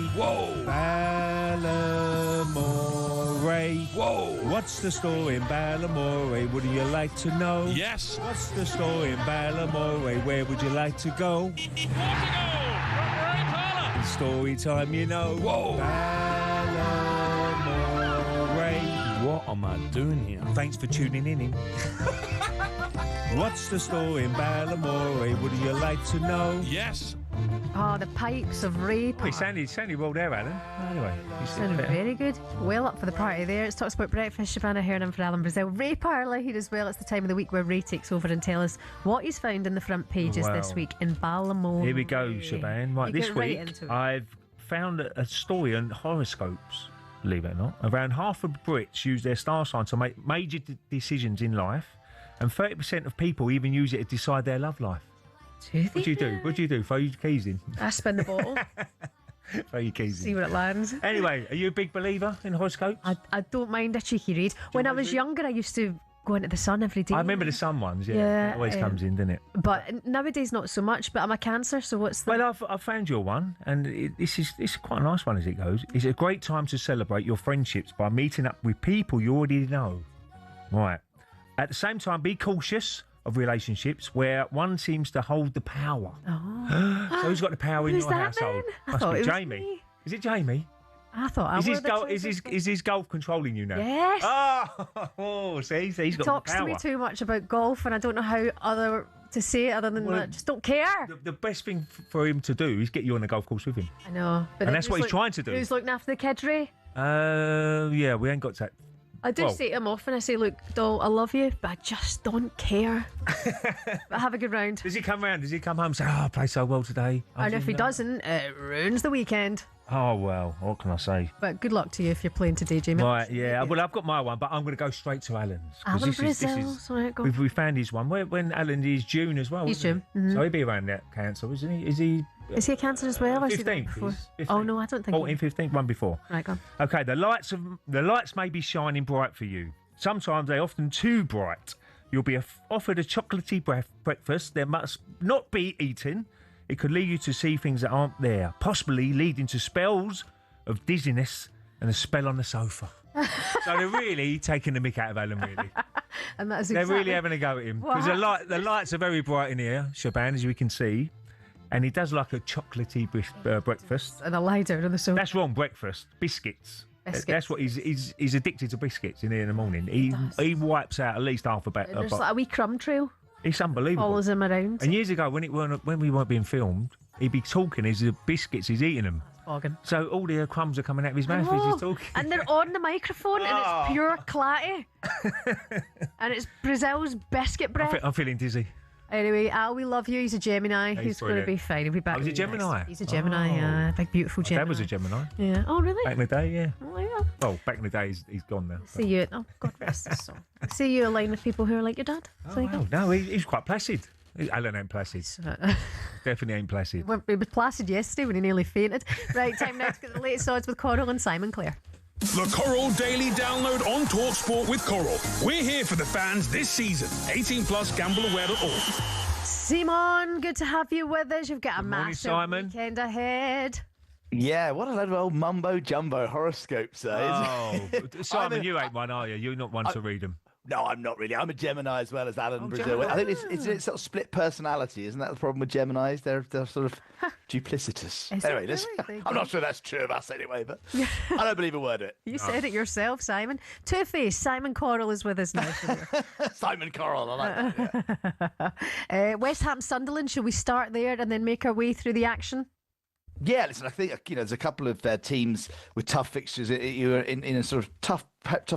Whoa. Balamory. Whoa. What's the story in Balamory? Wouldn't you like to know? Yes. What's the story in Balamory? Where would you like to go? Ray Parlour. Story time, you know. Whoa. Balamory. What am I doing here? Thanks for tuning in. What's the story in Balamory? Wouldn't you like to know? Yes. Oh, the pipes of Ray Parlour. He sounded well there, Alan. Anyway, Sounded very good. Well up for the party there. It's talkSPORT Breakfast. Shebahn Aherne in for Alan Brazil. Ray Parlour here as well. It's the time of the week where Ray takes over and tells us what he's found in the front pages this week in Balamory. Here we go, Shebahn. Right, this week into it. I've found a story on horoscopes, believe it or not. Around half of Brits use their star sign to make major decisions in life, and 30% of people even use it to decide their love life. What do you do? What do you do? Throw your keys in? I spin the bottle. Throw your keys in. See where it lands. Anyway, are you a big believer in horoscopes? I don't mind a cheeky read. When I was younger, I used to go into the Sun every day. I remember the sun ones, Yeah, It always comes in, doesn't it? But nowadays, not so much. But I'm a Cancer, so what's the... Well, I've found your one, and it's quite a nice one as it goes. It's a great time to celebrate your friendships by meeting up with people you already know. Right. At the same time, be cautious of relationships where one seems to hold the power. Oh. So who's got the power in Who's your that household? then? I Must thought be it was Jamie. me. Is it Jamie? I thought I Is were his the golf? choices. Is his golf controlling you now? Yes. Oh, see, he's got He the talks power. to me too much about golf, and I don't know how to say it other than that. Just don't care. The best thing for him to do is get you on the golf course with him. I know. But And that's what he's trying to do. Who's looking after the kids, Ray? Yeah, we ain't got that. I do say to him often, I say, look, doll, I love you, but I just don't care. But have a good round. Does he come round? Does he come home and say, I played so well today? And if he doesn't, it ruins the weekend. Oh, well, what can I say? But good luck to you if you're playing today, Jamie. Right, yeah. Well, I've got my one, but I'm going to go straight to Alan's. Alan Brazil. Sorry, go. We found his one. When Alan is June as well. He's isn't June. he? So he'll be around that Cancer, isn't he? Is he a Cancer as well? Or is he the one 15th? before? 15th. Oh, no, I don't think 14th, 15th, one before. Right, go on. Okay, the lights may be shining bright for you. Sometimes they're often too bright. You'll be offered a chocolatey breakfast that must not be eaten. It could lead you to see things that aren't there, possibly leading to spells of dizziness and a spell on the sofa. So they're really taking the mick out of Alan, really. And that is They're exactly really having a go at him. what Because the lights are very bright in here, Shebahn, as we can see. And he does like a chocolatey breakfast. And I lie down on the sofa. That's wrong, breakfast. Biscuits. Biscuits. That's what he's addicted to biscuits in here in the morning. He wipes out at least half a And there's like a wee crumb trail. It's unbelievable. Follows him around. And years ago, when we weren't being filmed, he'd be talking. His biscuits, he's eating them. Bogging. So all the crumbs are coming out of his mouth as he's talking. And they're on the microphone, and it's pure clatty. And it's Brazil's biscuit bread. I'm feeling dizzy. Anyway, Al, we love you. He's a Gemini. He's going to be fine. He'll be back. Oh, he's a with you next Gemini? week. He's a Gemini, yeah. Big, beautiful Gemini. Dad was a Gemini. Yeah. Oh, really? Back in the day, yeah. Oh, yeah. Well, back in the day, he's gone now. See you. Oh, God rest his soul. See you aligned with people who are like your dad. So you go. No, he's quite placid. Alan ain't placid. Definitely ain't placid. He was placid yesterday when he nearly fainted. Right, time now to get the latest odds with Coral and Simon Clare. The Coral Daily Download on talkSPORT with Coral. We're here for the fans this season. 18 plus, gambleaware.org. Simon, good to have you with us. You've got a morning, massive Simon. weekend ahead. Yeah, what a load of old mumbo jumbo horoscopes, Oh, Simon, you ain't one, are you? You're not one to read them. No, I'm not really. I'm a Gemini as well as Alan Brazil. Gemini. I think it's sort of split personality, isn't that the problem with Geminis? They're sort of duplicitous. Is Anyway, it really? I'm not sure that's true of us anyway, but I don't believe a word of it. You said it yourself, Simon. Two-Face, Simon Coral is with us now. Simon Coral, I like that. Yeah. West Ham Sunderland, should we start there and then make our way through the action? Yeah, listen, I think there's a couple of teams with tough fixtures. You're in a sort of tough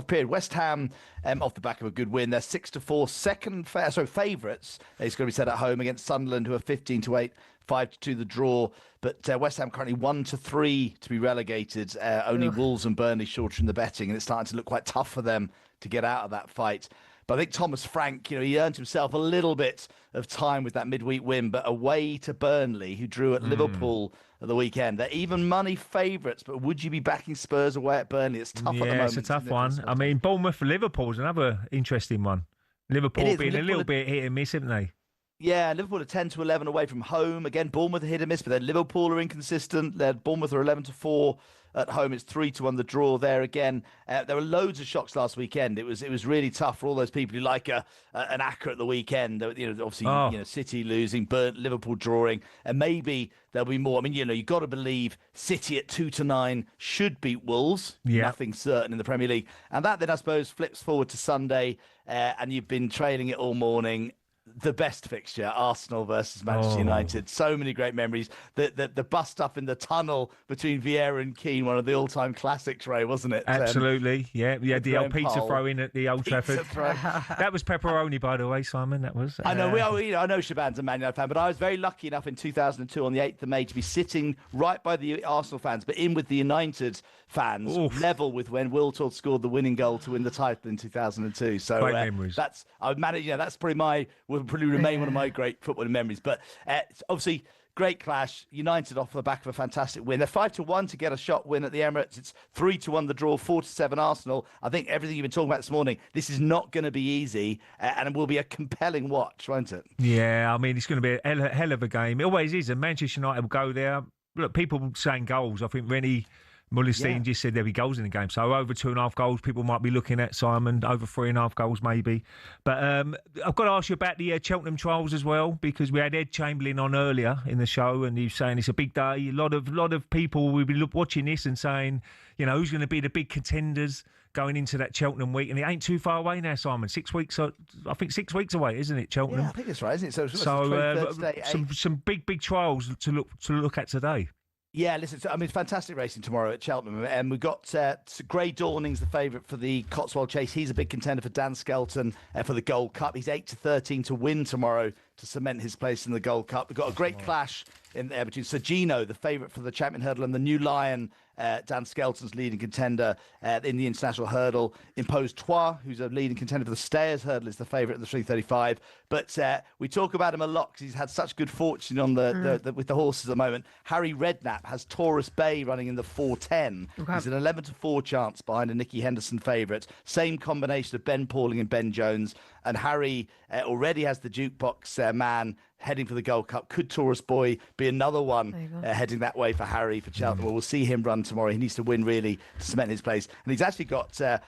period. West Ham, off the back of a good win, they're 6-4, favourites. It's going to be set at home against Sunderland, who are 15-8, 5-2 the draw. But West Ham currently 1-3 to be relegated. Only Wolves and Burnley shorter in the betting, and it's starting to look quite tough for them to get out of that fight. But I think Thomas Frank, he earned himself a little bit of time with that midweek win, but away to Burnley, who drew at Liverpool at the weekend. They're even money favourites, but would you be backing Spurs away at Burnley? It's tough at the moment. Yeah, it's a tough one. I mean, Bournemouth for Liverpool's another interesting one. Liverpool being a little bit hit and miss, haven't they? Yeah, Liverpool are 10-11 away from home. Again, Bournemouth are hit and miss, but then Liverpool are inconsistent. Bournemouth are 11-4 at home. It's 3-1 the draw there again. There were loads of shocks last weekend. It was really tough for all those people who like an ACCA at the weekend. Obviously, City losing, Burnt, Liverpool drawing, and maybe there'll be more. I mean, you've got to believe City at 2-9 should beat Wolves. Yeah. Nothing certain in the Premier League, and that then I suppose flips forward to Sunday, and you've been trailing it all morning. The best fixture, Arsenal versus Manchester United. So many great memories. The bust up in the tunnel between Vieira and Keane, one of the all-time classics, Ray, wasn't it? Absolutely, yeah. We had the old pizza Pole. throw in at the Old Trafford. That was pepperoni, by the way, Simon. That was. I know. I know Shebahn's a Man United fan, but I was very lucky enough in 2002 on the 8th of May to be sitting right by the Arsenal fans, but in with the United fans, level with when Wiltord scored the winning goal to win the title in 2002. So great memories. That's probably will probably remain one of my great footballing memories. But obviously, great clash. United off the back of a fantastic win. They're 5-1 to get a shot win at the Emirates. It's 3-1 the draw, 4-7 Arsenal. I think everything you've been talking about this morning, this is not going to be easy, and it will be a compelling watch, won't it? Yeah, I mean, it's going to be a hell of a game. It always is, and Manchester United will go there. Look, people saying goals. I think Rennie Mullenstein just said there'll be goals in the game. So over 2.5 goals, people might be looking at, Simon. Over 3.5 goals, maybe. But I've got to ask you about the Cheltenham trials as well, because we had Ed Chamberlain on earlier in the show, and he was saying it's a big day. A lot of people will be watching this and saying, who's going to be the big contenders going into that Cheltenham week, and it ain't too far away now, Simon. 6 weeks, I think 6 weeks away, isn't it, Cheltenham? Yeah, I think that's right, isn't it? So some big trials to look at today. Yeah, listen, fantastic racing tomorrow at Cheltenham. And we've got Grey Dawning's the favourite for the Cotswold Chase. He's a big contender for Dan Skelton for the Gold Cup. He's 8-13 to win tomorrow to cement his place in the Gold Cup. We've got a great clash in there between Sergino, the favourite for the Champion Hurdle, and the New Lion, Dan Skelton's leading contender in the International Hurdle. Impose Trois, who's a leading contender for the Stayers Hurdle, is the favourite at the 335. But we talk about him a lot because he's had such good fortune on with the horses at the moment. Harry Redknapp has Taurus Bay running in the 410. Okay. He's an 11-4 chance behind a Nicky Henderson favourite. Same combination of Ben Pauling and Ben Jones. And Harry already has the jukebox man heading for the Gold Cup. Could Taurus Boy be another one heading that way for Harry for Cheltenham? Well, we'll see him run tomorrow. He needs to win really to cement his place. And he's actually got a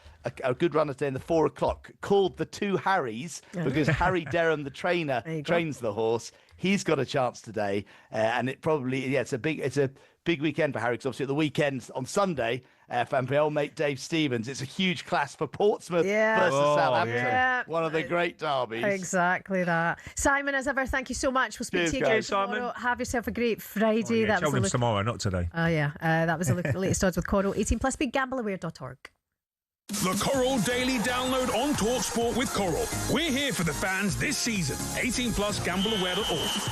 good runner today in the 4 o'clock called the Two Harrys because Harry Derham, the trainer, trains the horse. He's got a chance today, and it probably it's a big weekend for Harry. Because obviously at the weekend on Sunday. For my old mate Dave Stevens, it's a huge clash for Portsmouth versus Southampton. Yeah. One of the great derbies. Exactly that. Simon, as ever, thank you so much. We'll speak to you again tomorrow. Simon. Have yourself a great Friday. Cheltenham's tomorrow, not today. Oh, yeah. That was the latest odds with Coral. 18+, BigGambleAware.org. The Coral Daily Download on talkSPORT with Coral. We're here for the fans this season. 18+, gambleaware.org.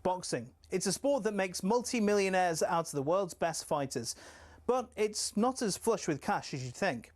boxing. It's a sport that makes multi-millionaires out of the world's best fighters, but it's not as flush with cash as you'd think.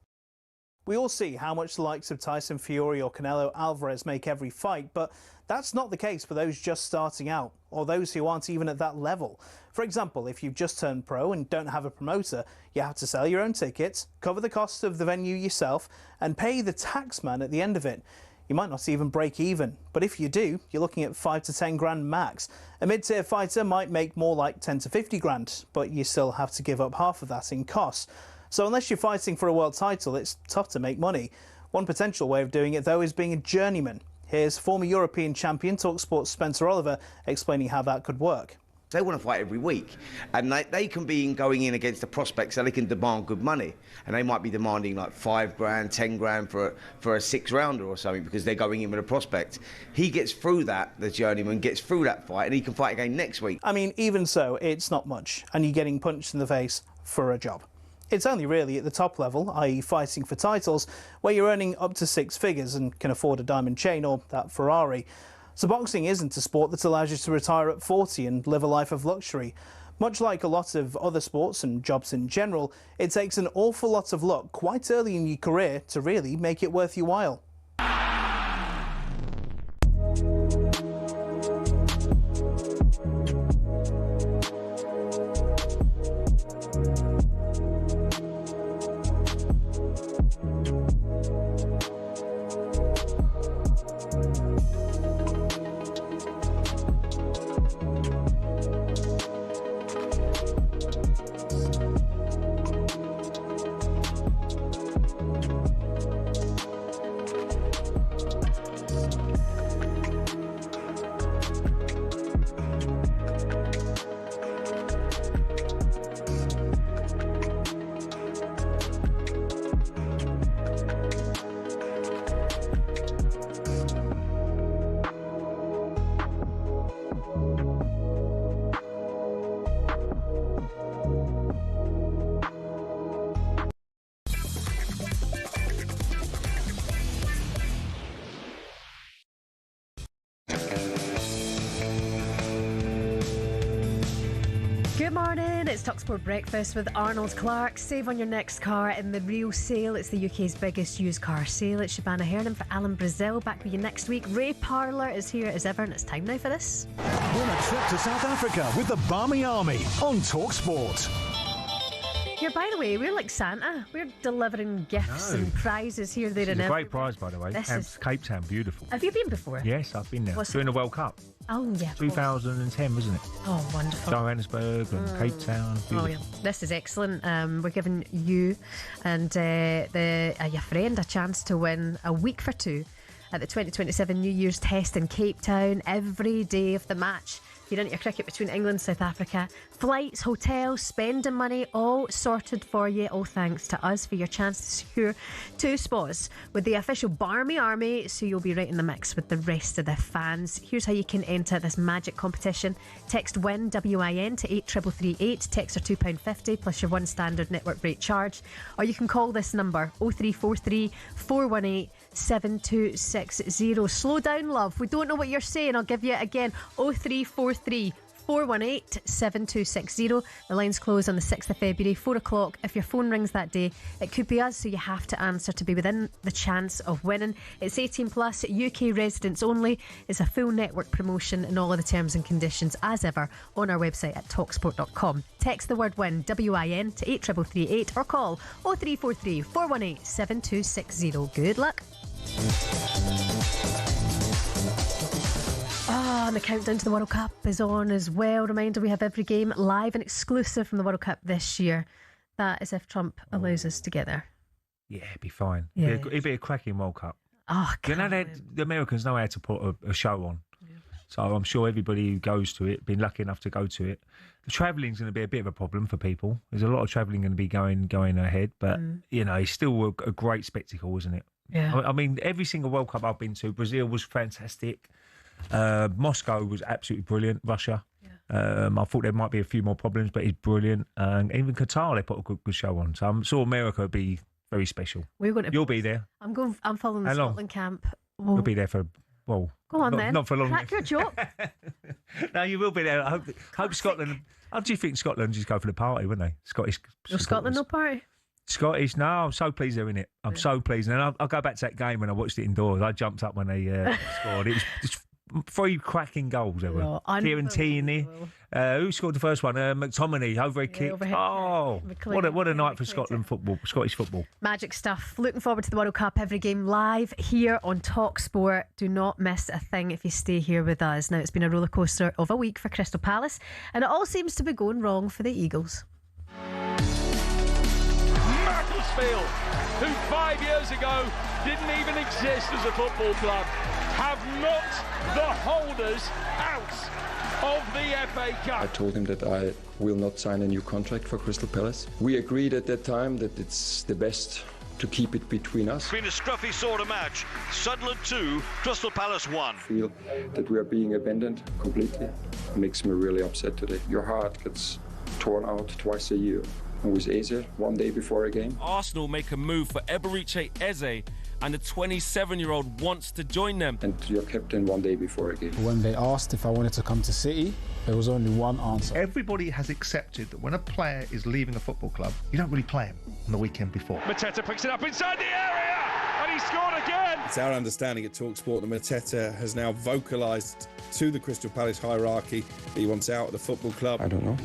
We all see how much the likes of Tyson Fury or Canelo Alvarez make every fight, but that's not the case for those just starting out, or those who aren't even at that level. For example, if you've just turned pro and don't have a promoter, you have to sell your own tickets, cover the cost of the venue yourself, and pay the tax man at the end of it. You might not even break even, but if you do, you're looking at 5 to 10 grand max. A mid-tier fighter might make more like 10 to 50 grand, but you still have to give up half of that in costs. So unless you're fighting for a world title, it's tough to make money. One potential way of doing it, though, is being a journeyman. Here's former European champion talkSPORT's Spencer Oliver explaining how that could work. They want to fight every week, and they can be going in against the prospects, so they can demand good money, and they might be demanding like 5 grand, 10 grand for a 6-rounder or something because they're going in with a prospect. He gets through that, the journeyman gets through that fight, and he can fight again next week. I mean, even so, it's not much, and you're getting punched in the face for a job. It's only really at the top level, i.e. fighting for titles, where you're earning up to 6 figures and can afford a diamond chain or that Ferrari. So boxing isn't a sport that allows you to retire at 40 and live a life of luxury. Much like a lot of other sports and jobs in general, it takes an awful lot of luck quite early in your career to really make it worth your while. Good morning, it's talkSPORT Breakfast with Arnold Clark. Save on your next car in the real sale. It's the UK's biggest used car sale. It's Shebahn Aherne for Alan Brazil. Back with you next week. Ray Parlour is here as ever, and it's time now for this. Win a trip to South Africa with the Barmy Army on talkSPORT. Yeah, by the way, we're like Santa. We're delivering gifts and prizes here, there, and It's a everywhere. great prize, by the way. Cape Town, beautiful. Have you been before? Yes, I've been there. During the World Cup. Oh, yeah. 2010, wasn't it? Oh, wonderful. Johannesburg and Cape Town. Beautiful. Oh, yeah. This is excellent. We're giving you and your friend a chance to win a week for two at the 2027 New Year's Test in Cape Town every day of the match. You're into your cricket between England and South Africa. Flights, hotels, spending money, all sorted for you. All thanks to us for your chance to secure 2 spots with the official Barmy Army, so you'll be right in the mix with the rest of the fans. Here's how you can enter this magic competition. Text WIN, W-I-N, to 83338. Texts are £2.50 plus your one standard network rate charge. Or you can call this number 0343 418 7260. Slow down, love. We don't know what you're saying. I'll give you it again. 0343 418 7260. The lines close on the 6th of February, 4 o'clock. If your phone rings that day, it could be us, so you have to answer to be within the chance of winning. It's 18 plus, UK residents only. It's a full network promotion, and all of the terms and conditions, as ever, on our website at talksport.com. Text the word WIN, W-I-N, to 83338 or call 0343 418 7260. Good luck. And the countdown to the World Cup is on as well. Reminder, we have every game live and exclusive from the World Cup this year. That is if Trump allows us to get there. Yeah, it'd be fine. Yeah. It'd be a cracking World Cup. Oh, you know, the Americans know how to put a show on. Yeah. So I'm sure everybody who goes to it, been lucky enough to go to it. The travelling's going to be a bit of a problem for people. There's a lot of travelling going to be going ahead, but you know, it's still a great spectacle, isn't it? Yeah. I mean, every single World Cup I've been to, Brazil was fantastic. Moscow was absolutely brilliant. Russia. Yeah. I thought there might be a few more problems, but it's brilliant. And even Qatar, they put a good show on. So I'm sure America will be very special. We're going to. You'll be there. I'm following the Scotland camp. You'll be there for Well, Go on then. Not for long. Crack your joke. No, you will be there. I hope Scotland. How do you think Scotland just go for the party, wouldn't they? Scottish. No Scotland, no party. Scottish, no, I'm so pleased they're in it. I'm so pleased. And I'll go back to that game when I watched it indoors. I jumped up when they scored. It was just 3 cracking goals there were. Kieran Tierney. Who scored the first one? McTominay, overhead kick. Oh, what a night for Scotland football, Scottish football. Magic stuff. Looking forward to the World Cup. Every game live here on talkSPORT. Do not miss a thing if you stay here with us. Now, it's been a rollercoaster of a week for Crystal Palace, and it all seems to be going wrong for the Eagles. Macclesfield, who 5 years ago didn't even exist as a football club, have knocked the holders out of the FA Cup. I told him that I will not sign a new contract for Crystal Palace. We agreed at that time that it's the best to keep it between us. It's been a scruffy sort of match. Sunderland 2, Crystal Palace 1. I feel that we are being abandoned completely. It makes me really upset today. Your heart gets torn out twice a year. And with Eze, 1 day before a game. Arsenal make a move for Eberiche Eze, and the 27-year-old wants to join them. And your captain 1 day before a game. When they asked if I wanted to come to City, there was only one answer. Everybody has accepted that when a player is leaving a football club, you don't really play him on the weekend before. Mateta picks it up inside the area, and he scored again. It's our understanding at talkSPORT that Mateta has now vocalised to the Crystal Palace hierarchy that he wants out of the football club. I don't know.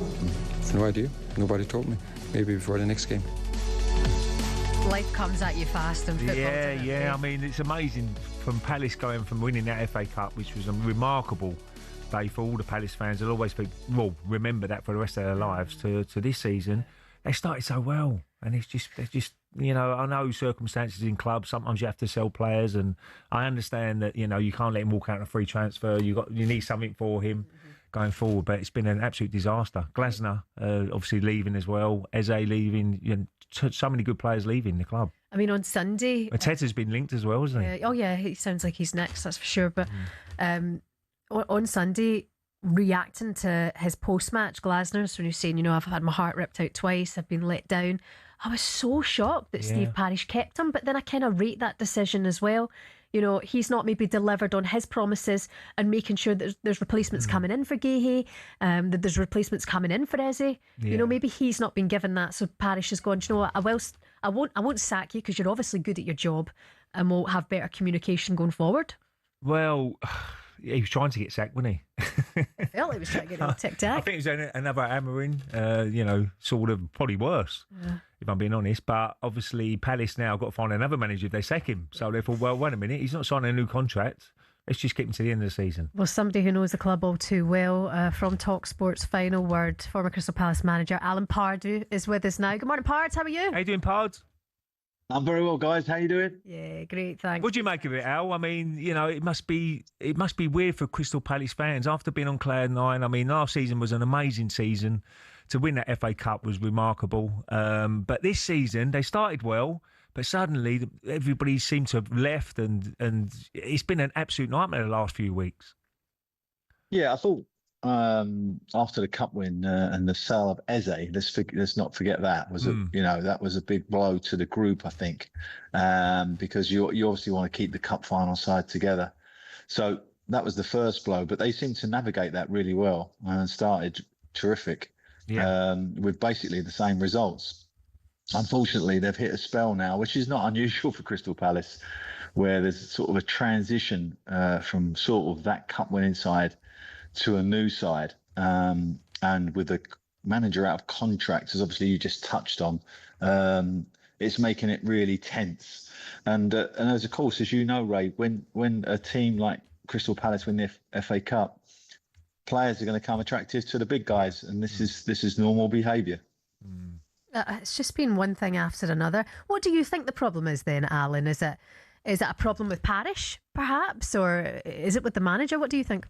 No idea. Nobody told me. Maybe before the next game. Life comes at you fast in football. Yeah. I mean, it's amazing from Palace going from winning that FA Cup, which was a remarkable day for all the Palace fans. They'll always remember that for the rest of their lives. To this season, they started so well, and they're just. You know, I know circumstances in clubs. Sometimes you have to sell players, and I understand that you can't let him walk out on a free transfer. You need something for him going forward. But it's been an absolute disaster. Glasner obviously leaving as well. Eze leaving. So many good players leaving the club. I mean, on Sunday, Mateta's been linked as well, hasn't he? Oh yeah, he sounds like he's next. That's for sure. But on Sunday, reacting to his post-match, Glasner's, when he's saying, I've had my heart ripped out twice. I've been let down. I was so shocked that Steve Parish kept him, but then I kind of rate that decision as well. He's not maybe delivered on his promises and making sure that there's replacements coming in for Guéhi, that there's replacements coming in for Eze. Maybe he's not been given that, so Parish has gone, what, I won't sack you because you're obviously good at your job, and we'll have better communication going forward. Well, he was trying to get sacked, wasn't he? I felt he was trying to get tic-tac. I think it was another hammering, sort of probably worse, if I'm being honest. But obviously, Palace now got to find another manager if they sack him. So they thought, well, wait a minute, he's not signing a new contract. Let's just keep him to the end of the season. Well, somebody who knows the club all too well, from talkSPORT's Final Word, former Crystal Palace manager Alan Pardew is with us now. Good morning, Pards. How are you? How you doing, Pards? I'm very well, guys. How you doing? Yeah, great, thanks. What do you make of it, Al? I mean, it must be weird for Crystal Palace fans after being on cloud nine. I mean, last season was an amazing season. To win that FA Cup was remarkable. But this season they started well, but suddenly everybody seemed to have left, and it's been an absolute nightmare the last few weeks. Yeah, I thought after the cup win and the sale of Eze, let's not forget that was that was a big blow to the group, I think, because you obviously want to keep the cup final side together. So that was the first blow, but they seemed to navigate that really well and started terrific with basically the same results. Unfortunately, they've hit a spell now, which is not unusual for Crystal Palace, where there's sort of a transition from sort of that cup winning side to a new side, and with the manager out of contract, as obviously you just touched on, it's making it really tense. And as of course, as you know, Ray, when a team like Crystal Palace win the FA Cup, players are going to come attractive to the big guys, and this is normal behaviour. It's just been one thing after another. What do you think the problem is then, Alan? Is it a problem with Parish, perhaps, or is it with the manager? What do you think?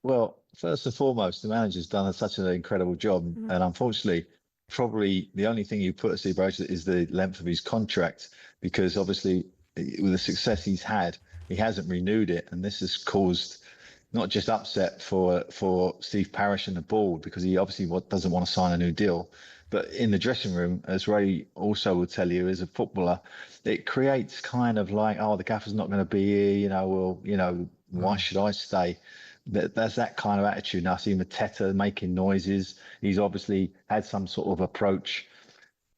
Well, first and foremost, the manager's done such an incredible job, and unfortunately, probably the only thing you put at Steve Parish is the length of his contract, because obviously, with the success he's had, he hasn't renewed it, and this has caused not just upset for Steve Parish and the board, because he obviously doesn't want to sign a new deal, But in the dressing room, as Ray also will tell you, as a footballer, it creates kind of like, oh, the gaffer's not going to be here, why should I stay? There's that kind of attitude. Now I see Mateta making noises. He's obviously had some sort of approach.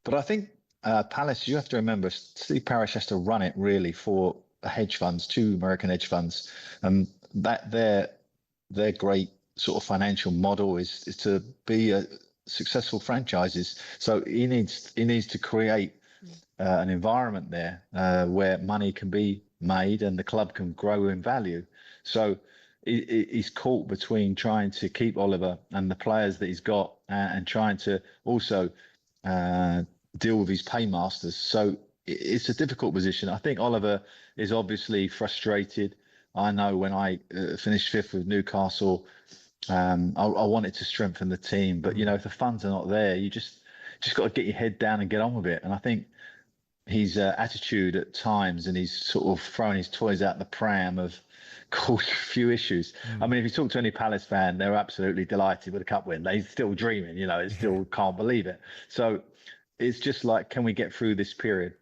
But I think Palace, you have to remember, Steve Parish has to run it really for hedge funds, 2 American hedge funds, and that their great sort of financial model is to be successful franchises. So he needs to create an environment there where money can be made and the club can grow in value. So he's caught between trying to keep Oliver and the players that he's got and trying to also deal with his paymasters. So it's a difficult position. I think Oliver is obviously frustrated. I know when I finished 5th with Newcastle, I wanted to strengthen the team, but if the funds are not there, you just got to get your head down and get on with it. And I think his attitude at times, and he's sort of throwing his toys out the pram, have caused a few issues. I mean, if you talk to any Palace fan, they're absolutely delighted with a cup win. They're still dreaming, they still can't believe it. So it's just like, can we get through this period?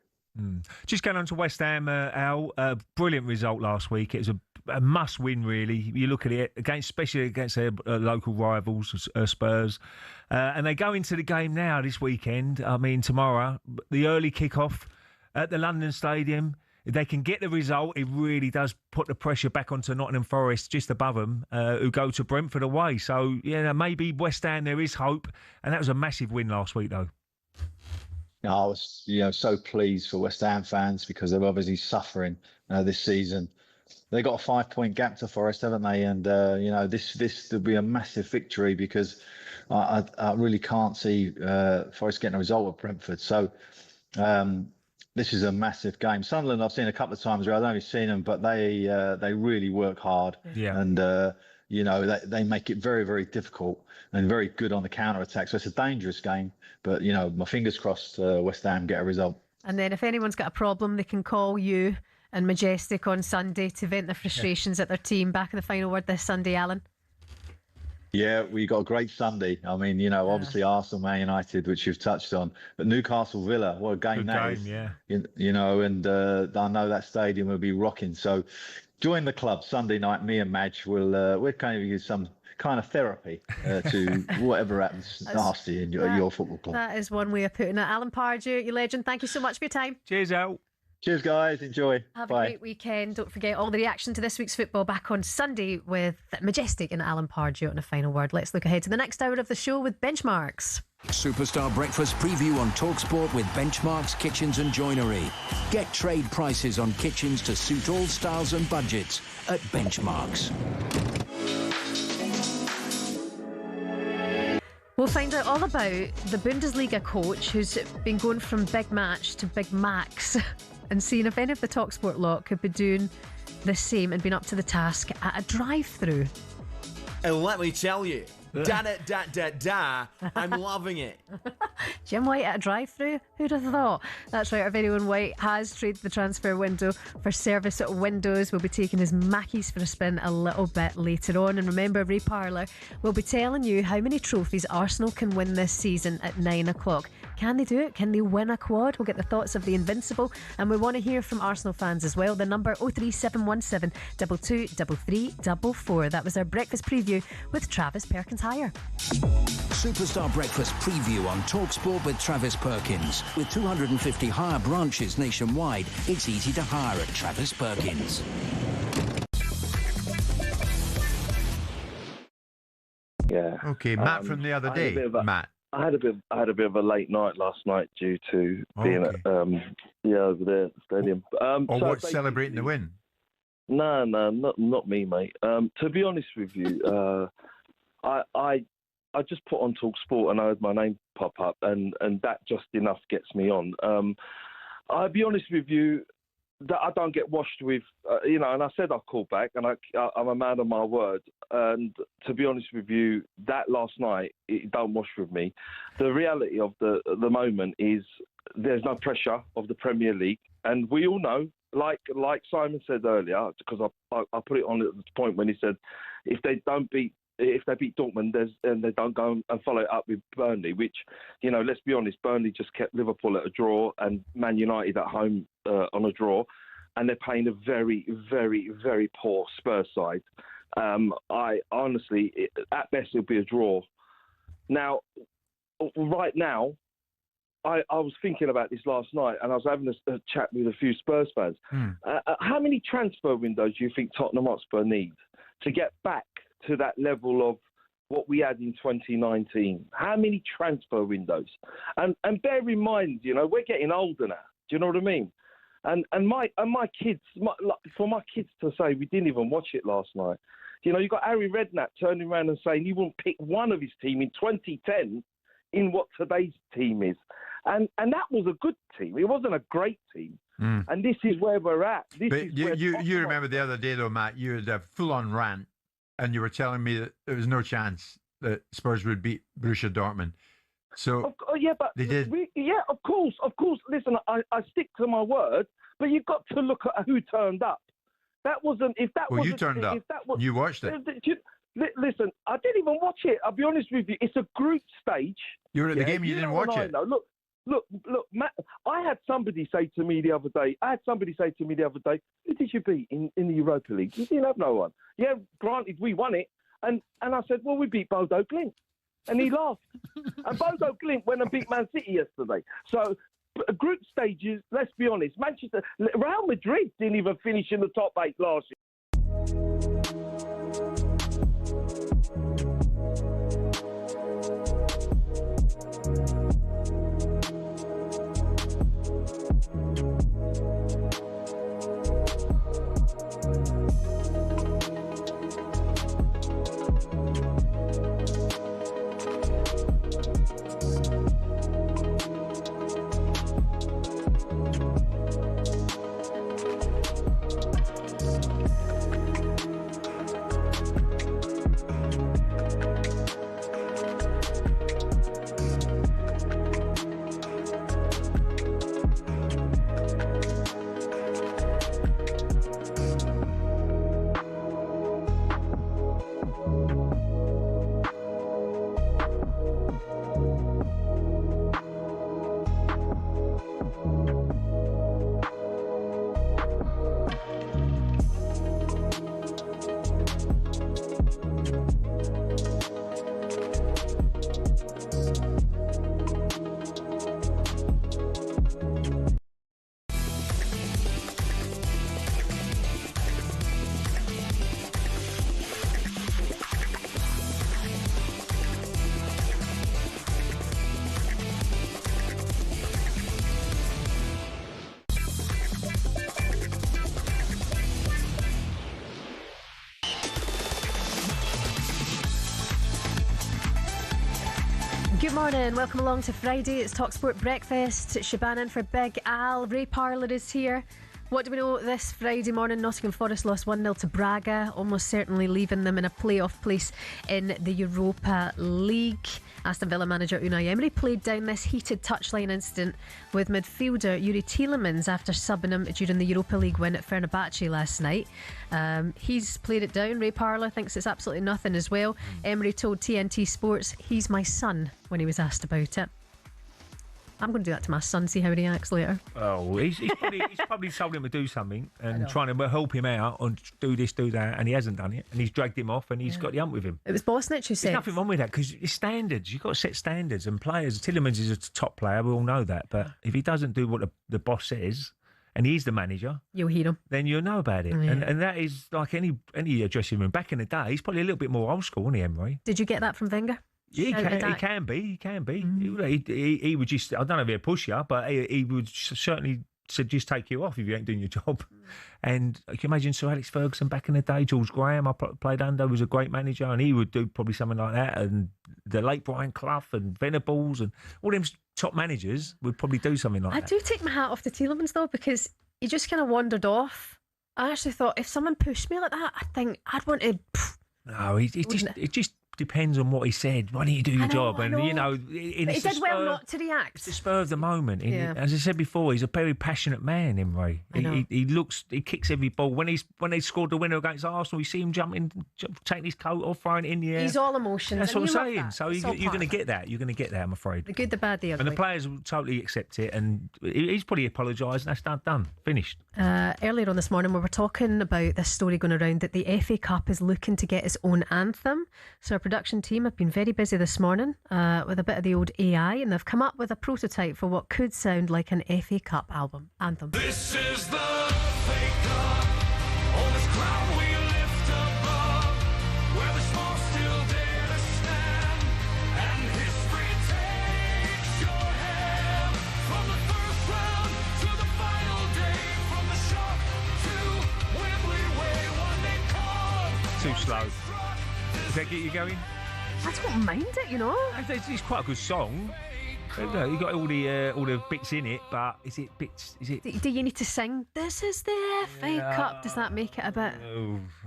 Just going on to West Ham, Al, brilliant result last week. It was a must-win, really. You look at it, especially against their local rivals, Spurs. And they go into the game now this weekend, tomorrow, the early kick-off at the London Stadium. If they can get the result, it really does put the pressure back onto Nottingham Forest, just above them, who go to Brentford away. So, maybe West Ham, there is hope. And that was a massive win last week, though. I was, so pleased for West Ham fans because they're obviously suffering this season. They got a 5-point gap to Forest, haven't they? And this will be a massive victory because I really can't see Forest getting a result at Brentford. So this is a massive game. Sunderland, I've seen a couple of times. I've only seen them, but they really work hard. Yeah. And they make it very, very difficult and very good on the counter attack. So it's a dangerous game. But my fingers crossed, West Ham get a result. And then if anyone's got a problem, they can call you and Majestic on Sunday to vent their frustrations at their team. Back in the final word this Sunday, Alan. Yeah, we got a great Sunday. I mean, obviously Arsenal, Man United, which you've touched on, but Newcastle Villa, what a game that is. Yeah. And I know that stadium will be rocking. So join the club Sunday night. Me and Madge we're kind of use some kind of therapy to whatever happens nasty in your football club. That is one way of putting it. Alan Pardew, you legend, thank you so much for your time. Cheers, Al. Cheers, guys. Enjoy. Have Bye. a great weekend. Don't forget all the reaction to this week's football back on Sunday with Majestic and Alan Pardew on a final word. Let's look ahead to the next hour of the show with Benchmarks. Superstar Breakfast preview on talkSPORT with Benchmarks Kitchens and Joinery. Get trade prices on kitchens to suit all styles and budgets at Benchmarks. We'll find out all about the Bundesliga coach who's been going from big match to big max and seeing if any of the talkSPORT lot could be doing the same and been up to the task at a drive-through. And let me tell you, I'm loving it. Jim White at a drive-through? Who'd have thought? That's right, our very own White has traded the transfer window for service at windows. We'll be taking his Mackies for a spin a little bit later on. And remember, Ray Parlour will be telling you how many trophies Arsenal can win this season at 9 o'clock. Can they do it? Can they win a quad? We'll get the thoughts of the Invincible, and we want to hear from Arsenal fans as well. The number 03717 223344. That was our breakfast preview with Travis Perkins Hire. Superstar Breakfast preview on talkSPORT with Travis Perkins. With 250 hire branches nationwide, it's easy to hire at Travis Perkins. Yeah. Okay, Matt from the other day. Matt. I had a bit of a late night last night due to being at over there at the stadium. Celebrating the win? No, not me, mate. To be honest with you, I just put on talkSPORT and I heard my name pop up, and that just enough gets me on. I'll be honest with you, that I don't get washed with, and I said I'll call back, and I'm a man of my word. And to be honest with you, that last night, it don't wash with me. The reality of the moment is there's no pressure of the Premier League, and we all know, like Simon said earlier, because I put it on at the point when he said, if they don't beat if they beat Dortmund, and they don't go and follow it up with Burnley, which, you know, let's be honest, Burnley just kept Liverpool at a draw and Man United at home on a draw, and they're playing a very, very, very poor Spurs side. I honestly, at best, it'll be a draw. Now, right now, I was thinking about this last night, and I was having a chat with a few Spurs fans. How many transfer windows do you think Tottenham Hotspur need to get back to that level of what we had in 2019? How many transfer windows? And bear in mind, you know, we're getting older now. Do you know what I mean? And my kids, for my kids to say we didn't even watch it last night. You know, you got Harry Redknapp turning around and saying he wouldn't pick one of his team in 2010 in what today's team is. And that was a good team. It wasn't a great team. And this is where we're at. You remember the other day, though, Matt, you had a full-on rant, and you were telling me that there was no chance that Spurs would beat Borussia Dortmund. So they did. Of course. Listen, I stick to my word, but you've got to look at who turned up. That wasn't. If that was. Well, you turned up. You watched it. Listen, I didn't even watch it. I'll be honest with you. It's a group stage. You were at the game. You didn't watch it. Look, Matt. I had somebody say to me the other day. Who did you beat in the Europa League? You didn't have no one. Yeah, granted, we won it, and I said, well, we beat Bodo Glimt, and he laughed. And Bodo Glimt went and beat Man City yesterday. So. Group stages, let's be honest, Real Madrid didn't even finish in the top 8 last year. Good morning, welcome along to Friday. It's talkSPORT Breakfast. Shebahn in for Big Al. Ray Parlour is here. What do we know this Friday morning? Nottingham Forest lost 1-0 to Braga, almost certainly leaving them in a playoff place in the Europa League. Aston Villa manager Unai Emery played down this heated touchline incident with midfielder Emery and Tielemans after subbing him during the Europa League win at Fenerbahce last night. He's played it down. Ray Parlour thinks it's absolutely nothing as well. Emery told TNT Sports he's my son when he was asked about it. I'm going to do that to my son, see how he reacts later. Oh, he's probably told him to do something and trying to help him out and do this, do that, and he hasn't done it, and he's dragged him off and he's got the hump with him. It was Bosnich who said... There's nothing wrong with that because it's standards. You've got to set standards, and players... Tielemans is a top player, we all know that, but if he doesn't do what the boss says, and he's the manager... You'll hear him. Then you'll know about it. Yeah. And that is like any dressing room. Back in the day, he's probably a little bit more old school, isn't he, Emery? Did you get that from Wenger? Yeah, he can be. Mm-hmm. He would just, I don't know if he'd push you, but he would certainly just take you off if you ain't doing your job. And can you imagine Sir Alex Ferguson back in the day? George Graham, I played under, was a great manager, and he would do probably something like that. And the late Brian Clough and Venables and all them top managers would probably do something like that. I do take my hat off to Tielemans, though, because he just kind of wandered off. I actually thought if someone pushed me like that, I think I'd want to... No, he just depends on what he said. Why don't you do your job? And, you know... But he did well not to react. It's the spur of the moment. Yeah. As I said before, he's a very passionate man, Emery. He kicks every ball. When they scored the winner against Arsenal, you see him taking his coat off, throwing it in the air. He's all emotions. That's what I'm saying. That. So you're going to get that. You're going to get that, I'm afraid. The good, the bad, the ugly. And the players will totally accept it. And he's probably apologised. And that's done. Finished. Earlier on this morning, we were talking about this story going around that the FA Cup is looking to get its own anthem. So our production team have been very busy this morning with a bit of the old AI, and they've come up with a prototype for what could sound like an FA Cup anthem. This is the FA Cup, on this ground we lift above, where the small still dare to stand, and history takes your hand, from the first round to the final day, from the shop to Wembley Way, one day come. Too slow. Does that get you going? I don't mind it, you know. It's quite a good song. You got all the bits in it, but is it bits? Is it? Do you need to sing? This is the FA Cup. Does that make it a bit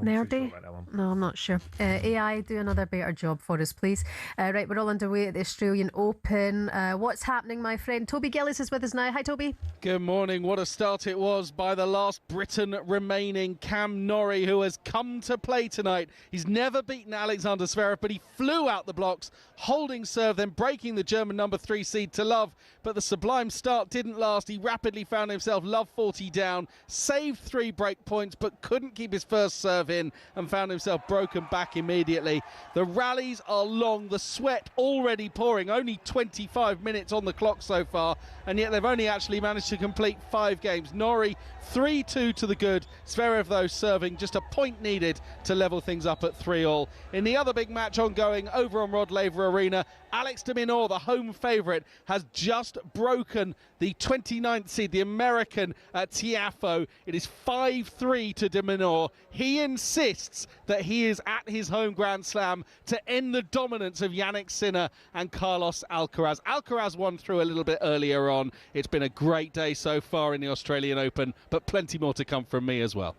nerdy? No, I'm not sure. AI, do another better job for us, please. Right, we're all underway at the Australian Open. What's happening, my friend? Toby Gillis is with us now. Hi, Toby. Good morning. What a start it was by the last Briton remaining, Cam Norrie, who has come to play tonight. He's never beaten Alexander Zverev, but he flew out the blocks, holding serve, then breaking the German number 3 seed to love, but the sublime start didn't last. He rapidly found himself love 40 down, saved 3 break points, but couldn't keep his first serve in and found himself broken back immediately. The rallies are long, the sweat already pouring, only 25 minutes on the clock so far, and yet they've only actually managed to complete 5 games. Norrie 3-2 to the good. Zverev, though, serving just a point needed to level things up at 3-all. In the other big match ongoing over on Rod Laver Arena, Alex de Minaur, the home favourite, has just broken the 29th seed, the American Tiafoe. It is 5-3 to de Minaur. He insists that he is at his home Grand Slam to end the dominance of Yannick Sinner and Carlos Alcaraz. Alcaraz won through a little bit earlier on. It's been a great day so far in the Australian Open, but plenty more to come from me as well.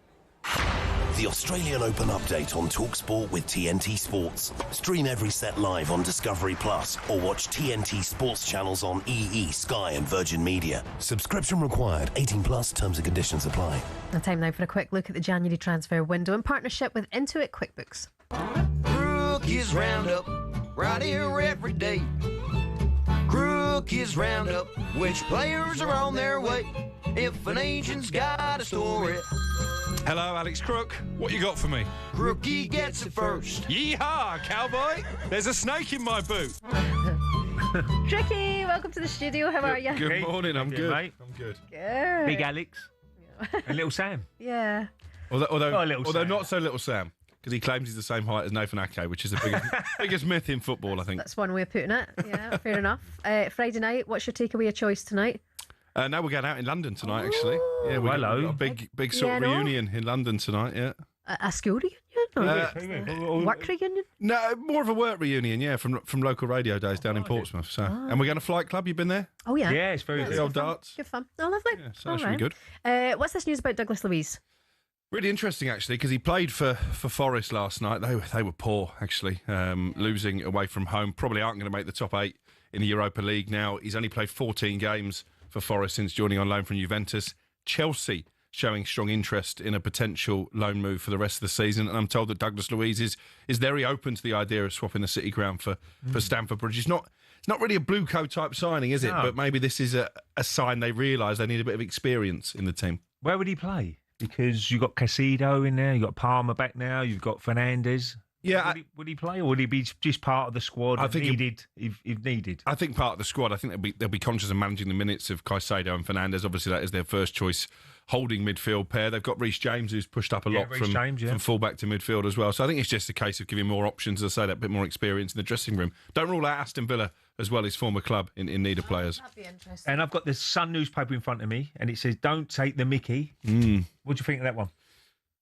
The Australian Open update on talkSPORT with TNT Sports. Stream every set live on Discovery Plus or watch TNT Sports channels on EE, Sky and Virgin Media. Subscription required. 18 plus. Terms and conditions apply. Time now for a quick look at the January transfer window in partnership with Intuit QuickBooks. Rookies Roundup, right here every day. Rookies Roundup, which players are on their way. If an agent's got a story. Hello, Alex Crook. What you got for me? Rookie gets it first. Yeehaw, cowboy! There's a snake in my boot. Tricky, welcome to the studio. How are you? Good morning. I'm good. Mate. I'm good. Good. Big Alex and Little Sam. Yeah. Although not so Little Sam, because he claims he's the same height as Nathan Ake, which is the biggest myth in football, I think. That's one way of putting it. Yeah, fair enough. Friday night, what's your takeaway of choice tonight? No, we're going out in London tonight, actually. Yeah, we've got a big sort of reunion in London tonight, yeah. A school reunion? Or work reunion? No, more of a work reunion, yeah, from local radio days down in Portsmouth. So, and we're going to Flight Club. You been there? Oh, yeah. Yeah, it's very good. The old darts. Good fun. Oh, lovely. Yeah, so that should be good. What's this news about Douglas Luiz? Really interesting, actually, because he played for Forest last night. They were poor, actually, losing away from home. Probably aren't going to make the top 8 in the Europa League now. He's only played 14 games for Forest since joining on loan from Juventus. Chelsea showing strong interest in a potential loan move for the rest of the season. And I'm told that Douglas Luiz is very open to the idea of swapping the City ground for Stamford Bridge. It's not really a blue coat type signing, is it? No. But maybe this is a sign they realise they need a bit of experience in the team. Where would he play? Because you've got Casido in there, you've got Palmer back now, you've got Fernandes. Yeah, would he play, or would he be just part of the squad if needed? I think part of the squad. I think they'll be conscious of managing the minutes of Caicedo and Fernandes. Obviously, that is their first choice holding midfield pair. They've got Reece James, who's pushed up a lot from fullback to midfield as well. So I think it's just a case of giving more options, as I say, that bit more experience in the dressing room. Don't rule out Aston Villa as well, his former club, in need of players. That'd be interesting. And I've got the Sun newspaper in front of me, and it says, "Don't take the mickey." What do you think of that one?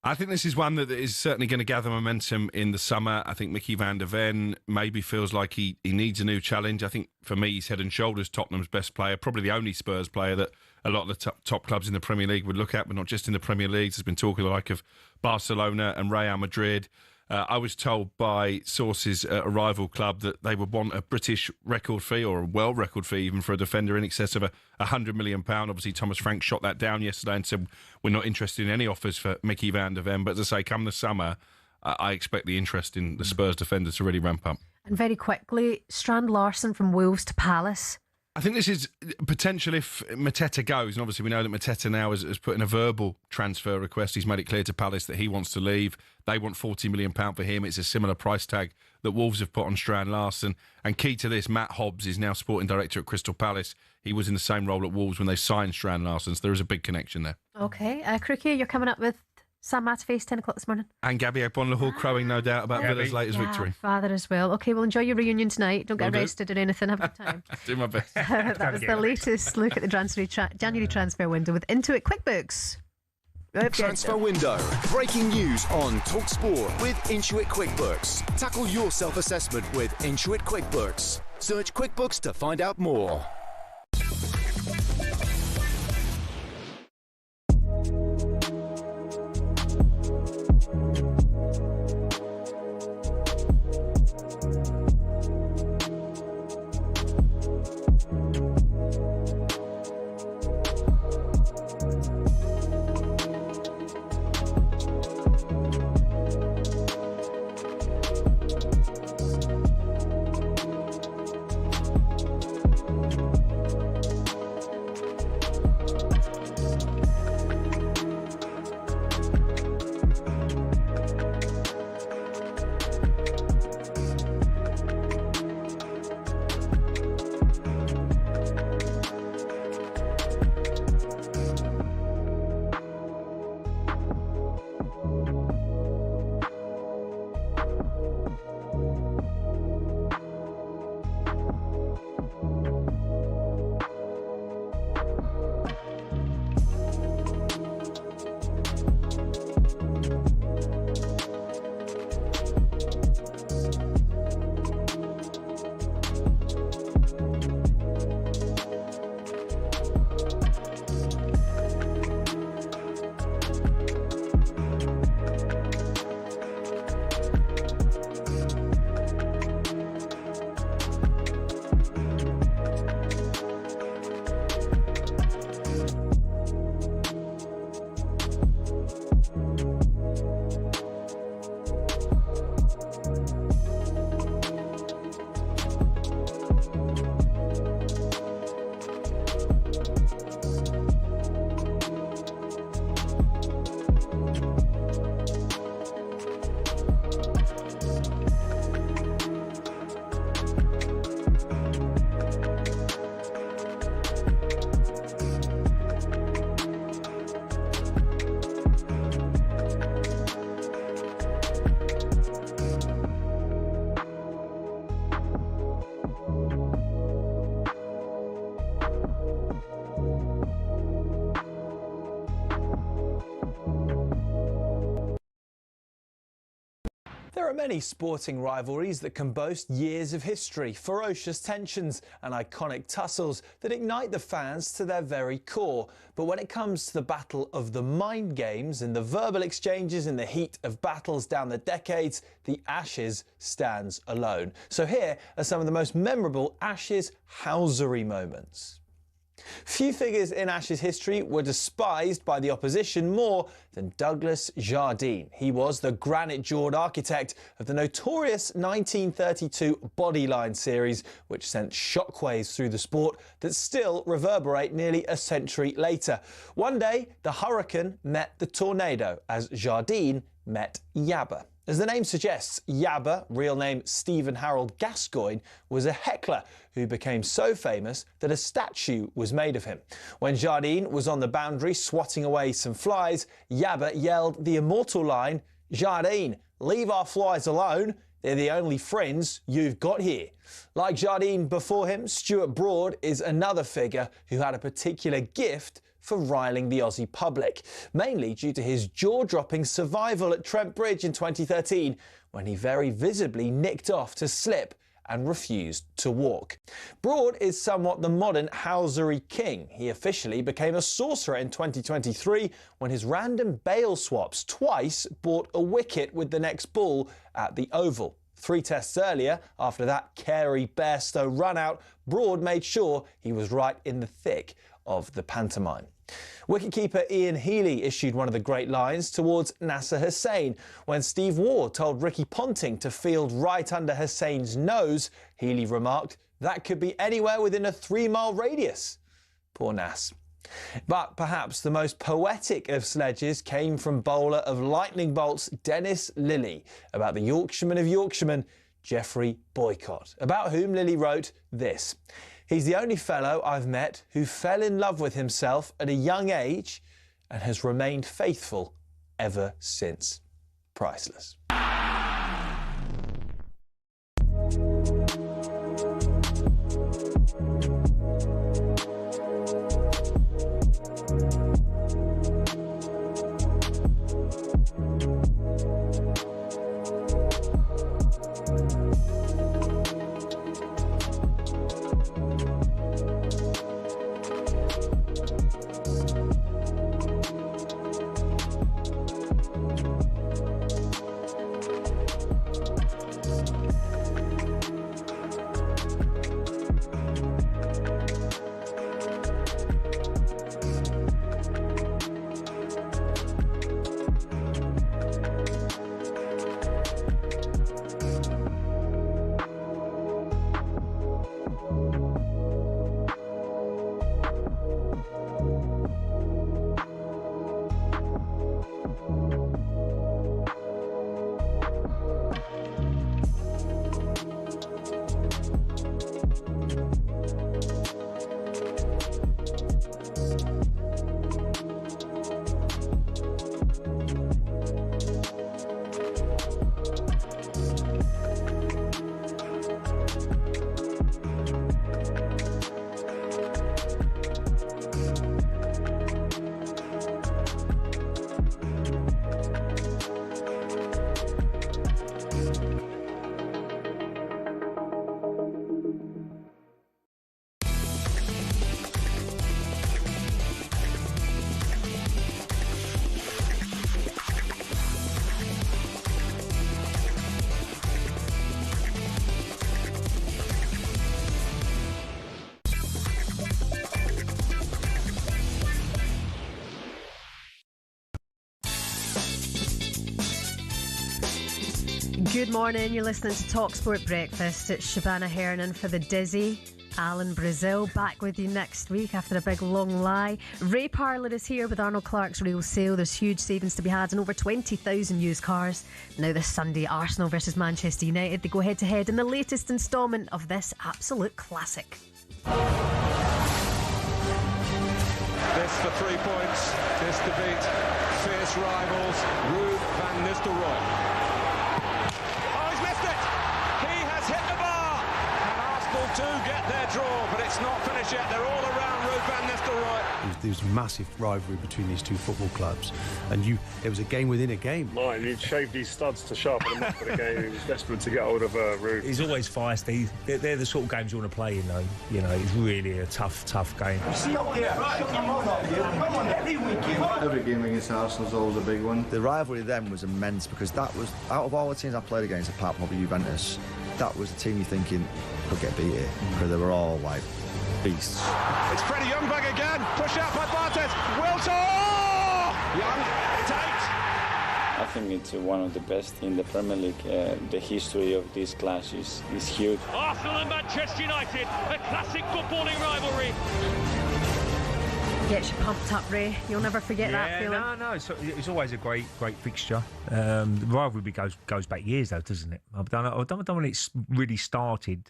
I think this is one that is certainly going to gather momentum in the summer. I think Mickey van der Ven maybe feels like he needs a new challenge. I think, for me, he's head and shoulders Tottenham's best player, probably the only Spurs player that a lot of the top clubs in the Premier League would look at, but not just in the Premier League. There's been talk of the like of Barcelona and Real Madrid. I was told by sources at a rival club that they would want a British record fee, or a world record fee even, for a defender in excess of £100 million. Obviously, Thomas Frank shot that down yesterday and said we're not interested in any offers for Mickey van der Ven. But as I say, come the summer, I expect the interest in the Spurs defender to really ramp up. And very quickly, Strand Larsen from Wolves to Palace. I think this is potential if Mateta goes, and obviously we know that Mateta now has put in a verbal transfer request. He's made it clear to Palace that he wants to leave. They want £40 million for him. It's a similar price tag that Wolves have put on Strand Larsen. And key to this, Matt Hobbs is now sporting director at Crystal Palace. He was in the same role at Wolves when they signed Strand Larsen, so there is a big connection there. Okay, Crookie, you're coming up with Sam Matterface, 10 o'clock this morning. And Gabby Agbonlahor crowing, no doubt, about Villa's latest victory. Father as well. Okay, well, enjoy your reunion tonight. Don't get arrested or anything. Have a good time. Do my best. That was the latest look at the January transfer window with Intuit QuickBooks. Transfer window. Breaking news on talkSPORT with Intuit QuickBooks. Tackle your self-assessment with Intuit QuickBooks. Search QuickBooks to find out more. There are many sporting rivalries that can boast years of history, ferocious tensions and iconic tussles that ignite the fans to their very core. But when it comes to the battle of the mind games and the verbal exchanges in the heat of battles down the decades, the Ashes stands alone. So here are some of the most memorable Ashes housery moments. Few figures in Ashes history were despised by the opposition more than Douglas Jardine. He was the granite-jawed architect of the notorious 1932 Bodyline series, which sent shockwaves through the sport that still reverberate nearly a century later. One day, the hurricane met the tornado as Jardine met Yabba. As the name suggests, Yabba, real name Stephen Harold Gascoigne, was a heckler who became so famous that a statue was made of him. When Jardine was on the boundary swatting away some flies, Yabba yelled the immortal line, "Jardine, leave our flies alone. They're the only friends you've got here." Like Jardine before him, Stuart Broad is another figure who had a particular gift for riling the Aussie public, mainly due to his jaw-dropping survival at Trent Bridge in 2013, when he very visibly nicked off to slip and refused to walk. Broad is somewhat the modern housery king. He officially became a sorcerer in 2023 when his random bail swaps twice bought a wicket with the next ball at the Oval. 3 tests earlier, after that Carey Bairstow run-out, Broad made sure he was right in the thick of the pantomime. Wicketkeeper Ian Healy issued one of the great lines towards Nasser Hussain. When Steve Waugh told Ricky Ponting to field right under Hussain's nose, Healy remarked, "That could be anywhere within a 3-mile radius." Poor Nas. But perhaps the most poetic of sledges came from bowler of lightning bolts Dennis Lilly about the Yorkshireman of Yorkshiremen, Geoffrey Boycott, about whom Lilly wrote this: "He's the only fellow I've met who fell in love with himself at a young age and has remained faithful ever since." Priceless. Good morning, you're listening to talkSPORT Breakfast. It's Shebahn Aherne for the dizzy Alan Brazil, back with you next week after a big long lie. Ray Parlour is here with Arnold Clark's Real Sale. There's huge savings to be had on over 20,000 used cars. Now this Sunday, Arsenal versus Manchester United. They go head to head in the latest instalment of this absolute classic. This for 3 points, this to beat fierce rivals Ruud van Nistelrooy. Do get their draw, but it's not finished yet. They're all around Ruud van Nistelrooy. There was massive rivalry between these two football clubs, and it was a game within a game. Mine, he'd shaved his studs to sharpen them up for the game. He was desperate to get hold of Ruud. He's always feisty. They're the sort of games you want to play in, though. You know, it's really a tough game. See up here, shut your mouth up here. Come on, every weekend. Every game against Arsenal is always a big one. The rivalry then was immense because that was, out of all the teams I played against, apart from probably Juventus, that was the team you're thinking could get beat here because they were all like beasts. It's Freddie Youngberg again, push out by Bartes, Wiltor! Young takes. I think it's one of the best in the Premier League. The history of this clash is huge. Arsenal and Manchester United, a classic footballing rivalry. Gets you pumped up, Ray. You'll never forget that feeling. No, it's always a great fixture. The rivalry goes back years, though, doesn't it? I don't know when it's really started.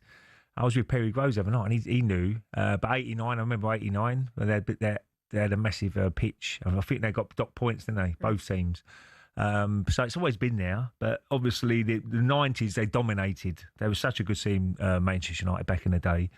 I was with Perry Groves the other night, and he knew. But 89, I remember 89. They had a massive pitch. I think they got dot points, didn't they? Both teams. So it's always been there. But obviously, the 90s, they dominated. They were such a good team, Manchester United, back in the day,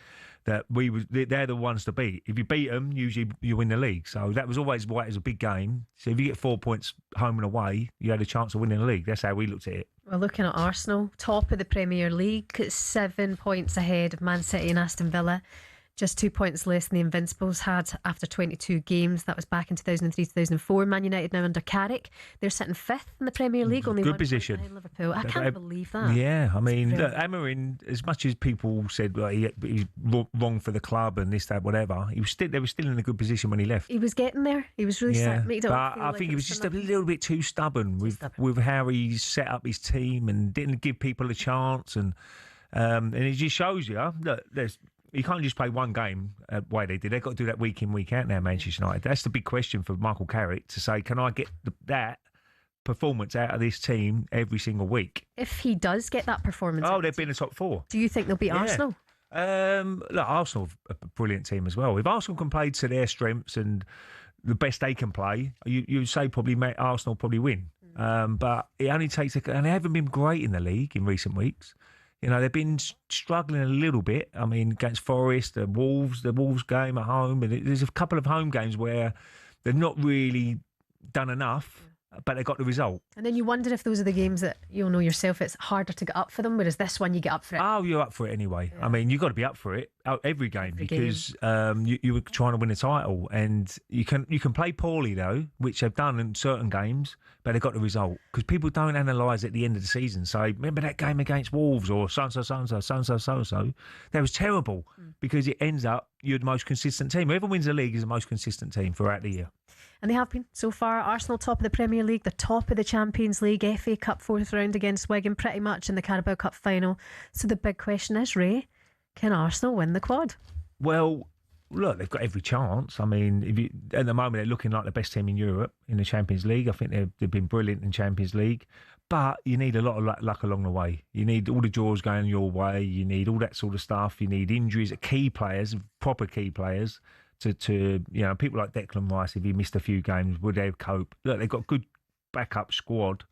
that they're the ones to beat. If you beat them, usually you win the league. So that was always why it was a big game. So if you get 4 points home and away, you had a chance of winning the league. That's how we looked at it. Well, looking at Arsenal, top of the Premier League, 7 points ahead of Man City and Aston Villa. Just 2 points less than the Invincibles had after 22 games. That was back in 2003-2004. Man United now under Carrick. They're sitting 5th in the Premier League. Only Good 1 position. point behind Liverpool. I can't believe that. Yeah, I mean, look, Emery, as much as people said he was wrong for the club and this, that, whatever, they were still in a good position when he left. He was getting there. He was really starting to make it but up. I think he was just a little bit too stubborn with how he set up his team and didn't give people a chance. And it just shows you that you can't just play one game the way they did. They've got to do that week in, week out now, Manchester United. That's the big question for Michael Carrick, to say, can I get that performance out of this team every single week? If he does get that performance, they've been in the top 4. Do you think they'll beat Arsenal? Look, Arsenal are a brilliant team as well. If Arsenal can play to their strengths and the best they can play, you'd say probably Arsenal probably win. But it only takes and they haven't been great in the league in recent weeks. You know, they've been struggling a little bit. I mean, against Forest, the Wolves game at home, and there's a couple of home games where they've not really done enough, but they got the result. And then you wonder if those are the games that you'll know yourself it's harder to get up for them, whereas this one you get up for it. Oh, you're up for it anyway. Yeah. I mean, you've got to be up for it every game because you were trying to win a title, and you can play poorly though, which they've done in certain games, but they got the result because people don't analyse at the end of the season. Say, remember that game against Wolves or so-and-so. That was terrible because it ends up you're the most consistent team. Whoever wins the league is the most consistent team throughout the year. And they have been so far. Arsenal top of the Premier League, the top of the Champions League, FA Cup 4th round against Wigan, pretty much in the Carabao Cup final. So the big question is, Ray, can Arsenal win the quad? Well, look, they've got every chance. I mean, at the moment they're looking like the best team in Europe in the Champions League. I think they've been brilliant in Champions League. But you need a lot of luck along the way. You need all the draws going your way. You need all that sort of stuff. You need injuries, key players, proper key players. To people like Declan Rice, if he missed a few games, would they cope? Look, they've got a good backup squad,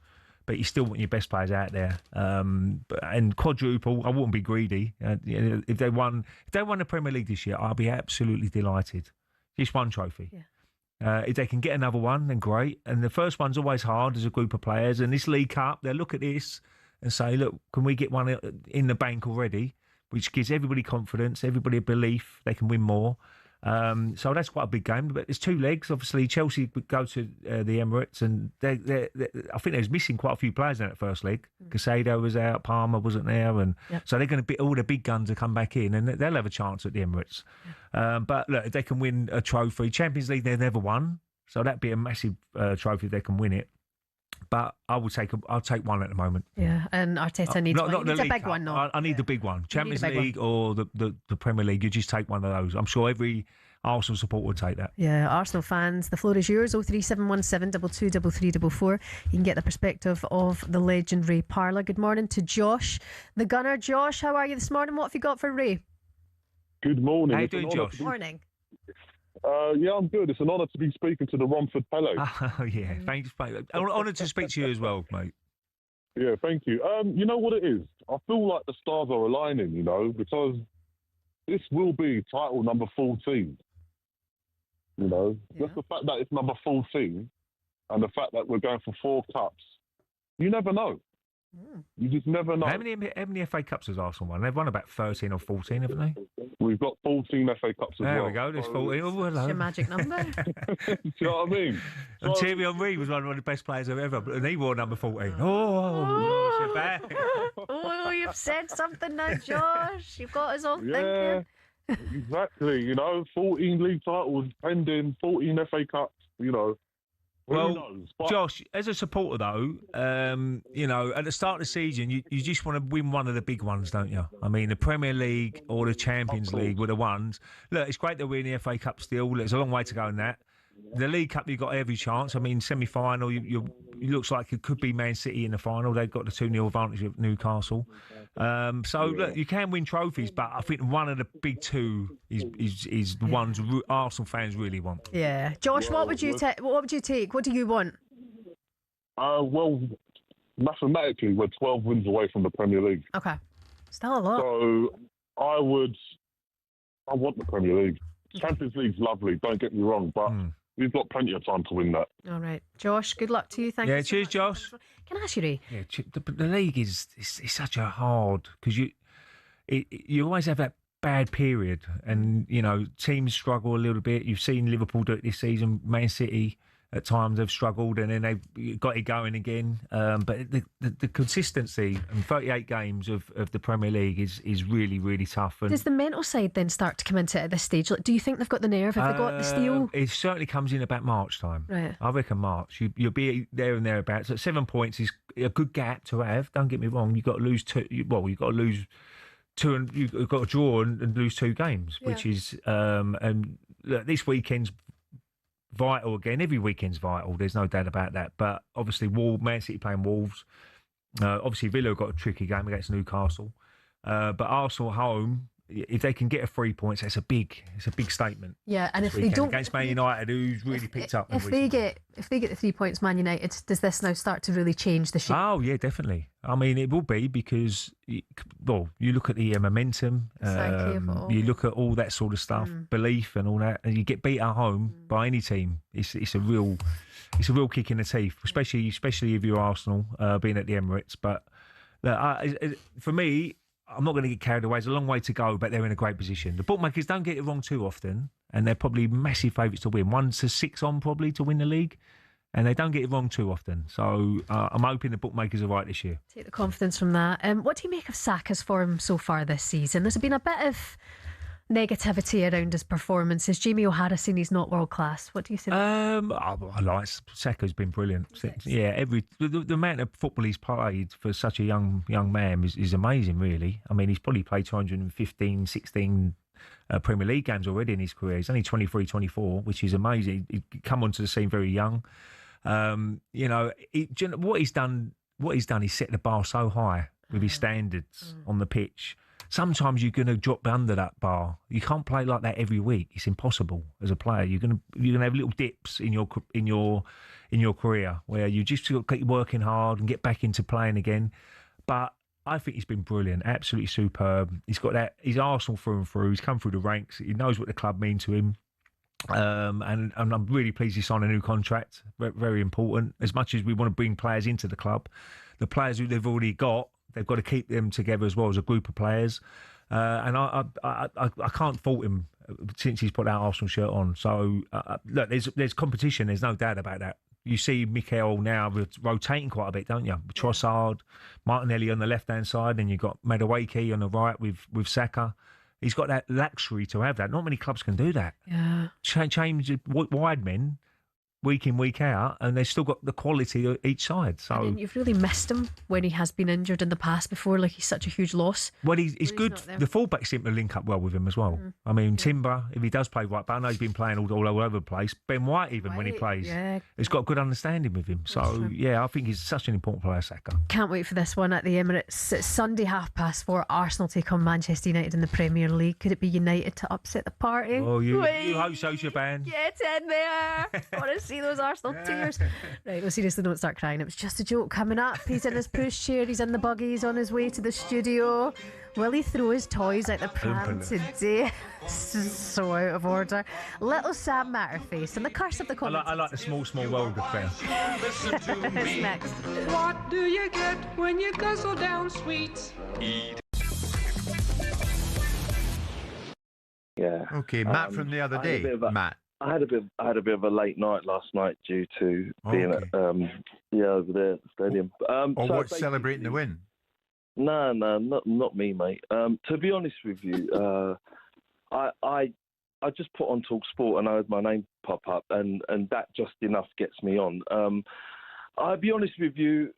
but you still want your best players out there. And quadruple, I wouldn't be greedy. If they won the Premier League this year, I'll be absolutely delighted. Just one trophy. Yeah. If they can get another one, then great. And the first one's always hard as a group of players. And this League Cup, they'll look at this and say, look, can we get one in the bank already? Which gives everybody confidence, everybody a belief they can win more. So that's quite a big game, but there's 2 legs. Obviously, Chelsea would go to the Emirates, and I think they was missing quite a few players in that first leg. Casado was out, Palmer wasn't there, and so they're going to be all the big guns to come back in, and they'll have a chance at the Emirates. But look, if they can win a trophy, Champions League they've never won, so that'd be a massive trophy if they can win it. But I'll take one at the moment. Yeah, and Arteta needs one. Not He needs the a League big Cup. one, no. I need the big one. Champions League one. or the Premier League. You just take one of those. I'm sure every Arsenal supporter would take that. Yeah, Arsenal fans, the floor is yours. 03717 223344. You can get the perspective of the legend Ray Parlour. Good morning to Josh, the gunner. Josh, how are you this morning? What have you got for Ray? Good morning. How you doing, Josh? Morning. Yeah, I'm good. It's an honour to be speaking to the Romford Fellow. Oh, yeah. Thanks, mate. Honoured to speak to you as well, mate. Yeah, thank you. You know what it is? I feel like the stars are aligning, because this will be title number 14. Just the fact that it's number 14 and the fact that we're going for 4 cups, you never know. You just never know. How many FA Cups has Arsenal won? They've won about 13 or 14, haven't they? We've got 14 FA Cups as well. There we go. There's 14. Oh, hello. It's your magic number. Do you know what I mean? And Thierry Henry was one of the best players I've ever, and he wore number 14. Oh, Shebahn. Oh, you've said something now, Josh. You've got us all thinking. Exactly. 14 league titles pending, 14 FA Cups. Well, Josh, as a supporter though, at the start of the season, you just want to win one of the big ones, don't you? I mean, the Premier League or the Champions League were the ones. Look, it's great that we're in the FA Cup still. There's a long way to go in that. The League Cup, you've got every chance. I mean, semi-final, it looks like it could be Man City in the final. They've got the 2-0 advantage of Newcastle. Look, you can win trophies, but I think one of the big 2 is the ones Arsenal fans really want. Yeah. Josh, what would you take? What would you take? What do you want? Well, mathematically, we're 12 wins away from the Premier League. Okay. Still a lot. So I want the Premier League. Champions League's lovely, don't get me wrong, but we've got plenty of time to win that. All right. Josh, good luck to you. Thank you. Cheers, Josh. Can I ask you, Ray? Yeah, the league is such a hard because you always have that bad period, and teams struggle a little bit. You've seen Liverpool do it this season. Man City at times have struggled, and then they've got it going again. But the consistency and 38 games of the Premier League is really, really tough. And does the mental side then start to come into it at this stage? Like, do you think they've got the nerve? Have they got the steel? It certainly comes in about March time. Right. I reckon March. You'll be there and thereabouts. So 7 points is a good gap to have. Don't get me wrong. You've got to lose two. You've got to lose two, and you've got to draw and lose 2 games, which is and look, this weekend's vital again. Every weekend's vital. There's no doubt about that. But obviously, Man City playing Wolves. Obviously, Villa got a tricky game against Newcastle. But Arsenal at home, if they can get a 3 points, it's a big statement. Yeah, and if they don't against Man United, who's really picked up. If they get the 3 points, Man United, does this now start to really change the shape? Oh yeah, definitely. I mean, it will be because you look at the momentum, you look at all that sort of stuff, belief and all that, and you get beat at home by any team. It's a real kick in the teeth, especially if you're Arsenal being at the Emirates. But for me, I'm not going to get carried away. There's a long way to go, but they're in a great position. The bookmakers don't get it wrong too often, and they're probably massive favourites to win. 1-6 on probably to win the league, and they don't get it wrong too often. So I'm hoping the bookmakers are right this year. Take the confidence from that. What do you make of Saka's form so far this season? There's been a bit of negativity around his performances. Jamie O'Hara saying he's not world class. What do you think? I like Saka's been brilliant. Yeah, the amount of football he's played for such a young man is amazing, really. I mean, he's probably played 215, 16 Premier League games already in his career. He's only 23, 24, which is amazing. He come onto the scene very young. What he's done is set the bar so high with his standards on the pitch. Sometimes you're going to drop under that bar. You can't play like that every week. It's impossible as a player. You're going to have little dips in your career where you just got to keep working hard and get back into playing again. But I think he's been brilliant, absolutely superb. He's got that. He's Arsenal through and through. He's come through the ranks. He knows what the club mean to him. And I'm really pleased he signed a new contract. Very important. As much as we want to bring players into the club, the players who they've already got, they've got to keep them together as well as a group of players. And I can't fault him since he's put that Arsenal shirt on. So, look, there's competition. There's no doubt about that. You see Mikel now rotating quite a bit, don't you? Trossard, Martinelli on the left-hand side, and you've got Madueke on the right with Saka. He's got that luxury to have that. Not many clubs can do that. Yeah. Change wide men week in, week out, and they've still got the quality of each side. So and you've really missed him when he has been injured in the past before. Like, he's such a huge loss. Well, he's good. The fullbacks seem to link up well with him as well. I mean, Timber, if he does play right back, I know he's been playing all over the place. Ben White, even when he plays, he's got a good understanding with him. So, yeah, I think he's such an important player, Saka. Can't wait for this one at the Emirates. It's Sunday 4:30. Arsenal take on Manchester United in the Premier League. Could it be United to upset the party? Oh, you hope so, Shebahn. Get in there. I want to see those Arsenal tears. Right, well, seriously, don't start crying. It was just a joke. Coming up, he's in his pushchair, he's in the buggy, he's on his way to the studio. Will he throw his toys out the pram today? So out of order. Little Sam Matterface and the curse of the comments. I like the small world affair. It's next. What do you get when you guzzle down sweets? Yeah. Okay, Matt from the other day. Matt. I had a bit of a late night last night due to being at over there at the stadium. Celebrating the win? No, not me, mate. To be honest with you, I just put on talkSPORT and I heard my name pop up, and that just enough gets me on. I'll be honest with you,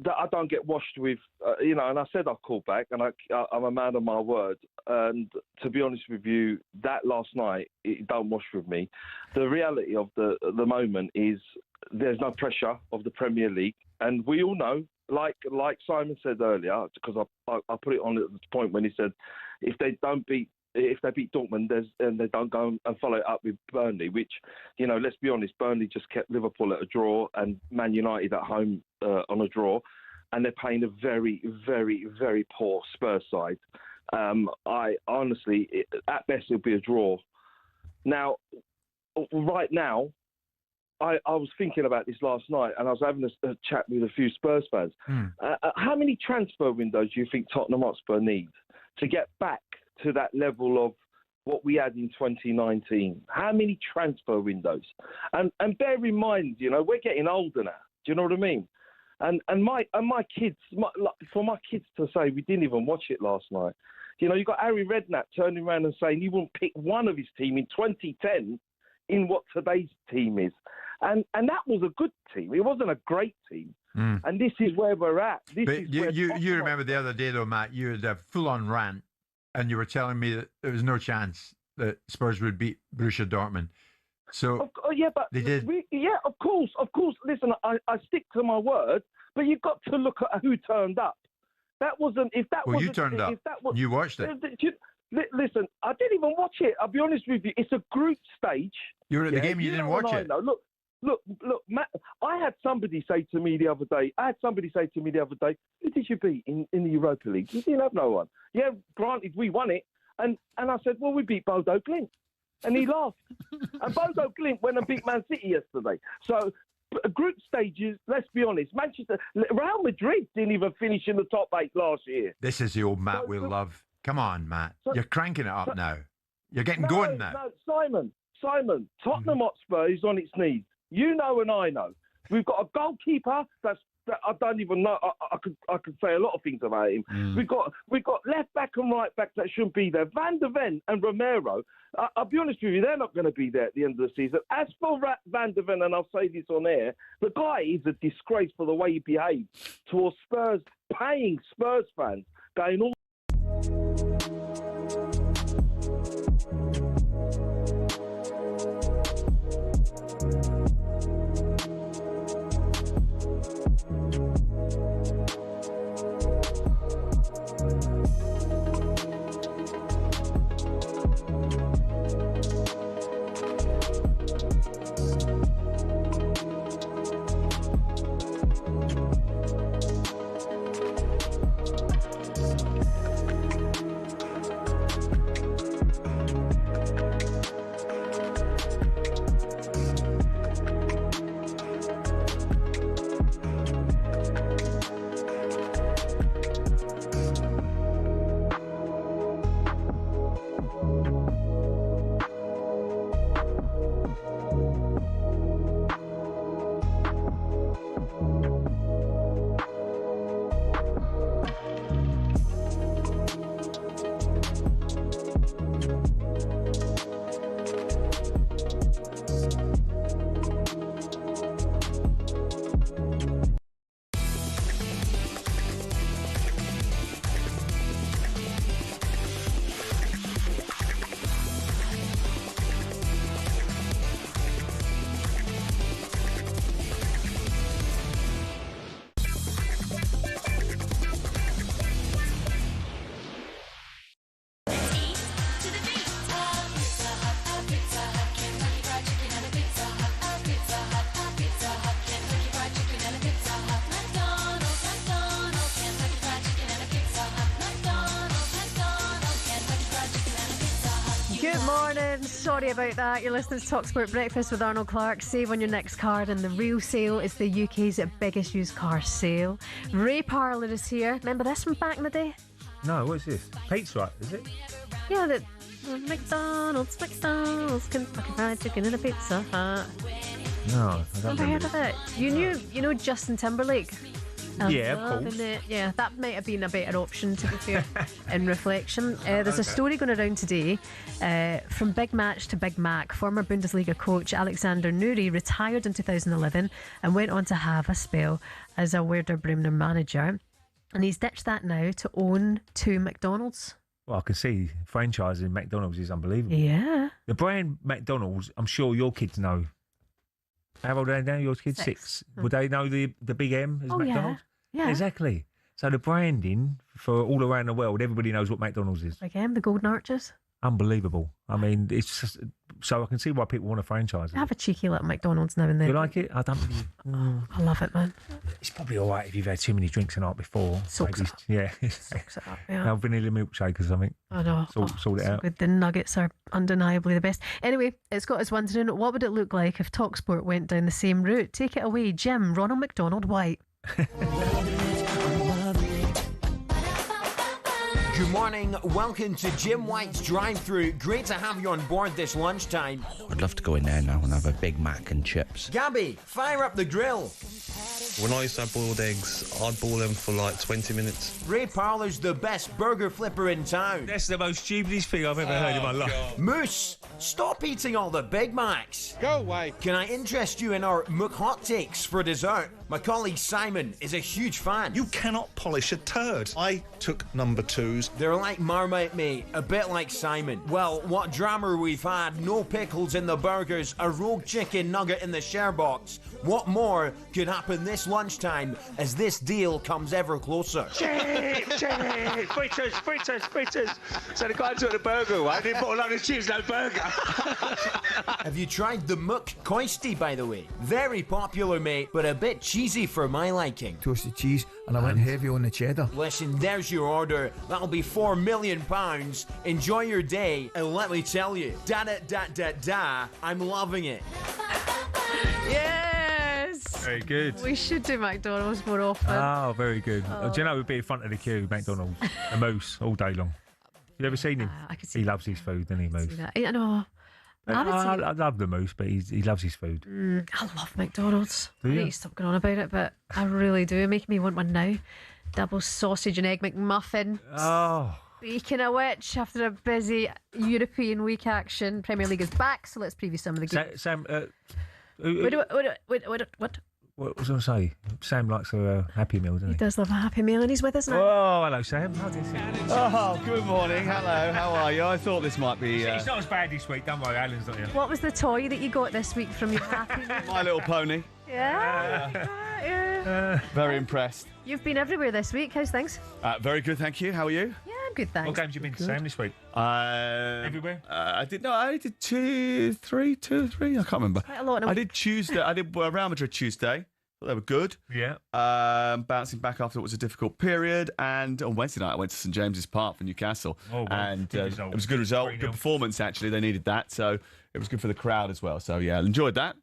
that I don't get washed with, and I said I'll call back, and I'm a man of my word. And to be honest with you, that last night, it don't wash with me. The reality of the moment is there's no pressure of the Premier League, and we all know, like Simon said earlier, because I put it on at the point when he said, if they beat Dortmund, and they don't go and follow it up with Burnley, which, let's be honest, Burnley just kept Liverpool at a draw and Man United at home on a draw, and they're playing a very, very, very poor Spurs side. I honestly, at best, it'll be a draw. Now, right now, I was thinking about this last night, and I was having a chat with a few Spurs fans. How many transfer windows do you think Tottenham Hotspur need to get back to that level of what we had in 2019? How many transfer windows? And bear in mind, we're getting older now. Do you know what I mean? And my kids, for my kids to say we didn't even watch it last night. You got Harry Redknapp turning around and saying he wouldn't pick one of his team in 2010 in what today's team is. And that was a good team. It wasn't a great team. And this is where we're at. You remember the other day, though, Matt, you had a full-on rant, and you were telling me that there was no chance that Spurs would beat Borussia Dortmund. So they did. Of course. Listen, I stick to my word, but you've got to look at who turned up. That wasn't. If that well, wasn't, you turned up. You watched it. Listen, I didn't even watch it. I'll be honest with you. It's a group stage. You were at the game. You didn't watch it. Look, Matt. I had somebody say to me the other day. Who did you beat in the Europa League? You didn't have no one. Yeah, granted, we won it, and I said, well, we beat Bodo Glimt. And he laughed. And Bodo Glimt went and beat Man City yesterday. So, group stages, let's be honest, Real Madrid didn't even finish in the top 8 last year. This is the old Matt we'll love. Come on, Matt. You're cranking it up now. You're getting going now. No, Simon, Tottenham Hotspur is on its knees. You know and I know. We've got a goalkeeper that I don't even know. I could say a lot of things about him. We've got left back and right back that shouldn't be there. Van der Ven and Romero. I'll be honest with you, they're not going to be there at the end of the season. As for Van der Ven, and I'll say this on air, the guy is a disgrace for the way he behaved towards Spurs, paying Spurs fans, going all. Sorry about that. You're listening to talkSPORT Breakfast with Arnold Clark. Save on your next car, and the real sale is the UK's biggest used car sale. Ray Parlour is here. Remember this from back in the day? No, what's this? Pizza Hut, is it? Yeah, the McDonald's, Kentucky Fried Chicken and a Pizza Hut. No, I don't Never heard of it. You know Justin Timberlake? Yeah, of course. Yeah, that might have been a better option, to be fair, in reflection. There's a story going around today from Big Match to Big Mac. Former Bundesliga coach Alexander Nuri retired in 2011 and went on to have a spell as a Werder Bremen manager. And he's ditched that now to own 2 McDonald's. Well, I can see franchising McDonald's is unbelievable. Yeah. The brand McDonald's, I'm sure your kids know. How old are they now? Your kids 6. Would they know the big M as McDonald's? Yeah. Exactly. So the branding for all around the world, everybody knows what McDonald's is. Big M, the Golden Arches. Unbelievable. I mean, it's just, So I can see why people want to franchise it. Have a cheeky little McDonald's now and then. You like it? I don't really... I love it, man. It's probably all right if you've had too many drinks the night before. Soaks it up. Yeah. Soaks it up, yeah. Now vanilla milkshake or something. I know. Sort it out. Good. The nuggets are undeniably the best. Anyway, it's got us wondering, what would it look like if talkSPORT went down the same route? Take it away, Jim, Ronald McDonald White. Good morning, welcome to Jim White's drive-through. Great to have you on board this lunchtime. I'd love to go in there now and have a Big Mac and chips. Gabby, fire up the grill. When I used to have boiled eggs, I'd boil them for like 20 minutes. Ray Parlour's the best burger flipper in town. That's the most stupidest thing I've ever heard in my life. Moose, stop eating all the Big Macs. Go away. Can I interest you in our Mook hot takes for dessert? My colleague Simon is a huge fan. You cannot polish a turd. I took number 2s. They're like Marmite, mate, a bit like Simon. Well, what drama we've had, no pickles in the burgers, a rogue chicken nugget in the share box. What more could happen this lunchtime as this deal comes ever closer? Chips, fritters. So the guy took the burger away, didn't put a load of chips, no burger. Have you tried the Mook Coisty, by the way? Very popular, mate, but a bit cheesy for my liking. Toasted cheese, and I went heavy on the cheddar. Listen, there's your order. That'll be £4 million. Enjoy your day, and let me tell you, I'm loving it. Yes! Very good. We should do McDonald's more often. Oh, very good. Do you know we'd be in front of the queue, McDonald's, a moose all day long. You ever seen him? I could see he loves his food, doesn't he, Moose? I know. I love the Moose, but he loves his food. I love McDonald's. Do I you? need to stop going on about it, but I really do. Making me want one now. Double sausage and egg McMuffin. Oh. Speaking of which, after a busy European week action, Premier League is back, so let's preview some of the games. Sam, What? what was I going to say? Sam likes a Happy Meal, doesn't He he? does love a Happy Meal, and he's with us now. Oh, hello, Sam. How do you think? Oh, good morning. Hello, how are you? I thought this might be... It's not as bad this week, don't worry, Alan's not here. What was the toy that you got this week from your Happy Meal? My Little Pony. Yeah. Very impressed. You've been everywhere this week. How's things? Very good, thank you. How are you? Yeah, I'm good, thanks. What games have you been to, Sam, this week? Everywhere? I did two or three. I can't remember. Quite a lot. I did Tuesday. I did Real Madrid Tuesday. Thought they were good. Yeah. Bouncing back after what was a difficult period. And on Wednesday night, I went to St James's Park for Newcastle. Oh, well, and it was a good result. 3-0. Good performance, actually. They needed that. So it was good for the crowd as well. So, yeah, I enjoyed that.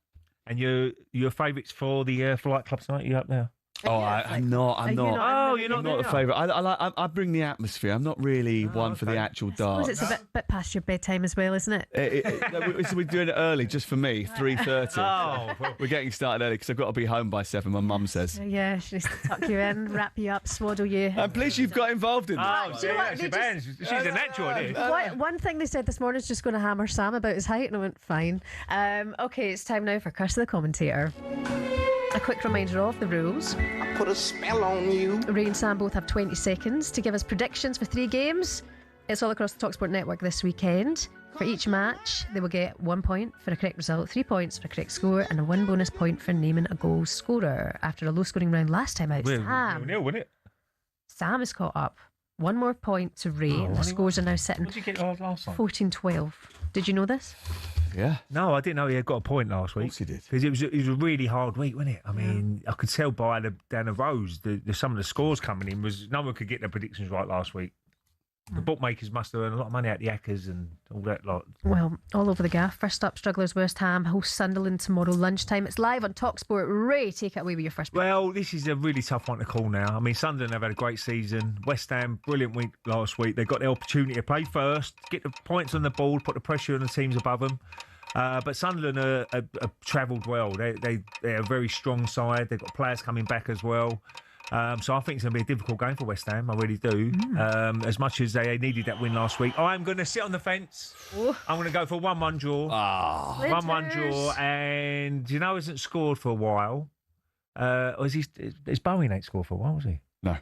And your favourites for the Flight Club tonight? You up there? Oh, I'm not. Oh, you're not I'm not the favourite. I bring the atmosphere. I'm not really one for the actual darts. It's a bit past your bedtime as well, isn't it? So we're doing it early, just for me, 3:30. Oh, well. We're getting started early because I've got to be home by 7. My mum says. Yeah, she needs to tuck you in, wrap you up, swaddle you. I'm pleased you've got involved in that. Oh, Shebahn, she's a natural, isn't it? One thing they said this morning is just going to hammer Sam about his height, and I went, fine. Okay, it's time now for Curse of the Commentator. A quick reminder of the rules. I put a spell on you. Ray and Sam both have 20 seconds to give us predictions for 3 games. It's all across the talkSPORT network this weekend. For each match, they will get 1 point for a correct result, 3 points for a correct score, and a 1 bonus point for naming a goal scorer. After a low-scoring round last time out, Sam is caught up. 1 more point to Ray, and the scores are now sitting 14-12. Did you know this? Yeah. No, I didn't know he had got a point last week. Of course he did. Because it was a really hard week, wasn't it? I mean, I could tell by down the rows, some of the scores coming in was no one could get their predictions right last week. The bookmakers must have earned a lot of money out the hackers and all that lot. Well, all over the gaff. First up, Strugglers West Ham host Sunderland tomorrow lunchtime. It's live on talkSPORT. Ray, take it away with your first pick. Well, this is a really tough one to call now. I mean, Sunderland have had a great season. West Ham, brilliant week last week. They got the opportunity to play first, get the points on the board, put the pressure on the teams above them. But Sunderland are travelled well. They're a very strong side. They've got players coming back as well. So I think it's going to be a difficult game for West Ham. I really do. As much as they needed that win last week, I'm going to sit on the fence. Ooh. I'm going to go for 1-1 draw. 1-1 draw, and hasn't scored for a while. Is Bowen ain't scored for a while, was he? No.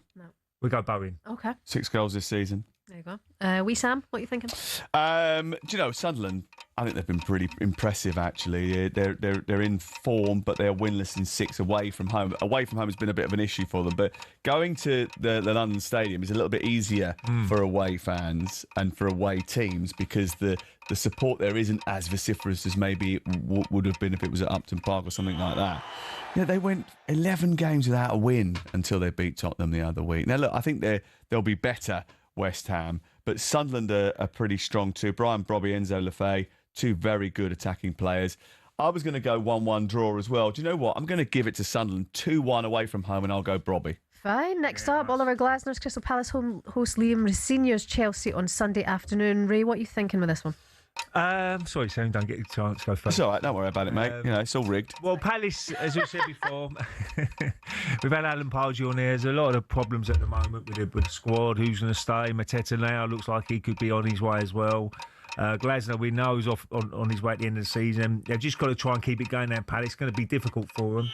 We go Bowen. Okay. 6 goals this season. There you go. Sam, what are you thinking? Do you know, Sunderland I think they've been pretty impressive, actually. They're in form, but they're winless in 6 away from home. Away from home has been a bit of an issue for them, but going to the London Stadium is a little bit easier for away fans and for away teams because the support there isn't as vociferous as maybe it would have been if it was at Upton Park or something like that. Yeah, they went 11 games without a win until they beat Tottenham the other week. Now, look, I think they'll be better, West Ham, but Sunderland are pretty strong too. Brian Brobby, Enzo Lefebvre, 2 very good attacking players. I was going to go 1-1 draw as well. Do you know what? I'm going to give it to Sunderland 2-1 away from home, and I'll go Brobby. Fine. Next up, Oliver Glasner's Crystal Palace host Liam Rosenior's Chelsea on Sunday afternoon. Ray, what are you thinking with this one? Sorry, Sam, don't get a chance to go first. It's all right, don't worry about it, mate. It's all rigged. Well, Palace, as we said before, we've had Alan Pardew on here. There's a lot of problems at the moment with the squad. Who's going to stay? Mateta now looks like he could be on his way as well. Glasner, we know, is off on his way at the end of the season. They've just got to try and keep it going down Palace. It's going to be difficult for them.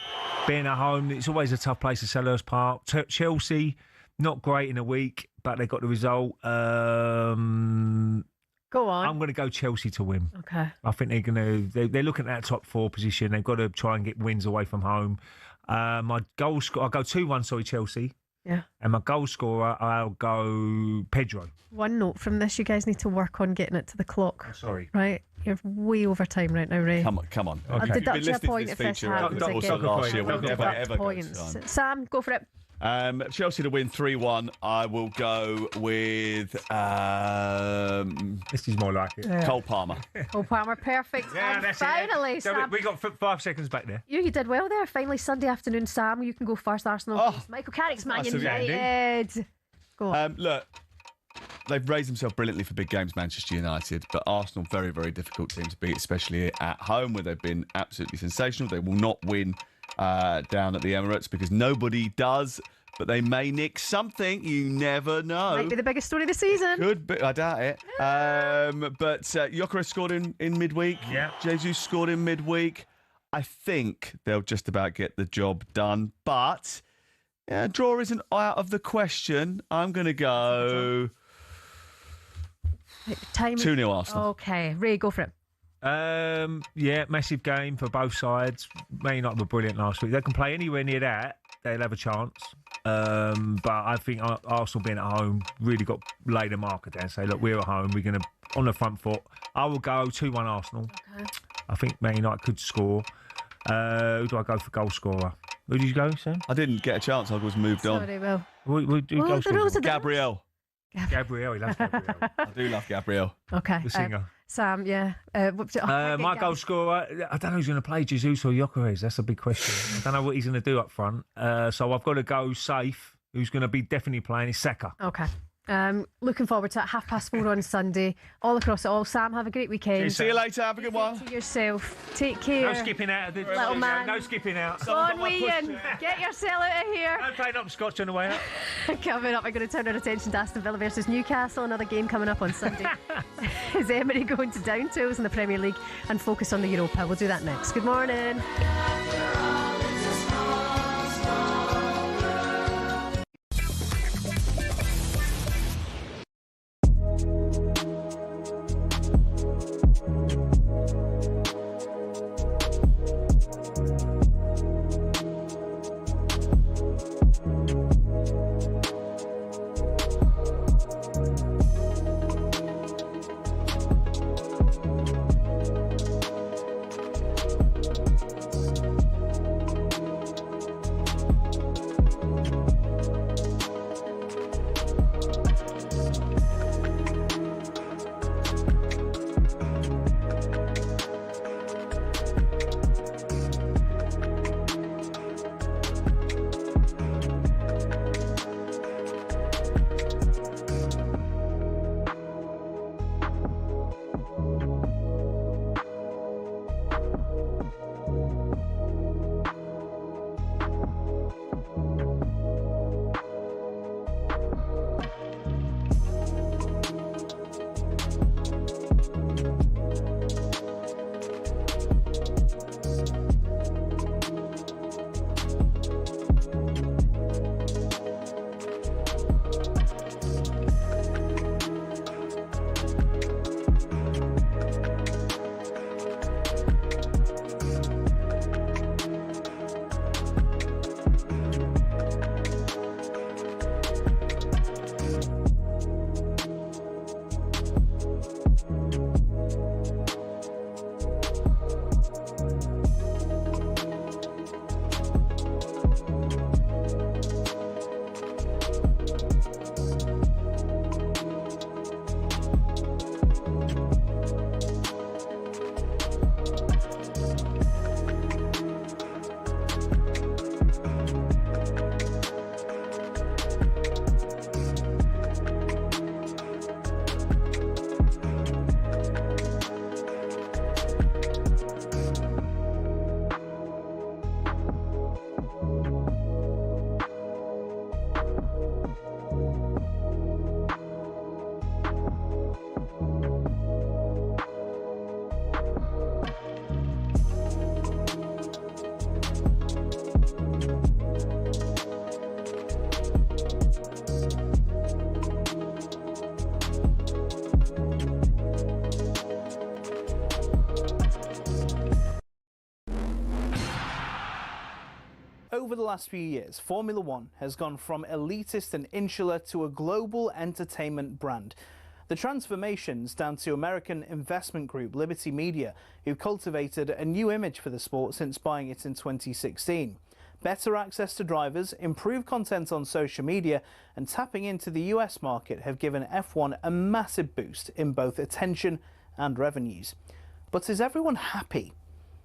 Being at home, it's always a tough place to Selhurst Park. Chelsea, not great in a week, but they got the result. Go on. I'm going to go Chelsea to win. Okay. I think they're looking at that top 4 position. They've got to try and get wins away from home. My goal score, I'll go 2-1, sorry, Chelsea. Yeah. And my goal scorer, I'll go Pedro. One note from this, you guys need to work on getting it to the clock. Oh, sorry. Right? You're way over time right now, Ray. Come on. I'll deduct you a point if this happens again. Last year, we'll never, ever points. Sam, go for it. Chelsea to win 3-1. I will go with this is more like it. Cole Palmer. Cole Palmer, perfect. Yeah, and that's finally, it. Sam, we got 5 seconds back there. You did well there. Finally, Sunday afternoon, Sam, you can go first. Arsenal. Michael Carrick's Man United. Go on. Look, they've raised themselves brilliantly for big games, Manchester United, but Arsenal, very, very difficult team to beat, especially at home where they've been absolutely sensational. They will not win down at the Emirates because nobody does, but they may nick something. You never know. Might be the biggest story of the season. Could be, I doubt it. But Gyökeres scored in midweek. Yeah. Jesus scored in midweek. I think they'll just about get the job done, but draw isn't out of the question. I'm going to go 2-0 Arsenal. Okay, Ray, go for it. Massive game for both sides. Man United were brilliant last week. They can play anywhere near that, they'll have a chance. But I think Arsenal being at home really got laid a marker down. Say, look, we're at home. We're going to on the front foot. I will go 2-1 Arsenal. Okay. I think Man United could score. Who do I go for goal scorer? Who did you go, Sam? I didn't get a chance. I was moved on. Sorry, Will. We'll do goal scorer. Gabriel. Gabriel, he loves Gabriel. I do love Gabriel. Okay. The singer. Sam, yeah. My goal scorer, I don't know who's going to play, Jesus or Gyökeres. That's a big question. I don't know what he's going to do up front. So I've got to go safe. Who's going to be definitely playing is Saka. Okay. Looking forward to it. 4:30 on Sunday. All across it all. Sam, have a great weekend. See you later. Have a good one. To yourself. Take care. No skipping out of the little man. No skipping out. Go on, Ian. Get yourself out of here. I'm playing up Scotch on the way up. Coming up, we're going to turn our attention to Aston Villa versus Newcastle. Another game coming up on Sunday. Is Emery going to down tools in the Premier League and focus on the Europa? We'll do that next. Good morning. Over the last few years, Formula One has gone from elitist and insular to a global entertainment brand. The transformation's down to American investment group Liberty Media, who cultivated a new image for the sport since buying it in 2016. Better access to drivers, improved content on social media, and tapping into the US market have given F1 a massive boost in both attention and revenues. But is everyone happy?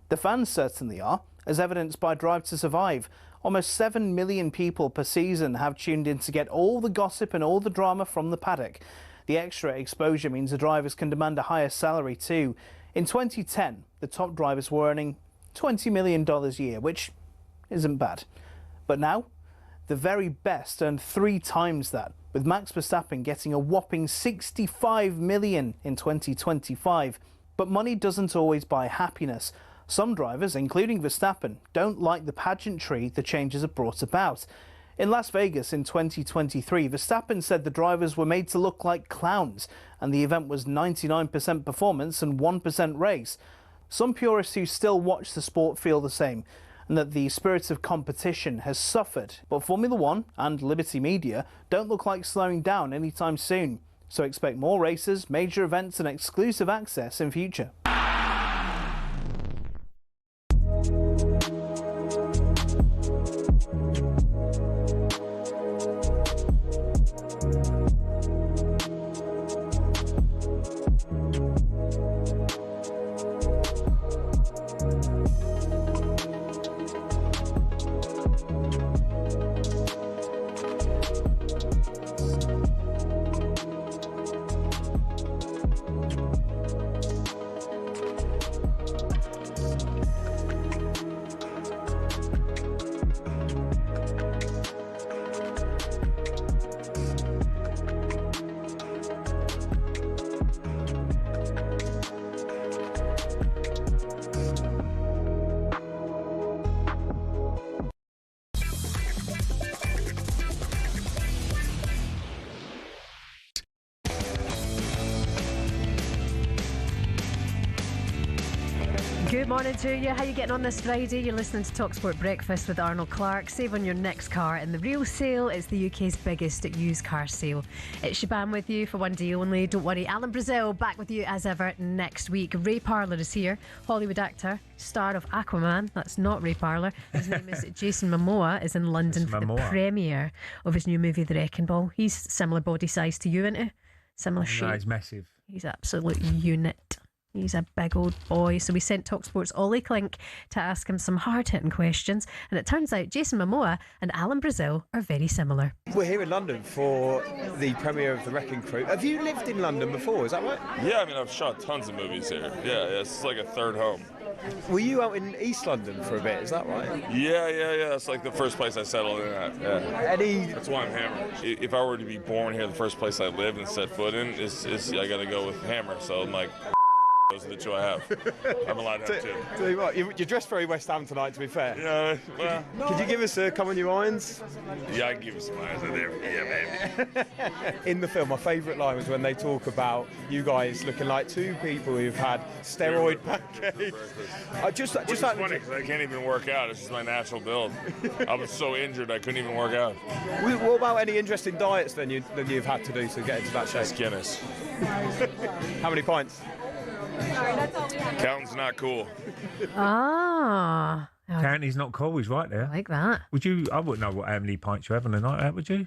The fans certainly are, as evidenced by Drive to Survive. Almost 7 million people per season have tuned in to get all the gossip and all the drama from the paddock. The extra exposure means the drivers can demand a higher salary too. In 2010, the top drivers were earning $20 million a year, which isn't bad. But now, the very best earn 3 times that, with Max Verstappen getting a whopping $65 million in 2025. But money doesn't always buy happiness. Some drivers, including Verstappen, don't like the pageantry the changes have brought about. In Las Vegas in 2023, Verstappen said the drivers were made to look like clowns, and the event was 99% performance and 1% race. Some purists who still watch the sport feel the same, and that the spirit of competition has suffered. But Formula One and Liberty Media don't look like slowing down anytime soon. So expect more races, major events and exclusive access in future. Good morning to you. How you getting on this Friday? You're listening to talkSPORT Breakfast with Arnold Clark. Save on your next car in the real sale. It's the UK's biggest used car sale. It's Shebahn with you for one day only. Don't worry. Alan Brazil back with you as ever next week. Ray Parlour is here. Hollywood actor, star of Aquaman. That's not Ray Parlour. His name is Jason Momoa. Is in London for the premiere of his new movie The Wrecking Ball. He's similar body size to you, isn't he? Similar shape. No, he's massive. He's absolute unit. He's a big old boy. So we sent talkSPORT's Ollie Klink to ask him some hard-hitting questions. And it turns out Jason Momoa and Alan Brazil are very similar. We're here in London for the premiere of The Wrecking Crew. Have you lived in London before, is that right? Yeah, I mean, I've shot tons of movies here. Yeah, it's like a third home. Were you out in East London for a bit, is that right? Yeah. That's like the first place I settled in at. Yeah. That's why I'm Hammer. If I were to be born here, the first place I lived and set foot in is I got to go with Hammer. So I'm like, those are the two I have. I'm allowed to have two. Tell you what, you're dressed very West Ham tonight, to be fair. Yeah, well. Could you give us a come on your irons? Yeah, I can give you some irons in there. Yeah, baby. In the film, my favourite line was when they talk about you guys looking like two people who've had steroid pancakes. Just like funny, because I can't even work out. It's just my natural build. I was so injured I couldn't even work out. What about any interesting diets then you've had to do to get into that shape? Just Guinness. How many pints? Counting's not cool. Counting's not cool. He's right there. I like that. Would you? I wouldn't know how many pints you have on a night out, would you?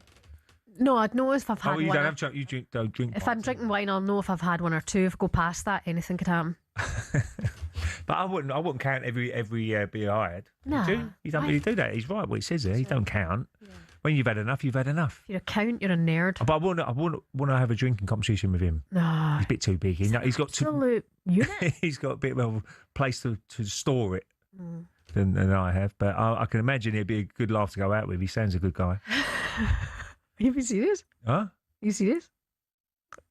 No, I'd know if I've had one. You don't have you don't drink. If I'm drinking wine, I'll know if I've had one or two. If I go past that, anything could happen. But I wouldn't count every beer I had. No, would you? You don't really do that. He's right. What he says there. You don't count. Yeah. When you've had enough, you've had enough. If you count, you're a nerd. But I wouldn't want to have a drinking competition with him. No, he's a bit too big. He's got absolute unit. He's got a bit of a place to store it than I have. But I can imagine it'd be a good laugh to go out with. He sounds a good guy. Are you serious? Huh? Are you serious?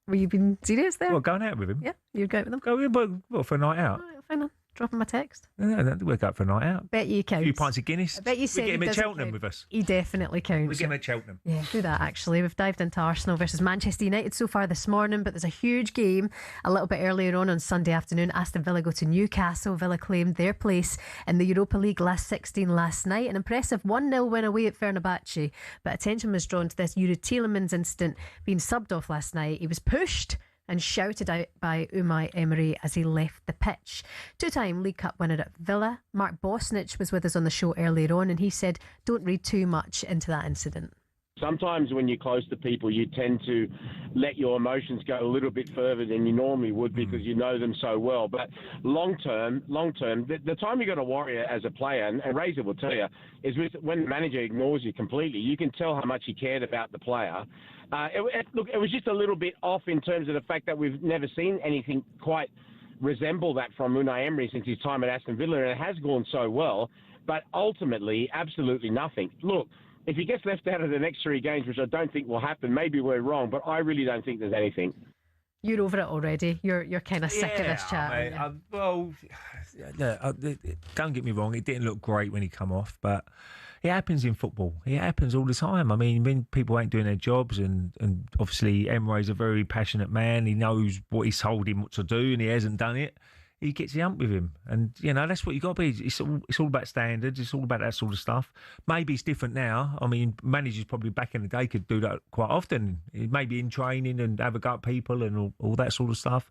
Were you being serious there? Well, going out with him. Yeah, you'd go out with them. Go in, what, for a night out? Right, fine, then. Drop him a text. Yeah, we'll go out for a night out. Bet you counts. A few pints of Guinness. I bet you said we get him he at doesn't Cheltenham count. with us. He definitely counts. We get him at Cheltenham. Yeah, do that actually. We've dived into Arsenal versus Manchester United so far this morning, but there's a huge game a little bit earlier on Sunday afternoon. Aston Villa go to Newcastle. Villa claimed their place in the Europa League last 16 last night. An impressive 1-0 win away at Fenerbahce, but attention was drawn to this Emery Tielemans incident being subbed off last night. He was pushed and shouted out by Unai Emery as he left the pitch. Two-time League Cup winner at Villa, Mark Bosnich, was with us on the show earlier on, and he said, don't read too much into that incident. Sometimes when you're close to people, you tend to let your emotions go a little bit further than you normally would because you know them so well. But long term, the time you got to worry as a player, and Razor will tell you, is when the manager ignores you completely. You can tell how much he cared about the player. Look, it was just a little bit off in terms of the fact that we've never seen anything quite resemble that from Unai Emery since his time at Aston Villa, and it has gone so well. But ultimately, absolutely nothing. Look, if he gets left out of the next 3 games, which I don't think will happen, maybe we're wrong, but I really don't think there's anything. You're over it already. You're kind of sick of this chat. Mate, well, don't get me wrong, it didn't look great when he come off, but it happens in football. It happens all the time. I mean, when people ain't doing their jobs, and obviously Emery's a very passionate man. He knows what he's told him what to do, and he hasn't done it. He gets the hump with him, and that's what you got to be. It's all about standards. It's all about that sort of stuff. Maybe it's different now. I mean, managers probably back in the day could do that quite often. Maybe in training and have a go at people and all that sort of stuff.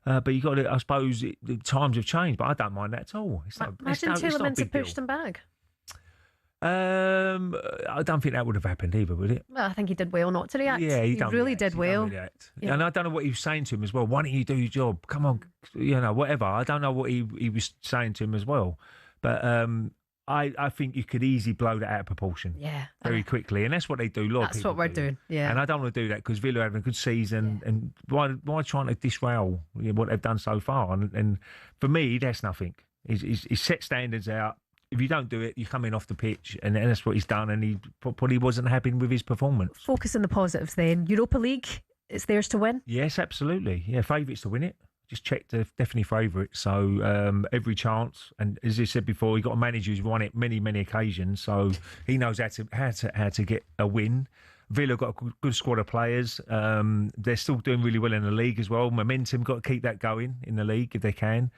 But you got to. I suppose the times have changed, but I don't mind that at all. Imagine Tielemans had pushed him back. I don't think that would have happened either, would it? Well, I think he did well not to react. Yeah, he really did well. Yeah. And I don't know what he was saying to him as well. Why don't you do your job? Come on, whatever. I don't know what he was saying to him as well. But I think you could easily blow that out of proportion. Yeah. Very quickly, and that's what they do. That's what we're doing. Yeah. And I don't want to do that because Villa are having a good season, and why trying to disrail what they've done so far? And for me, that's nothing. He's set standards out. If you don't do it, you come in off the pitch, and that's what he's done, and he probably wasn't happy with his performance. Focus on the positives then. Europa League, it's theirs to win? Yes, absolutely. Yeah, favourites to win it. Just checked, definitely favourites. So every chance, and as I said before, he got a manager who's won it many, many occasions, so he knows how to get a win. Villa got a good squad of players. They're still doing really well in the league as well. Momentum, got to keep that going in the league if they can.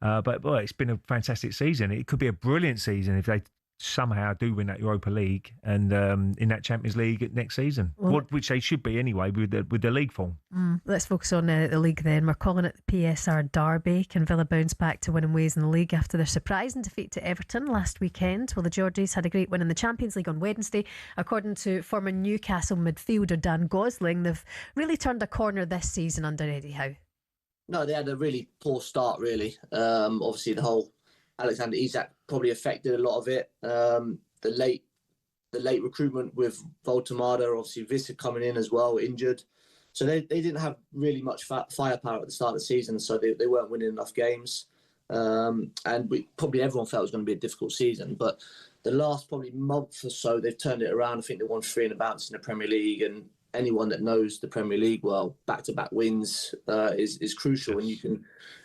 But it's been a fantastic season. It could be a brilliant season if they somehow do win that Europa League and in that Champions League next season, which they should be anyway with the league form. Let's focus on the league then. We're calling it the PSR Derby. Can Villa bounce back to winning ways in the league after their surprising defeat to Everton last weekend? Well, the Geordies had a great win in the Champions League on Wednesday. According to former Newcastle midfielder Dan Gosling, they've really turned a corner this season under Eddie Howe. No, they had a really poor start, really. Obviously, the whole Alexander Isak probably affected a lot of it. The late recruitment with Voltemada, obviously Vissa coming in as well, injured. So they didn't have really much firepower at the start of the season, so they weren't winning enough games. And probably everyone felt it was going to be a difficult season. But the last probably month or so, they've turned it around. I think they won 3 and a bounce in the Premier League, and anyone that knows the Premier League well, back-to-back wins is crucial, and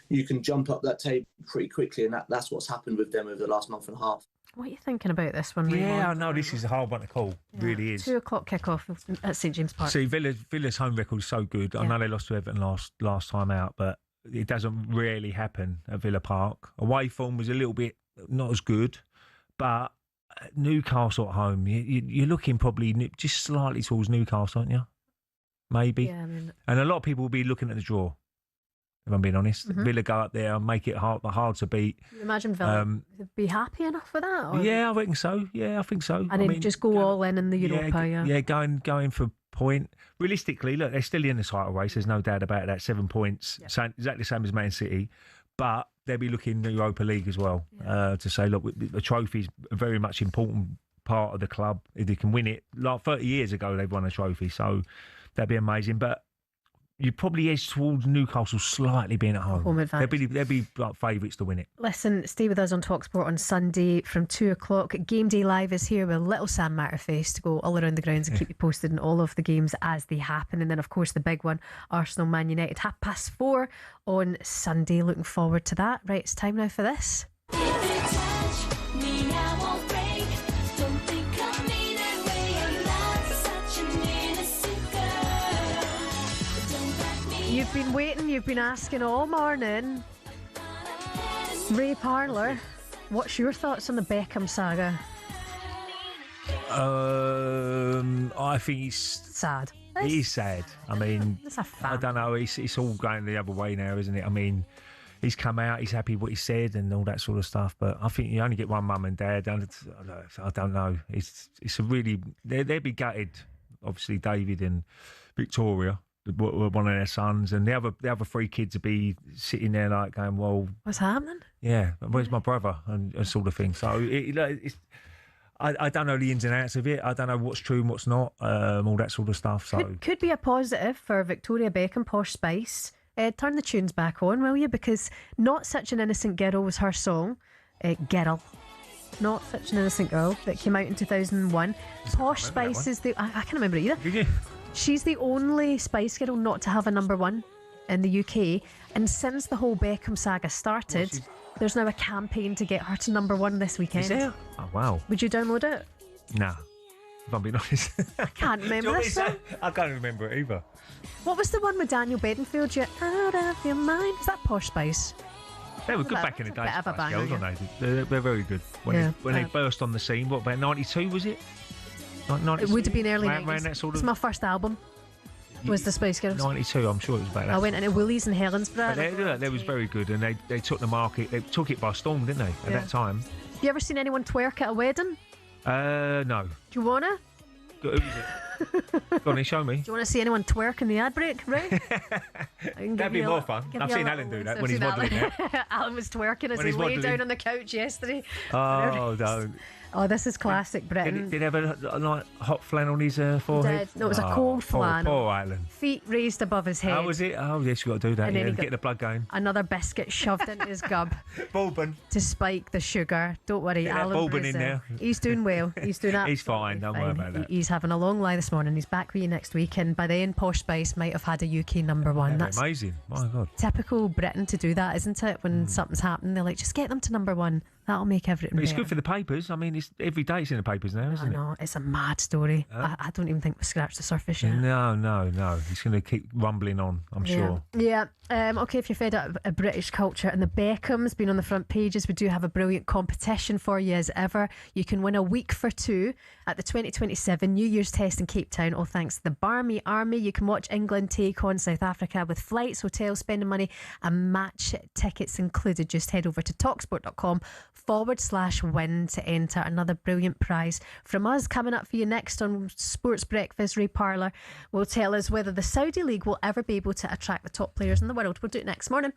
you can jump up that table pretty quickly, and that's what's happened with them over the last month and a half. What are you thinking about this one, Raymond? Yeah, I know this is a hard one to call. Yeah. Really is. 2:00 kick-off at St James Park. See, Villa's home record is so good. I know they lost to Everton last time out, but it doesn't really happen at Villa Park. Away form was a little bit not as good, but Newcastle at home, you're looking probably just slightly towards Newcastle, aren't you? Maybe. Yeah, and a lot of people will be looking at the draw, if I'm being honest. Mm-hmm. Villa go up there and make it hard to beat. Can you imagine Villa would be happy enough with that? Or? Yeah, I reckon so. Yeah, I think so. And then just go all in the Europa, Yeah, going for point. Realistically, look, they're still in the title race. There's no doubt about that. 7 points, exactly the same as Man City. But they'll be looking the Europa League as well to say, look, the trophy's a very much important part of the club. If they can win it, like 30 years ago, they've won a trophy. So that'd be amazing. But you probably edge towards Newcastle slightly being at home. Home advantage. They'll be like favourites to win it. Listen, stay with us on talkSPORT on Sunday from 2 o'clock. Game Day Live is here with little Sam Matterface to go all around the grounds and keep you posted on all of the games as they happen. And then, of course, the big one, Arsenal Man United, 4:30 on Sunday. Looking forward to that. Right, it's time now for this. You've been waiting, you've been asking all morning. Ray Parlour, what's your thoughts on the Beckham saga? I think it's sad. It is sad. I mean, It's a fact. I don't know. It's all going the other way now, isn't it? I mean, he's come out, he's happy with what he said and all that sort of stuff. But I think you only get one mum and dad. And I don't know. It's a really they'd be gutted. Obviously, David and Victoria, one of their sons, and the other three kids would be sitting there like going, "Well, what's happening? Yeah, where's my brother?" and sort of thing. So I don't know the ins and outs of it. I don't know what's true and what's not. All that sort of stuff. So Could be a positive for Victoria Beckham, Posh Spice. Turn the tunes back on, will you? Because Not Such an Innocent Girl was her song. Girl. Not Such an Innocent Girl that came out in 2001. Posh Spice is the... I can't remember it either. Did you? She's the only Spice Girl not to have a number one in the UK. And since the whole Beckham saga started, there's now a campaign to get her to number one this weekend. Is there? Oh, wow. Would you download it? Nah, if I'm being honest. I can't remember this song. I can't remember it either. What was the one with Daniel Bedingfield? You're out of your mind. Is that Posh Spice? They were good back in the day. Bit of a banger, Girls, aren't they? They're very good. When they burst on the scene, what, about 92 was it? It would have been early 90s. Around that sort of... It's my first album. Was the Spice Girls. 92, I'm sure it was about that. I went into Woolies and Helensburgh. But they was very good, and they took the market. They took it by storm, didn't they? At that time. Have you ever seen anyone twerk at a wedding? No. Do you wanna? Who is it? Go on, show me. Do you want to see anyone twerk in the ad break, right? That'd be more fun. I've seen Alan do that when he's modelling it. Alan was twerking as he lay down on the couch yesterday. Oh, don't. Oh, this is classic Britain. Did he have a hot flannel on his forehead? No, it was a cold flannel. Poor Alan. Feet raised above his head. How was it? Oh, yes, you got to do that. And get the blood going. Another biscuit shoved into his gub. Bourbon. To spike the sugar. Don't worry, Get Alan. Bourbon in there. He's doing well. He's doing absolutely He's fine. Don't worry about that. He's having a long lie this morning. He's back with you next week, and by then, Posh Spice might have had a UK number one. That's amazing. My God. Typical Britain to do that, isn't it? When something's happening, they're like, just get them to number one. That'll make everything It's better. good for the papers. I mean, it's every day it's in the papers now, isn't it? No, it's a mad story. I don't even think we've scratched the surface yet. No. It's going to keep rumbling on, I'm sure. Yeah. Okay, if you're fed up of British culture and the Beckhams being on the front pages, we do have a brilliant competition for you as ever. You can win a week for two at the 2027 New Year's Test in Cape Town, all thanks to the Barmy Army. You can watch England take on South Africa with flights, hotels, spending money and match tickets included. Just head over to talksport.com/win to enter. Another brilliant prize from us. Coming up for you next on Sports Breakfast, Ray Parlour will tell us whether the Saudi League will ever be able to attract the top players in the world. We'll do it next morning.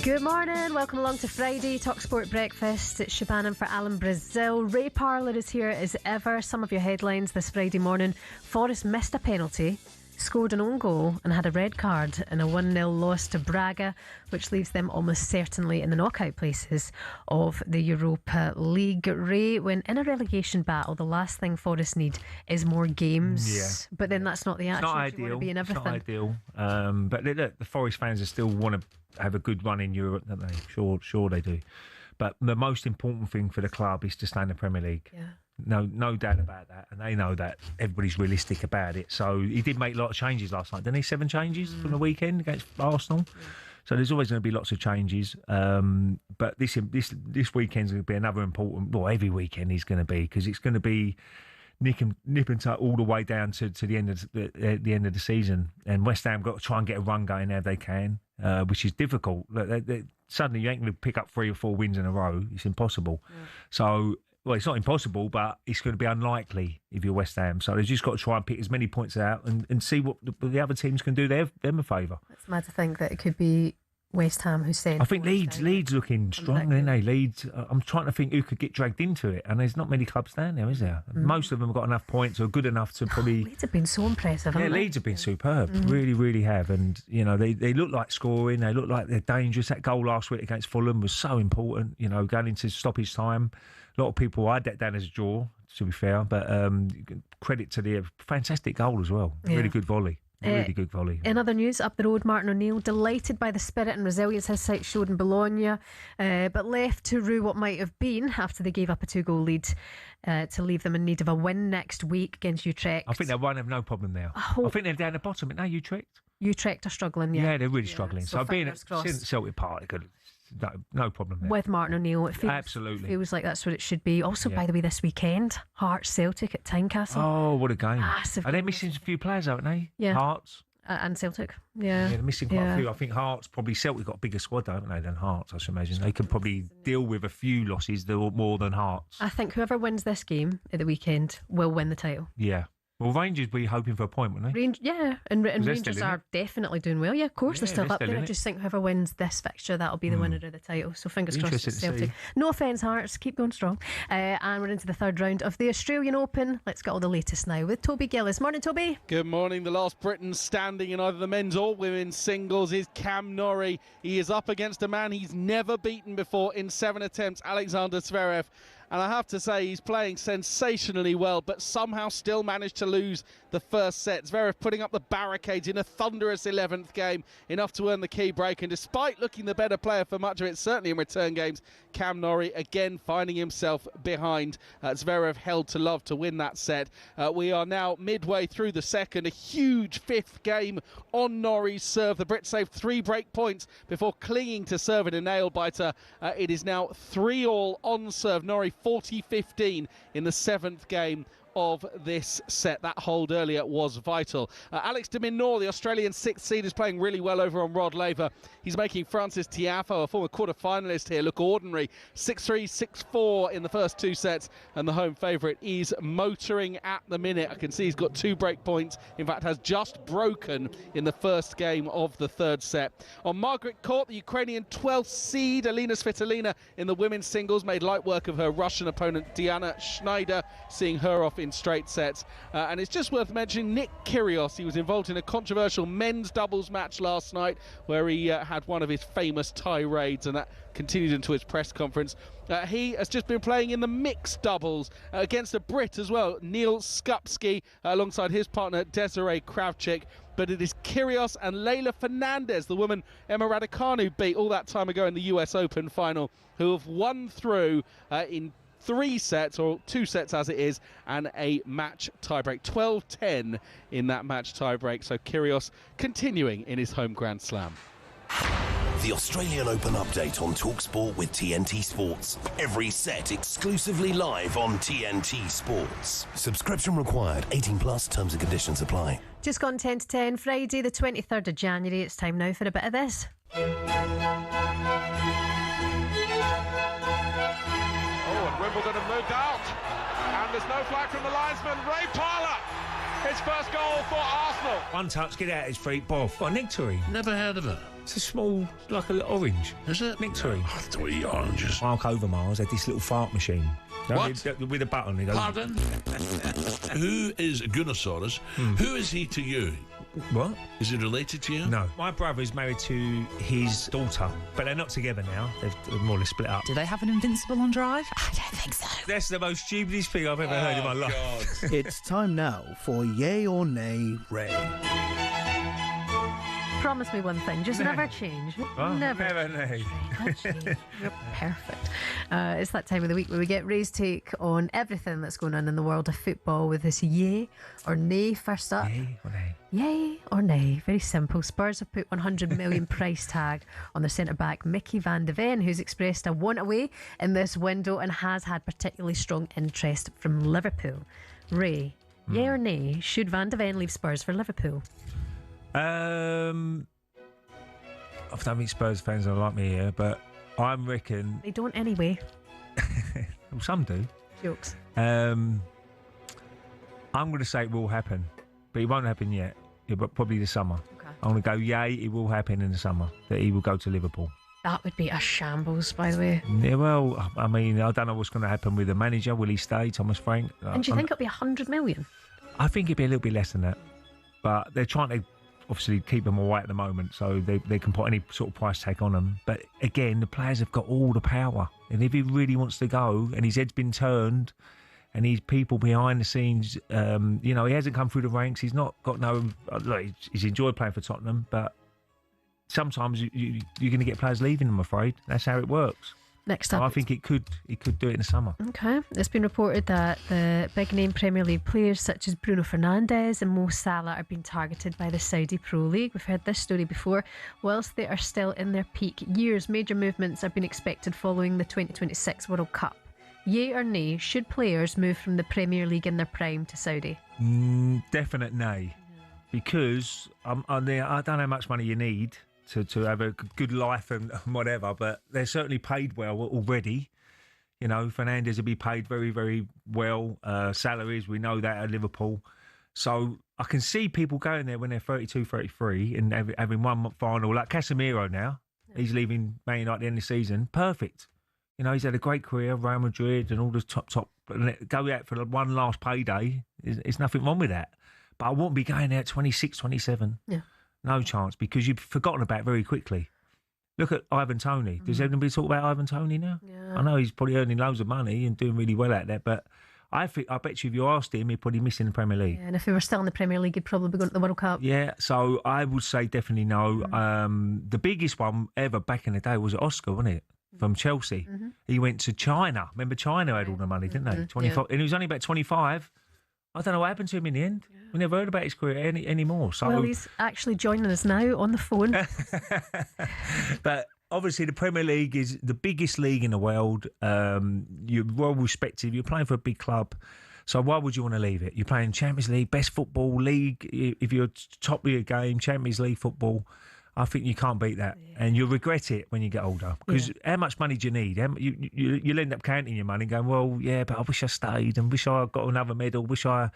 Good morning, welcome along to Friday talkSPORT Breakfast. It's Shebahn for Alan Brazil. Ray Parlour is here as ever. Some of your headlines this Friday morning: Forest missed a penalty, scored an own goal and had a red card in a 1-0 loss to Braga, which leaves them almost certainly in the knockout places of the Europa League. Ray, when in a relegation battle, the last thing Forest need is more games. Yeah. But then that's not the attitude. It's not you want to be in everything. It's not ideal. But look, the Forest fans still want to have a good run in Europe, don't they? Sure they do. But the most important thing for the club is to stay in the Premier League. Yeah. No doubt about that, and they know that. Everybody's realistic about it. So he did make a lot of changes last night, didn't he? 7 changes from the weekend against Arsenal. So there's always going to be lots of changes. But this weekend's going to be another important. Well, every weekend is going to be, because it's going to be nip and tuck all the way down to the end of the end of the season. And West Ham got to try and get a run going now they can, which is difficult. Suddenly you ain't going to pick up 3 or 4 wins in a row. It's impossible. Yeah. So. Well, it's not impossible, but it's going to be unlikely if you're West Ham. So they've just got to try and pick as many points out and see what the other teams can do them a favour. It's mad to think that it could be West Ham who said. I think Leeds looking strong, aren't they? Leeds. I'm trying to think who could get dragged into it, and there's not many clubs down there, is there? Most of them have got enough points or good enough to probably. Leeds have been so impressive. Haven't they? Leeds have been superb. Really have, and they look like scoring. They look like they're dangerous. That goal last week against Fulham was so important. Going into stoppage time. A lot of people had that down as a draw, to be fair, but credit to the fantastic goal as well. Yeah. Really good volley. Really good volley. In other news, up the road, Martin O'Neill delighted by the spirit and resilience his side showed in Bologna, but left to rue what might have been after they gave up a 2-goal lead to leave them in need of a win next week against Utrecht. I think they won't have no problem now. I think they're down the bottom now, Utrecht. Utrecht are struggling, yeah. Yeah, they're really struggling. So being at Celtic Park, they could. No problem there. With Martin O'Neill, it feels like that's what it should be. Also, by the way, this weekend, Hearts Celtic at Tynecastle. Oh, what a game. Massive. Are they missing a few players, aren't they? Yeah. Hearts. And Celtic. Yeah. They're missing quite a few. I think Hearts, probably Celtic got a bigger squad, haven't they, than Hearts, I should imagine. They can probably deal with a few losses more than Hearts. I think whoever wins this game at the weekend will win the title. Yeah. Well, Rangers be hoping for a point, wouldn't they? And Rangers are definitely doing well. Yeah, of course, they're still up there. I just think whoever wins this fixture, that'll be the winner of the title. So fingers crossed for Celtic. No offence, Hearts, keep going strong. And we're into the third round of the Australian Open. Let's get all the latest now with Toby Gillis. Morning, Toby. Good morning. The last Briton standing in either the men's or women's singles is Cam Norrie. He is up against a man he's never beaten before in 7 attempts, Alexander Zverev. And I have to say, he's playing sensationally well, but somehow still managed to lose the first set. Zverev putting up the barricades in a thunderous 11th game, enough to earn the key break. And despite looking the better player for much of it, certainly in return games, Cam Norrie again finding himself behind. Zverev held to love to win that set. We are now midway through the second, a huge 5th game on Norrie's serve. The Brit saved 3 break points before clinging to serve in a nail-biter. It is now 3-all on serve. Norrie 40-15 in the 7th game of this set. That hold earlier was vital. Alex de Minaur, the Australian 6th seed, is playing really well over on Rod Laver. He's making Francis Tiafoe, a former quarter-finalist here, look ordinary. 6-3, 6-4 in the first 2 sets, and the home favourite is motoring at the minute. I can see he's got 2 break points. In fact, has just broken in the first game of the 3rd set. On Margaret Court, the Ukrainian 12th seed, Alina Svitolina, in the women's singles, made light work of her Russian opponent Diana Schneider, seeing her off in straight sets. And it's just worth mentioning Nick Kyrgios. He was involved in a controversial men's doubles match last night where he had one of his famous tirades, and that continued into his press conference. He has just been playing in the mixed doubles against a Brit as well, Neil Skupski, alongside his partner Desiree Kravchik. But it is Kyrgios and Leylah Fernandez, the woman Emma Raducanu beat all that time ago in the US Open final, who have won through in 3 sets, or 2 sets as it is, and a match tiebreak. 12-10 in that match tiebreak. So Kyrgios continuing in his home Grand Slam. The Australian Open update on talkSPORT with TNT Sports. Every set exclusively live on TNT Sports. Subscription required. 18 plus. Terms and conditions apply. Just gone 10 to 10, Friday the 23rd of January. It's time now for a bit of this. Oh, and Wimbledon have moved out. And there's no flag from the linesman. Ray Parlour. His first goal for Arsenal. One touch, get out his feet, boff. What, nectarine? Never heard of it. It's a small, like a little orange. Is it? Nectarine. I don't eat oranges. Mark Overmars had this little fart machine. What? With a button. It goes, Pardon? Who is Gunnosaurus? Who is he to you? What? Is he related to you? No. My brother is married to his daughter, but they're not together now. They've more or less split up. Do they have an Invincible on Drive? I don't think so. That's the most stupidest thing I've ever heard in my life. It's time now for Yay or Nay Ray. Promise me one thing, just never change. Oh, never nay. You're perfect. It's that time of the week where we get Ray's take on everything that's going on in the world of football with this yay or nay first up. Yay or nay? Yay or nay? Very simple. Spurs have put 100 million price tag on their centre-back Mickey van de Ven, who's expressed a want away in this window and has had particularly strong interest from Liverpool. Ray, yay or nay? Should van de Ven leave Spurs for Liverpool? I don't think Spurs fans don't like me here, but I reckon... They don't anyway. Well, some do. Jokes. I'm going to say it will happen, but it won't happen yet. But probably the summer. Okay. I'm going to go, yay, it will happen in the summer, that he will go to Liverpool. That would be a shambles, by the way. Yeah, well, I mean, I don't know what's going to happen with the manager. Will he stay, Thomas Frank? And do you think it'll be 100 million? I think it'd be a little bit less than that. But they're trying to obviously keep them away at the moment, so they can put any sort of price tag on them. But again, the players have got all the power. And if he really wants to go, and his head's been turned, and he's people behind the scenes, he hasn't come through the ranks. He's not got he's enjoyed playing for Tottenham, but sometimes you're going to get players leaving, I'm afraid. That's how it works. Next up, I think it could do it in the summer. Okay. It's been reported that the big name Premier League players such as Bruno Fernandes and Mo Salah are being targeted by the Saudi Pro League. We've heard this story before. Whilst they are still in their peak years, major movements are being expected following the 2026 World Cup. Yay or nay, should players move from the Premier League in their prime to Saudi? Definite nay. Because I don't know how much money you need to have a good life and whatever, but they're certainly paid well already. You know, Fernandes will be paid very, very well. Salaries, we know that at Liverpool. So I can see people going there when they're 32, 33 and having one final. Like Casemiro now, he's leaving Man United at the end of the season. Perfect. You know, he's had a great career, Real Madrid and all the top. Go out for the one last payday. There's nothing wrong with that. But I won't be going there at 26, 27. Yeah. No chance, because you've forgotten about it very quickly. Look at Ivan Toney. Does anybody talk about Ivan Toney now? Yeah. I know he's probably earning loads of money and doing really well at that, but I bet you if you asked him, he'd probably miss in the Premier League. Yeah, and if he were still in the Premier League, he'd probably be going to the World Cup. Yeah, so I would say definitely no. The biggest one ever back in the day was Oscar, wasn't it? From Chelsea. Mm-hmm. He went to China. Remember, China had all the money, didn't they? 25, and he was only about 25. I don't know what happened to him in the end. Yeah. We never heard about his career anymore. So, well, he's actually joining us now on the phone. But obviously the Premier League is the biggest league in the world. You're well respected. You're playing for a big club. So why would you want to leave it? You're playing Champions League, best football league. If you're top of your game, Champions League football, I think you can't beat that. Yeah. And you'll regret it when you get older. Because how much money do you need? You'll end up counting your money and going, well, yeah, but I wish I stayed and wish I got another medal, wish I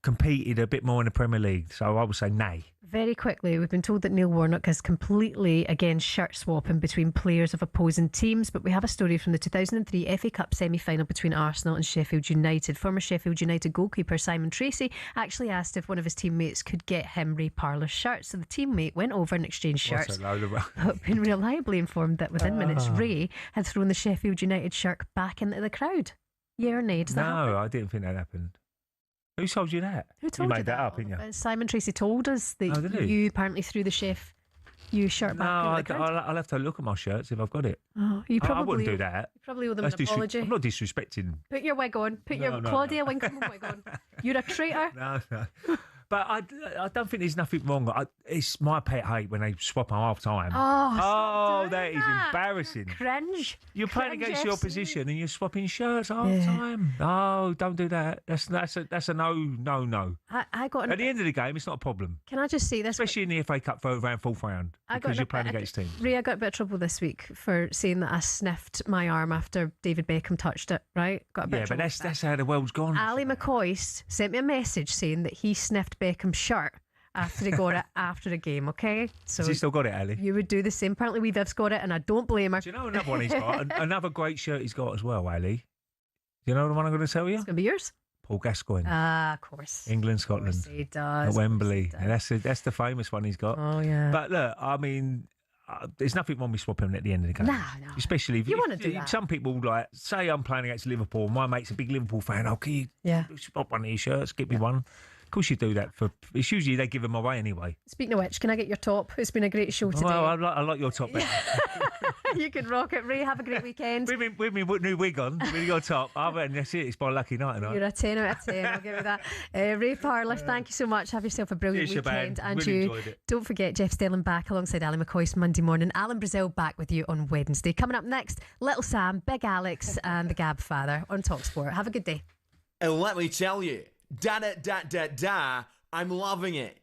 competed a bit more in the Premier League. So I would say nay. Very quickly, we've been told that Neil Warnock has completely, again, shirt swapping between players of opposing teams, but we have a story from the 2003 FA Cup semi-final between Arsenal and Sheffield United. Former Sheffield United goalkeeper Simon Tracy actually asked if one of his teammates could get him Ray Parlour's shirt, so the teammate went over and exchanged shirts, but been reliably informed that within minutes Ray had thrown the Sheffield United shirt back into the crowd. Yeah or nay? Does that happen? No, I didn't think that happened. Who told you that? Who told you made that up, didn't you? Simon Tracy told us that you apparently threw the shirt back. No, I'll have to look at my shirts if I've got it. Oh, I wouldn't do that. You probably owe them an apology. I'm not disrespecting. Put your wig on. Put your Claudia Winkleman wig on. You're a traitor. No. But I don't think there's nothing wrong. It's my pet hate when they swap on half time. Oh, that is embarrassing. Cringe. You're playing against your opposition and you're swapping shirts half time. Oh, don't do that. That's a no. I got at the end of the game, it's not a problem. Can I just say this? Especially in the FA Cup third round, fourth round, because you're playing against teams. Ray, I got a bit of trouble this week for saying that I sniffed my arm after David Beckham touched it. Right? Got a bit of trouble. But that's how the world's gone. Ali McCoist sent me a message saying that he sniffed Beckham's shirt after he got it after the game, okay? So has he still got it, Ali? You would do the same. Apparently Viv's got it and I don't blame her. Do you know another one he's got? Another great shirt he's got as well, Ali. Do you know the one I'm going to tell you? It's going to be yours. Paul Gascoigne. Of course. England, Scotland. Of course he does. At Wembley. And that's the famous one he's got. Oh, yeah. But look, I mean, there's nothing wrong with swapping at the end of the game. No. Especially if you want to do that. Some people, like, say I'm playing against Liverpool, my mate's a big Liverpool fan. Oh, can you swap one of these shirts? Get me one. Of course you do that. It's usually they give them away anyway. Speaking of which, can I get your top? It's been a great show today. Well, I like your top better. You can rock it, Ray. Have a great weekend. With me new wig on, with your top. I reckon that's it. It's by lucky night tonight. You're a 10 out of 10. I'll give you that. Ray Parlour, thank you so much. Have yourself a brilliant weekend. Shebahn. And really you enjoyed it. Don't forget Jeff Stelling back alongside Ali McCoist Monday morning. Alan Brazil back with you on Wednesday. Coming up next, Little Sam, Big Alex and the Gab Father on talkSPORT. Have a good day. And let me tell you, I'm loving it.